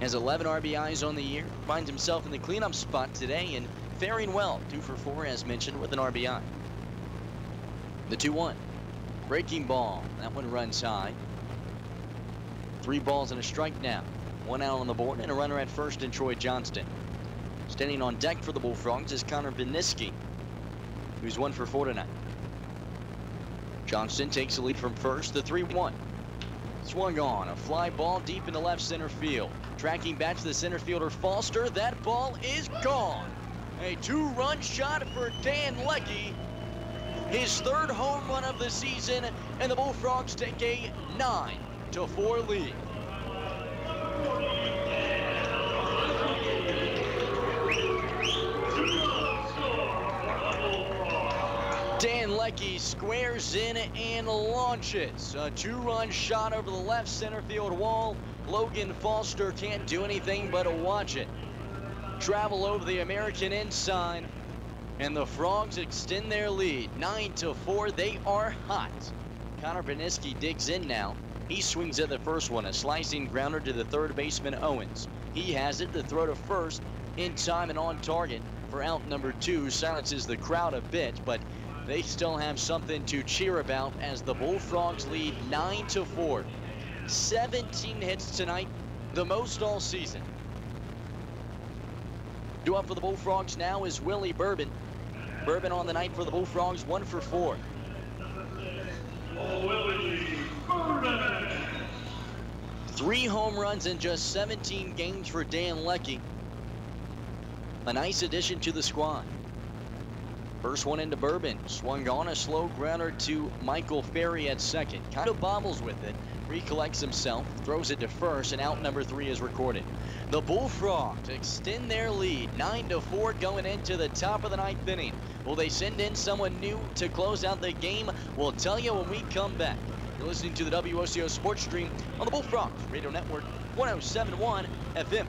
Has 11 RBIs on the year. Finds himself in the cleanup spot today and faring well. 2 for 4 as mentioned with an RBI. The 2-1. Breaking ball. That one runs high. 3 balls and a strike now. 1 out on the board and a runner at first in Troy Johnston. Standing on deck for the Bullfrogs is Connor Beniski, who's 1 for 4 tonight. Johnston takes the lead from first. The 3-1. Swung on. A fly ball deep into left center field. Tracking back to the center fielder Foster. That ball is gone. A 2-run shot for Dan Lecky. His 3rd home run of the season, and the Bullfrogs take a 9-4 lead. Dan Lecky squares in and launches. A 2-run shot over the left center field wall. Logan Foster can't do anything but watch it travel over the American inside, and the Frogs extend their lead 9-4. They are hot. Connor Beniski digs in now. He swings at the first one, a slicing grounder to the third baseman Owens. He has it. The throw to first in time and on target for out number 2 silences the crowd a bit, but they still have something to cheer about as the Bullfrogs lead 9-4. 17 hits tonight, the most all season. Due up for the Bullfrogs now is Willie Bourbon. Bourbon on the night for the Bullfrogs, 1 for 4. Three home runs in just 17 games for Dan Lecky. A nice addition to the squad. First one into Bourbon. Swung on, a slow grounder to Michael Ferry at second. Kind of bobbles with it. Recollects himself. Throws it to first, and out number 3 is recorded. The Bullfrogs extend their lead 9-4 going into the top of the 9th inning. Will they send in someone new to close out the game? We'll tell you when we come back. You're listening to the WOCO Sports Stream on the Bullfrogs Radio Network, 107.1 FM.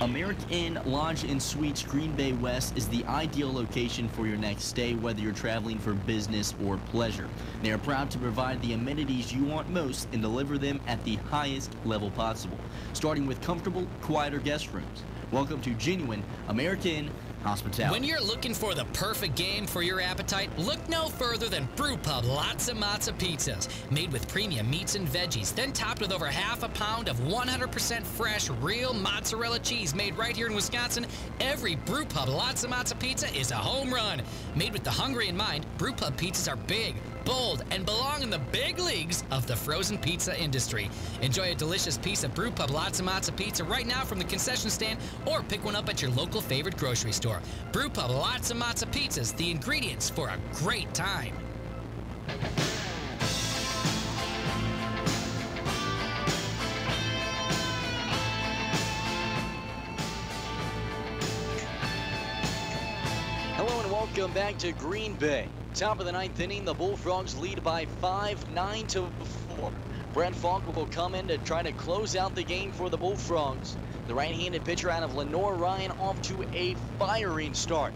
American Lodge and Suites Green Bay West is the ideal location for your next stay, whether you're traveling for business or pleasure. They are proud to provide the amenities you want most and deliver them at the highest level possible, starting with comfortable, quieter guest rooms. Welcome to genuine American hospitality. When you're looking for the perfect game for your appetite, look no further than Brew Pub Lots of Matzo Pizzas. Made with premium meats and veggies, then topped with over half a pound of 100% fresh, real mozzarella cheese made right here in Wisconsin. Every Brew Pub Lots of Matzo Pizza is a home run. Made with the hungry in mind, Brew Pub pizzas are big, bold, and belong in the big leagues of the frozen pizza industry. Enjoy a delicious piece of Brew Pub Lots of Matzo Pizza right now from the concession stand, or pick one up at your local favorite grocery store. Brew Pub Lots of Matzo Pizzas, the ingredients for a great time. Hello and welcome back to Green Bay. Top of the 9th inning, the Bullfrogs lead by 5, 9-4. Brett Falk will come in to try to close out the game for the Bullfrogs. The right-handed pitcher out of Lenore Ryan off to a firing start.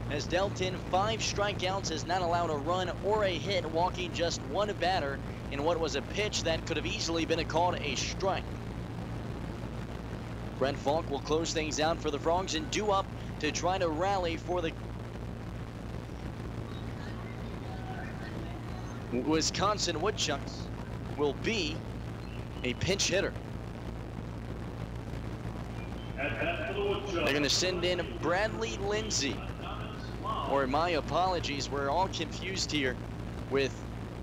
Has dealt in 5 strikeouts, has not allowed a run or a hit, walking just 1 batter in what was a pitch that could have easily been called a strike. Brent Falk will close things out for the Frogs and due up to try to rally for the Wisconsin Woodchucks. Will be a pinch hitter. They're going to send in Bradley Lindsay. Or my apologies, we're all confused here with,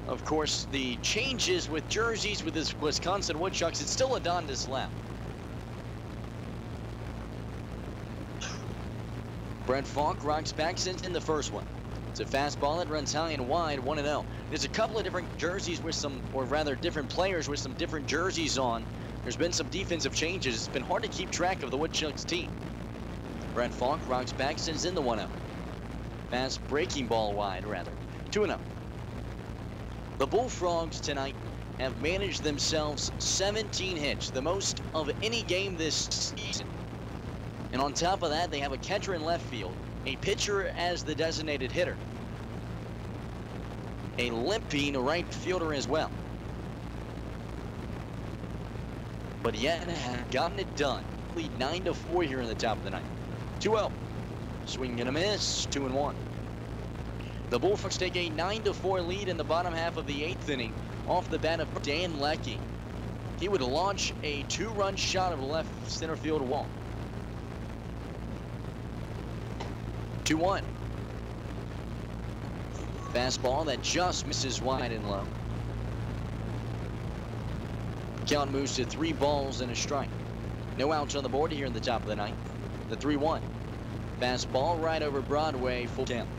of course, the changes with jerseys with this Wisconsin Woodchucks. It's still Adonde Lap. Brent Falk rocks back, sends in the first one. It's a fastball that runs high and wide, 1-0. There's a couple of different jerseys with some, or rather different players with some different jerseys on. There's been some defensive changes. It's been hard to keep track of the Woodchucks team. Brett Falk rocks back, sends in the 1-0. Fast breaking ball wide, rather. 2-0. The Bullfrogs tonight have managed themselves 17 hits, the most of any game this season. And on top of that, they have a catcher in left field, a pitcher as the designated hitter, a limping right fielder as well. But yet have gotten it done. Lead 9-4 here in the top of the ninth. 2-0. Swing and a miss, 2-1. The Bullfrogs take a 9-4 lead in the bottom half of the 8th inning off the bat of Dan Leckie. He would launch a 2-run shot of the left center field wall. 2-1. Fastball that just misses wide and low. Count moves to 3 balls and a strike. No outs on the board here in the top of the ninth. The 3-1. Fastball right over Broadway, full count.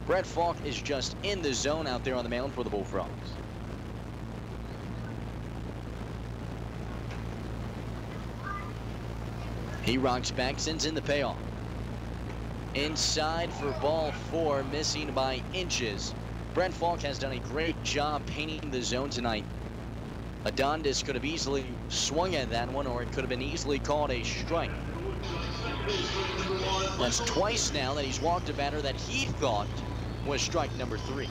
Brett Falk is just in the zone out there on the mound for the Bullfrogs. He rocks back, sends in the payoff. Inside for ball 4, missing by inches. Brett Falk has done a great job painting the zone tonight. Adondes could have easily swung at that one, or it could have been easily called a strike. That's twice now that he's walked a batter that he thought was strike number 3.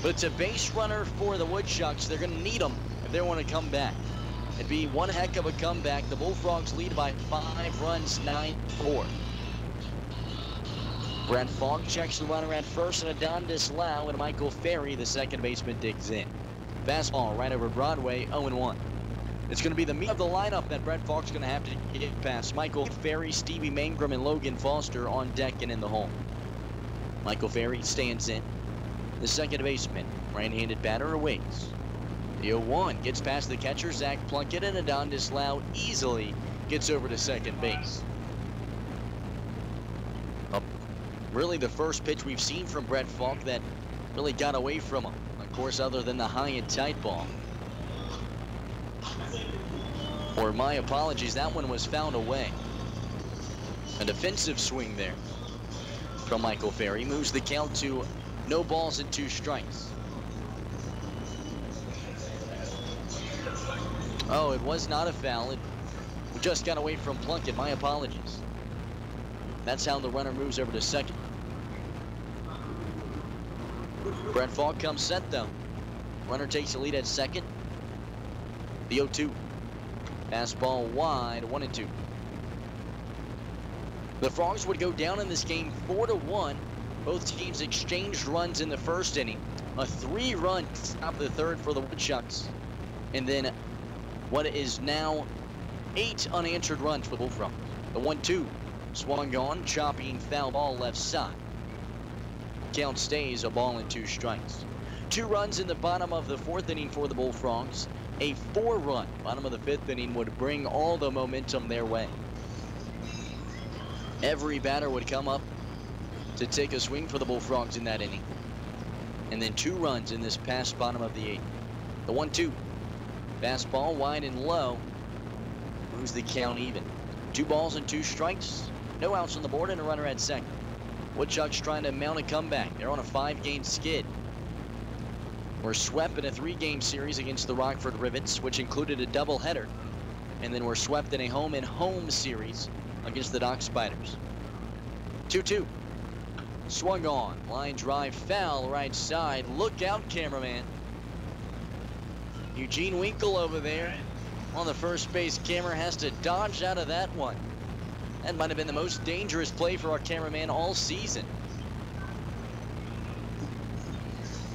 But it's a base runner for the Woodchucks. They're going to need him if they want to come back. It'd be one heck of a comeback. The Bullfrogs lead by 5 runs, 9-4. Brett Falk checks the runner at first, and Adondes Lau and Michael Ferry, the second baseman, digs in. Fastball right over Broadway, 0-1. It's going to be the meat of the lineup that Brett Falk's going to have to get past. Michael Ferry, Stevie Mangrum, and Logan Foster on deck and in the hole. Michael Ferry stands in. The second baseman, right-handed batter, awaits. The 0-1 gets past the catcher, Zach Plunkett, and Adondes Lau easily gets over to second base. Really the first pitch we've seen from Brett Falk that really got away from him. Of course, other than the high and tight ball. Or my apologies, that one was fouled away. A defensive swing there from Michael Ferry moves the count to no balls and 2 strikes. Oh, it was not a foul. It just got away from Plunkett. My apologies. That's how the runner moves over to second. Brett Falk comes set though. Runner takes the lead at second. The 0-2. Fastball wide, 1-2. The Frogs would go down in this game 4-1. Both teams exchanged runs in the first inning. A 3-run top of the third for the Woodchucks. And then what is now 8 unanswered runs for the Bullfrogs. The 1-2 swung on, chopping foul ball left side. Count stays a ball and 2 strikes. 2 runs in the bottom of the 4th inning for the Bullfrogs. A 4-run bottom of the 5th inning would bring all the momentum their way. Every batter would come up to take a swing for the Bullfrogs in that inning. And then 2 runs in this past bottom of the 8th. The 1-2. Fastball wide and low. Moves the count even. 2 balls and 2 strikes. No outs on the board and a runner at second. Woodchucks trying to mount a comeback. They're on a 5-game skid. We're swept in a 3-game series against the Rockford Rivets, which included a doubleheader. And then we're swept in a home-and-home series against the Dock Spiders. 2-2. Swung on. Line drive foul right side. Look out, cameraman. Eugene Winkle over there on the first base camera has to dodge out of that one. That might have been the most dangerous play for our cameraman all season.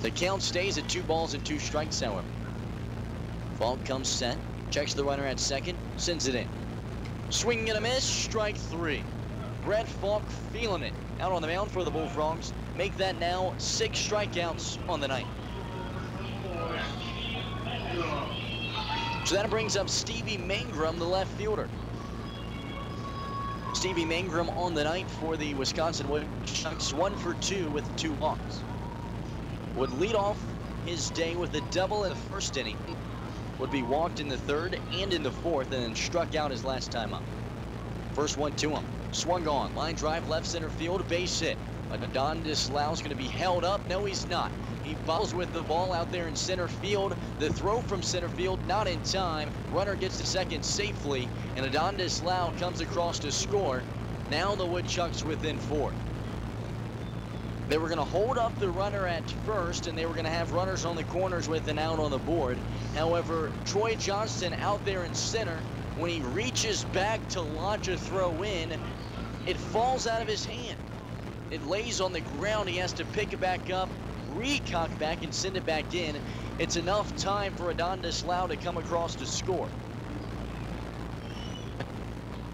The count stays at 2 balls and 2 strikes, however. Falk comes set, checks the runner at second, sends it in. Swing and a miss, strike 3. Brett Falk feeling it out on the mound for the Bullfrogs. Make that now 6 strikeouts on the night. So that brings up Stevie Mangrum, the left fielder. Stevie Mangrum on the night for the Wisconsin Woodchucks, 1 for 2 with 2 walks. Would lead off his day with a double in the first inning. Would be walked in the third and in the fourth, and then struck out his last time up. First one to him. Swung on. Line drive left center field. Base hit. Adontis Lau's going to be held up. No, he's not. He bobbles with the ball out there in center field. The throw from center field not in time. Runner gets to second safely, and Adontis Lau comes across to score. Now the Woodchucks within 4. They were going to hold up the runner at first, and they were going to have runners on the corners with an out on the board. However, Troy Johnston out there in center, when he reaches back to launch a throw in, it falls out of his hand. It lays on the ground. He has to pick it back up, recock back, and send it back in. It's enough time for Adontis Lau to come across to score.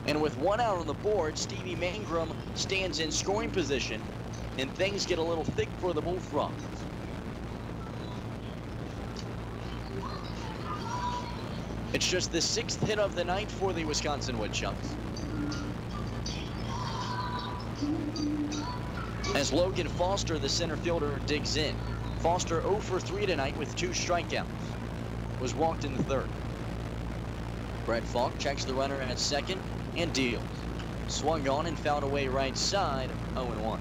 And with 1 out on the board, Stevie Mangrum stands in scoring position, and things get a little thick for the Bullfrogs. It's just the 6th hit of the night for the Wisconsin Woodchucks. As Logan Foster, the center fielder, digs in. Foster 0 for 3 tonight with 2 strikeouts. Was walked in the third. Brett Falk checks the runner at second and deals. Swung on and fouled away right side, 0-1.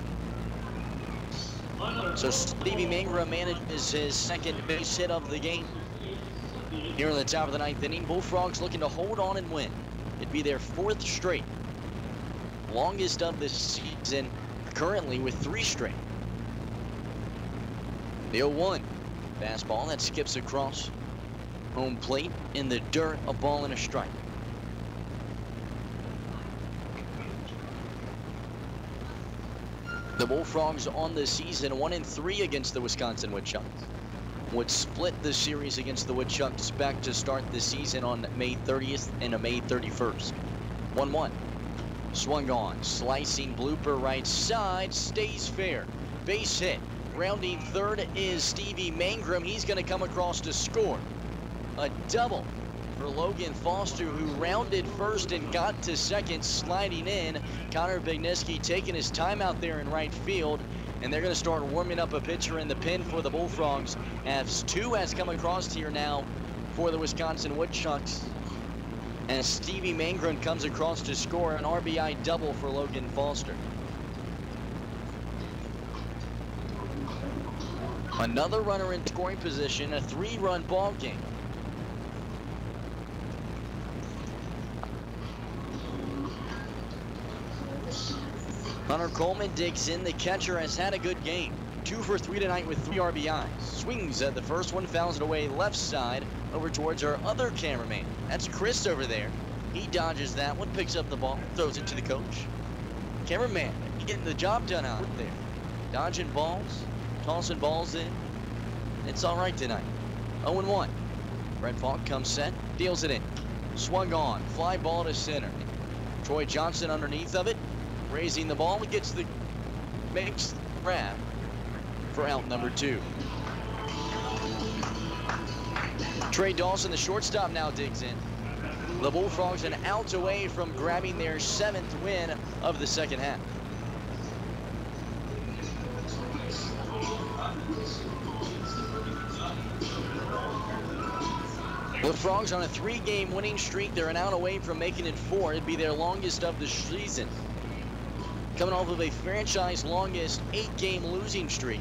So Stevie Mangrum manages his second base hit of the game. Here in the top of the 9th inning, Bullfrogs looking to hold on and win. It'd be their 4th straight. Longest of this season, currently with 3 straight. The 0-1 fastball that skips across home plate in the dirt, a ball and a strike. The Bullfrogs on the season 1-3 against the Wisconsin Woodchucks. Would split the series against the Woodchucks back to start the season on May 30th and May 31st. 1-1. Swung on. Slicing blooper right side. Stays fair. Base hit. Rounding third is Stevie Mangrum. He's going to come across to score. A double for Logan Foster, who rounded first and got to second, sliding in. Connor Bigniski taking his time out there in right field. And they're going to start warming up a pitcher in the pen for the Bullfrogs, as 2 has come across here now for the Wisconsin Woodchucks. And Stevie Mangrum comes across to score an RBI double for Logan Foster. Another runner in scoring position, a 3-run ball game. Hunter Coleman digs in. The catcher has had a good game. 2 for 3 tonight with 3 RBIs. Swings at the first one, fouls it away left side over towards our other cameraman. That's Chris over there. He dodges that one, picks up the ball, throws it to the coach. Cameraman getting the job done out there. Dodging balls, tossing balls in. It's all right tonight. 0-1. Brett Falk comes set, deals it in. Swung on, fly ball to center. Troy Johnson underneath of it. Raising the ball, gets the makes the grab for out number 2. Trey Dawson, the shortstop, now digs in. The Bullfrogs an out away from grabbing their 7th win of the second half. The Frogs on a 3-game winning streak. They're an out away from making it 4. It'd be their longest of the season. Coming off of a franchise longest 8-game losing streak.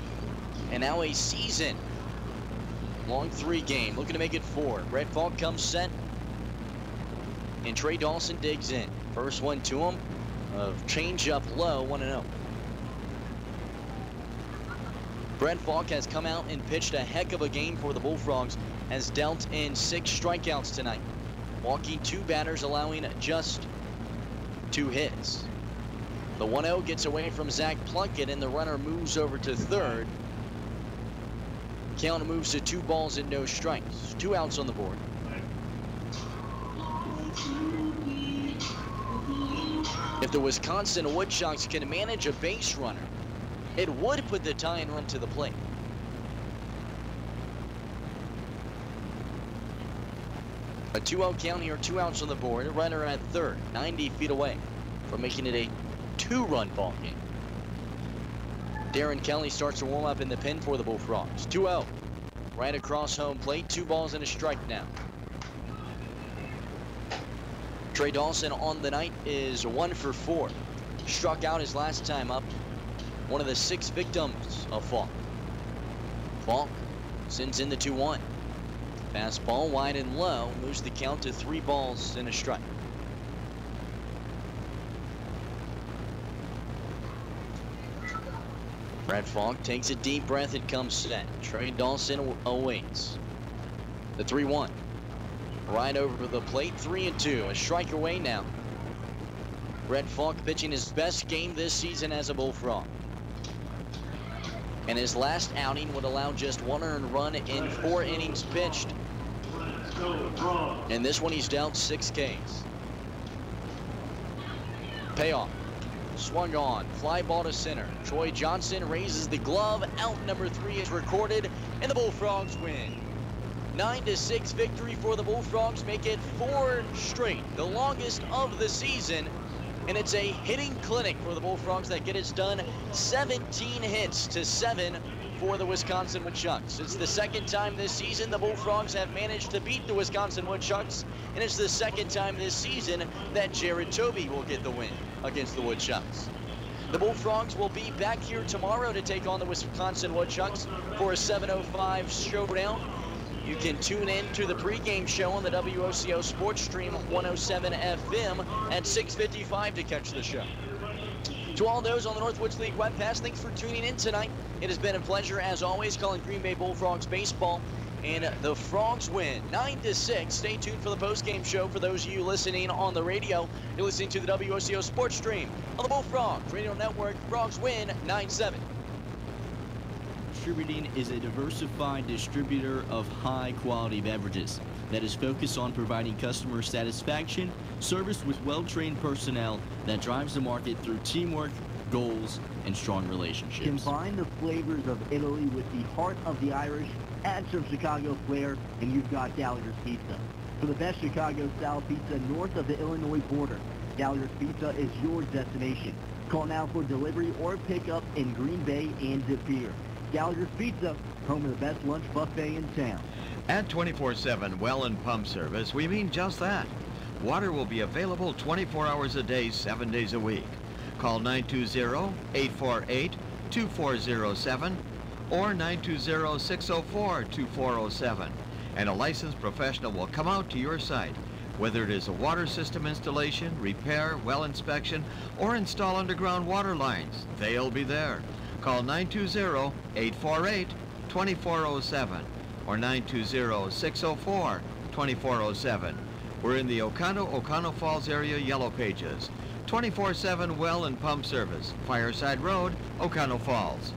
And now a season long 3-game. Looking to make it 4. Brett Falk comes set. And Trey Dawson digs in. First one to him of change up low, 1-0. Brett Falk has come out and pitched a heck of a game for the Bullfrogs. Has dealt in 6 strikeouts tonight. Walking 2 batters, allowing just 2 hits. The 1-0 gets away from Zach Plunkett, and the runner moves over to third. Count moves to 2 balls and no strikes. 2 outs on the board. If the Wisconsin Woodchucks can manage a base runner, it would put the tying run to the plate. A 2-0 count here, 2 outs on the board. A runner at third, 90 feet away. from making it a 2-run ball game. Darren Kelly starts to warm up in the pen for the Bullfrogs. 2-0. Right across home plate. 2 balls and a strike now. Trey Dawson on the night is 1 for 4. Struck out his last time up. One of the 6 victims of Falk. Falk sends in the 2-1. Fastball wide and low. Moves the count to 3 balls and a strike. Brad Falk takes a deep breath and comes set. Trey Dawson awaits. The 3-1. Right over the plate, 3-2. A strike away now. Brad Falk pitching his best game this season as a Bullfrog. And his last outing would allow just 1 earned run in 4 innings pitched. And this one he's dealt 6 Ks. Payoff. Swung on. Fly ball to center. Troy Johnson raises the glove. Out number 3 is recorded. And the Bullfrogs win. 9-6 victory for the Bullfrogs. Make it 4 straight. The longest of the season. And it's a hitting clinic for the Bullfrogs that get it done. 17 hits to 7 for the Wisconsin Woodchucks. It's the 2nd time this season the Bullfrogs have managed to beat the Wisconsin Woodchucks, and it's the 2nd time this season that Jared Toby will get the win against the Woodchucks. The Bullfrogs will be back here tomorrow to take on the Wisconsin Woodchucks for a 7:05 showdown. You can tune in to the pregame show on the WOCO Sports Stream 107 FM at 6:55 to catch the show. To all those on the Northwoods League web pass, thanks for tuning in tonight. It has been a pleasure, as always, calling Green Bay Bullfrogs baseball. And the Frogs win 9-6. Stay tuned for the postgame show. For those of you listening on the radio, you're listening to the WOCO Sports Stream on the Bullfrogs Radio Network. Frogs win 9-7. Distributing is a diversified distributor of high-quality beverages that is focused on providing customer satisfaction, service with well-trained personnel that drives the market through teamwork, goals, and strong relationships. Combine the flavors of Italy with the heart of the Irish, add some Chicago flair, and you've got Gallagher's Pizza. For the best Chicago-style pizza north of the Illinois border, Gallagher's Pizza is your destination. Call now for delivery or pickup in Green Bay and De Pere. Gallagher's Pizza, home of the best lunch buffet in town. At 24/7 well and pump service, we mean just that. Water will be available 24 hours a day, 7 days a week. Call 920-848-2407 or 920-604-2407, and a licensed professional will come out to your site. Whether it is a water system installation, repair, well inspection, or install underground water lines, they'll be there. Call 920-848-2407 or 920-604-2407. We're in the Oconto Falls area Yellow Pages. 24/7 well and pump service. Fireside Road, Oconto Falls.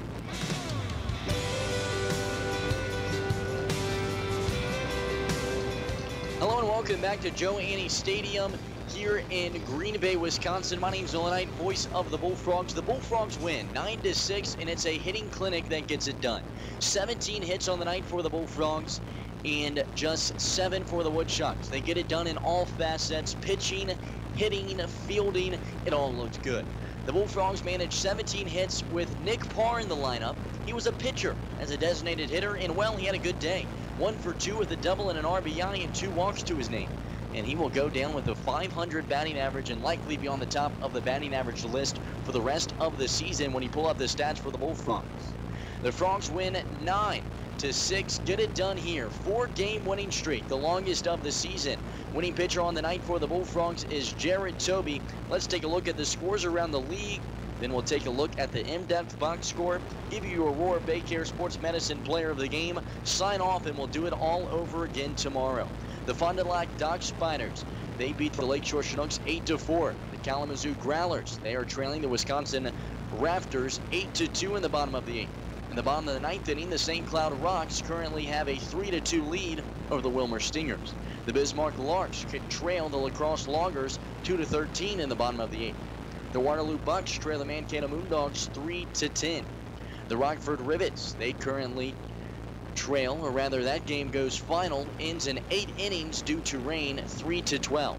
Hello and welcome back to Joe Annie Stadium here in Green Bay, Wisconsin. My name's Nolan Knight, voice of the Bullfrogs. The Bullfrogs win 9-6, and it's a hitting clinic that gets it done. 17 hits on the night for the Bullfrogs and just 7 for the Woodchucks. They get it done in all facets: pitching, hitting, fielding. It all looked good. The Bullfrogs managed 17 hits with Nick Parr in the lineup. He was a pitcher as a designated hitter, and well, he had a good day. 1 for 2 with a double and an RBI and 2 walks to his name. And he will go down with a .500 batting average and likely be on the top of the batting average list for the rest of the season when you pull up the stats for the Bullfrogs. The Frogs win 9-6. Get it done here. 4-game winning streak, the longest of the season. Winning pitcher on the night for the Bullfrogs is Jared Toby. Let's take a look at the scores around the league. Then we'll take a look at the in-depth box score, give you your Aurora Baycare Sports Medicine Player of the Game, sign off, and we'll do it all over again tomorrow. The Fond du Lac Dock Spiders, they beat the Lakeshore Chinooks 8-4. The Kalamazoo Growlers, they are trailing the Wisconsin Rafters 8-2 in the bottom of the 8th. In the bottom of the 9th inning, the St. Cloud Rocks currently have a 3-2 lead over the Wilmer Stingers. The Bismarck Larks could trail the La Crosse Loggers 2-13 in the bottom of the 8th. The Waterloo Bucks trail the Mankato Moondogs 3-10. The Rockford Rivets, they currently trail, or rather that game goes final, ends in 8 innings due to rain, 3-12.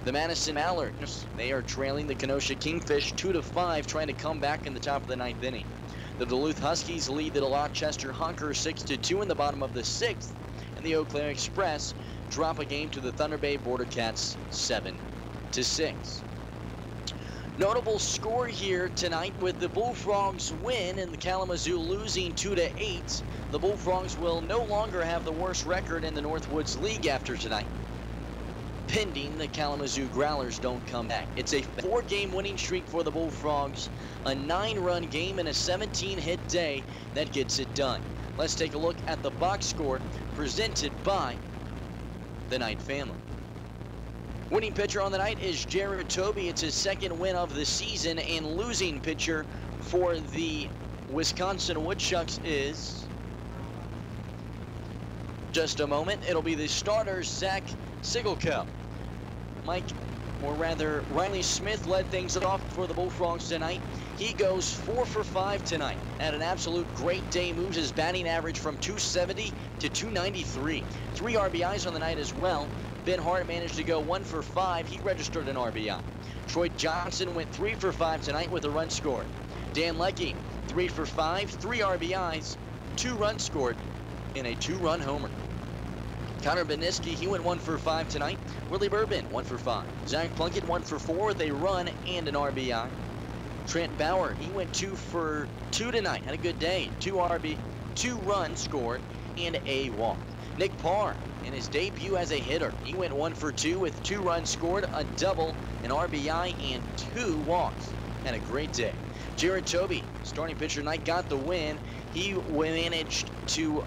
The Madison Mallards, they are trailing the Kenosha Kingfish 2-5, trying to come back in the top of the 9th inning. The Duluth Huskies lead the Rochester Hunkers 6-2 in the bottom of the 6th, and the Eau Claire Express drop a game to the Thunder Bay Border Cats 7-6. Notable score here tonight with the Bullfrogs win and the Kalamazoo losing 2-8. The Bullfrogs will no longer have the worst record in the Northwoods League after tonight, pending the Kalamazoo Growlers don't come back. It's a 4-game winning streak for the Bullfrogs, a 9-run game and a 17-hit day that gets it done. Let's take a look at the box score presented by the Knight family. Winning pitcher on the night is Jared Toby. It's his 2nd win of the season, and losing pitcher for the Wisconsin Woodchucks is, just a moment, it'll be the starter, Zach Sigelko. Riley Smith led things off for the Bullfrogs tonight. He goes 4 for 5 tonight. At an absolute great day, moves his batting average from 270 to 293. 3 RBIs on the night as well. Ben Hart managed to go 1 for 5. He registered an RBI. Troy Johnson went 3 for 5 tonight with a run scored. Dan Leckie, 3 for 5, 3 RBIs, 2 runs scored, and a 2-run homer. Connor Beniski, he went 1 for 5 tonight. Willie Bourbon, 1 for 5. Zach Plunkett, 1 for 4 with a run and an RBI. Trent Bauer, he went 2 for 2 tonight. Had a good day. 2 runs scored and a walk. Nick Parr, in his debut as a hitter, he went 1 for 2 with 2 runs scored, a double, an RBI, and 2 walks. Had a great day. Jared Toby, starting pitcher tonight, got the win. He managed to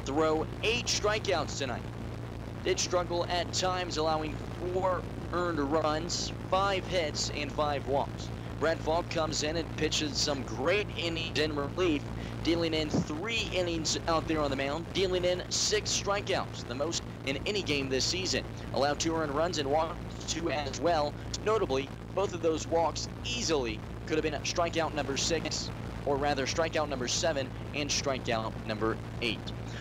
throw 8 strikeouts tonight. Did struggle at times, allowing 4 earned runs, 5 hits, and 5 walks. Brett Falk comes in and pitches some great innings in relief, dealing in 3 innings out there on the mound, dealing in 6 strikeouts, the most in any game this season. Allowed 2 earned runs and walked 2 as well. Notably, both of those walks easily could have been strikeout number 6, or rather strikeout number 7 and strikeout number 8.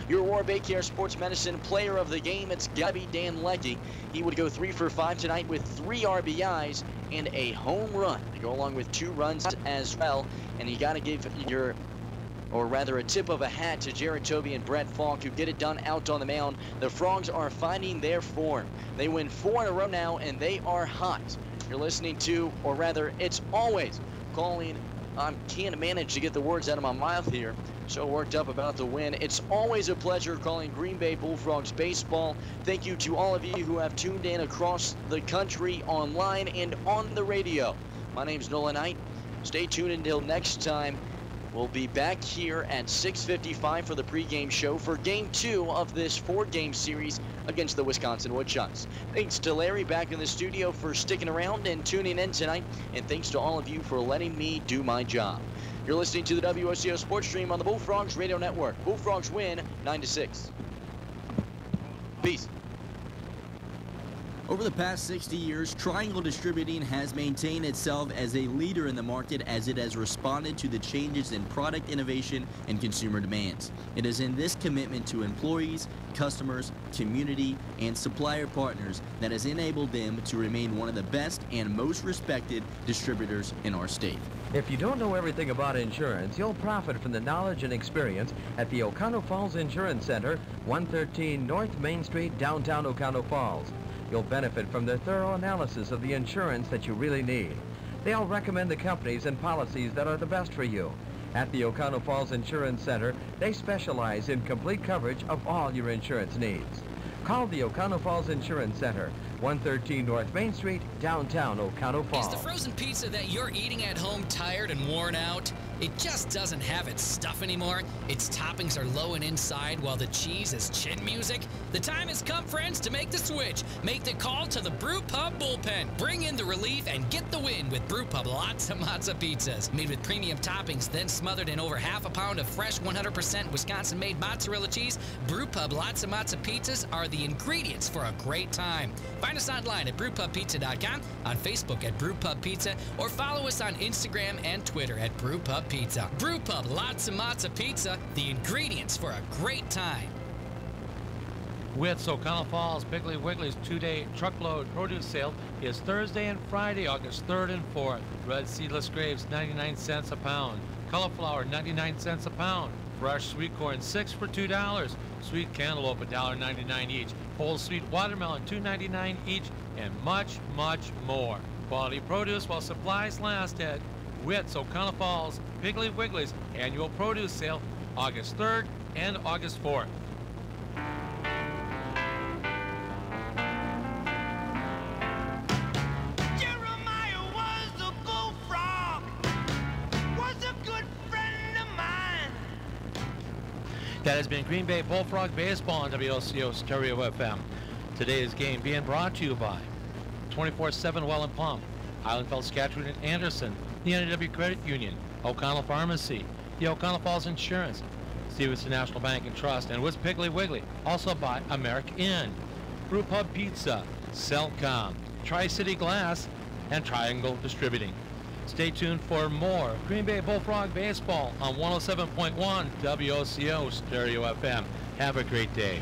Your Aurora Baycare Sports Medicine player of the game, it's gotta be Dan Leckie. He would go 3 for 5 tonight with 3 RBIs and a home run to go along with 2 runs as well. And you gotta give a tip of a hat to Jared Toby and Brett Falk, who get it done out on the mound. The Frogs are finding their form. They win 4 in a row now, and they are hot. You're listening to, or rather, it's always calling. I can't manage to get the words out of my mouth here. So worked up about the win. It's always a pleasure calling Green Bay Bullfrogs baseball. Thank you to all of you who have tuned in across the country, online and on the radio. My name's Nolan Knight. Stay tuned until next time. We'll be back here at 6:55 for the pregame show for Game 2 of this 4-game series against the Wisconsin Woodchucks. Thanks to Larry back in the studio for sticking around and tuning in tonight, and thanks to all of you for letting me do my job. You're listening to the WOCO Sports Stream on the Bullfrogs Radio Network. Bullfrogs win 9-6. Peace. Over the past 60 years, Triangle Distributing has maintained itself as a leader in the market as it has responded to the changes in product innovation and consumer demands. It is in this commitment to employees, customers, community, and supplier partners that has enabled them to remain one of the best and most respected distributors in our state. If you don't know everything about insurance, you'll profit from the knowledge and experience at the Oconto Falls Insurance Center, 113 North Main Street, downtown Oconto Falls. You'll benefit from their thorough analysis of the insurance that you really need. They'll recommend the companies and policies that are the best for you. At the Oconto Falls Insurance Center, they specialize in complete coverage of all your insurance needs. Call the Oconto Falls Insurance Center, 113 North Main Street, downtown Oconto Falls. Is the frozen pizza that you're eating at home tired and worn out? It just doesn't have its stuff anymore. Its toppings are low and inside while the cheese is chin music. The time has come, friends, to make the switch. Make the call to the Brew Pub Bullpen. Bring in the relief and get the win with Brew Pub Lots of Matza Pizzas. Made with premium toppings, then smothered in over half a pound of fresh 100% Wisconsin-made mozzarella cheese, Brew Pub Lots of Matza Pizzas are the ingredients for a great time. Find us online at brewpubpizza.com, on Facebook at Brew Pub Pizza, or follow us on Instagram and Twitter at Brew Pub Pizza. Brew Pub Lots of Matza Pizza, the ingredients for a great time. With O'Connell Falls Piggly Wiggly's two-day truckload produce sale is Thursday and Friday, August 3rd and 4th. Red seedless grapes, 99 cents a pound. Cauliflower, 99 cents a pound. Fresh sweet corn, 6 for $2. Sweet cantaloupe, $1.99 each. Whole sweet watermelon, $2.99 each, and much, much more. Quality produce while supplies last at Witt's O'Connell Falls Piggly Wiggly's annual produce sale, August 3rd and August 4th. Jeremiah was a bullfrog, was a good friend of mine. That has been Green Bay Bullfrog Baseball on WOCO Stereo FM. Today's game being brought to you by 24/7 Well and Plum, Islandfeld, Scatcherd, and Anderson, the NW Credit Union, O'Connell Pharmacy, the O'Connell Falls Insurance, Stevenson National Bank and Trust, and Witt's Piggly Wiggly. Also by America Inn, Brew Pub Pizza, Cellcom, Tri-City Glass, and Triangle Distributing. Stay tuned for more Green Bay Bullfrog Baseball on 107.1 WOCO Stereo FM. Have a great day.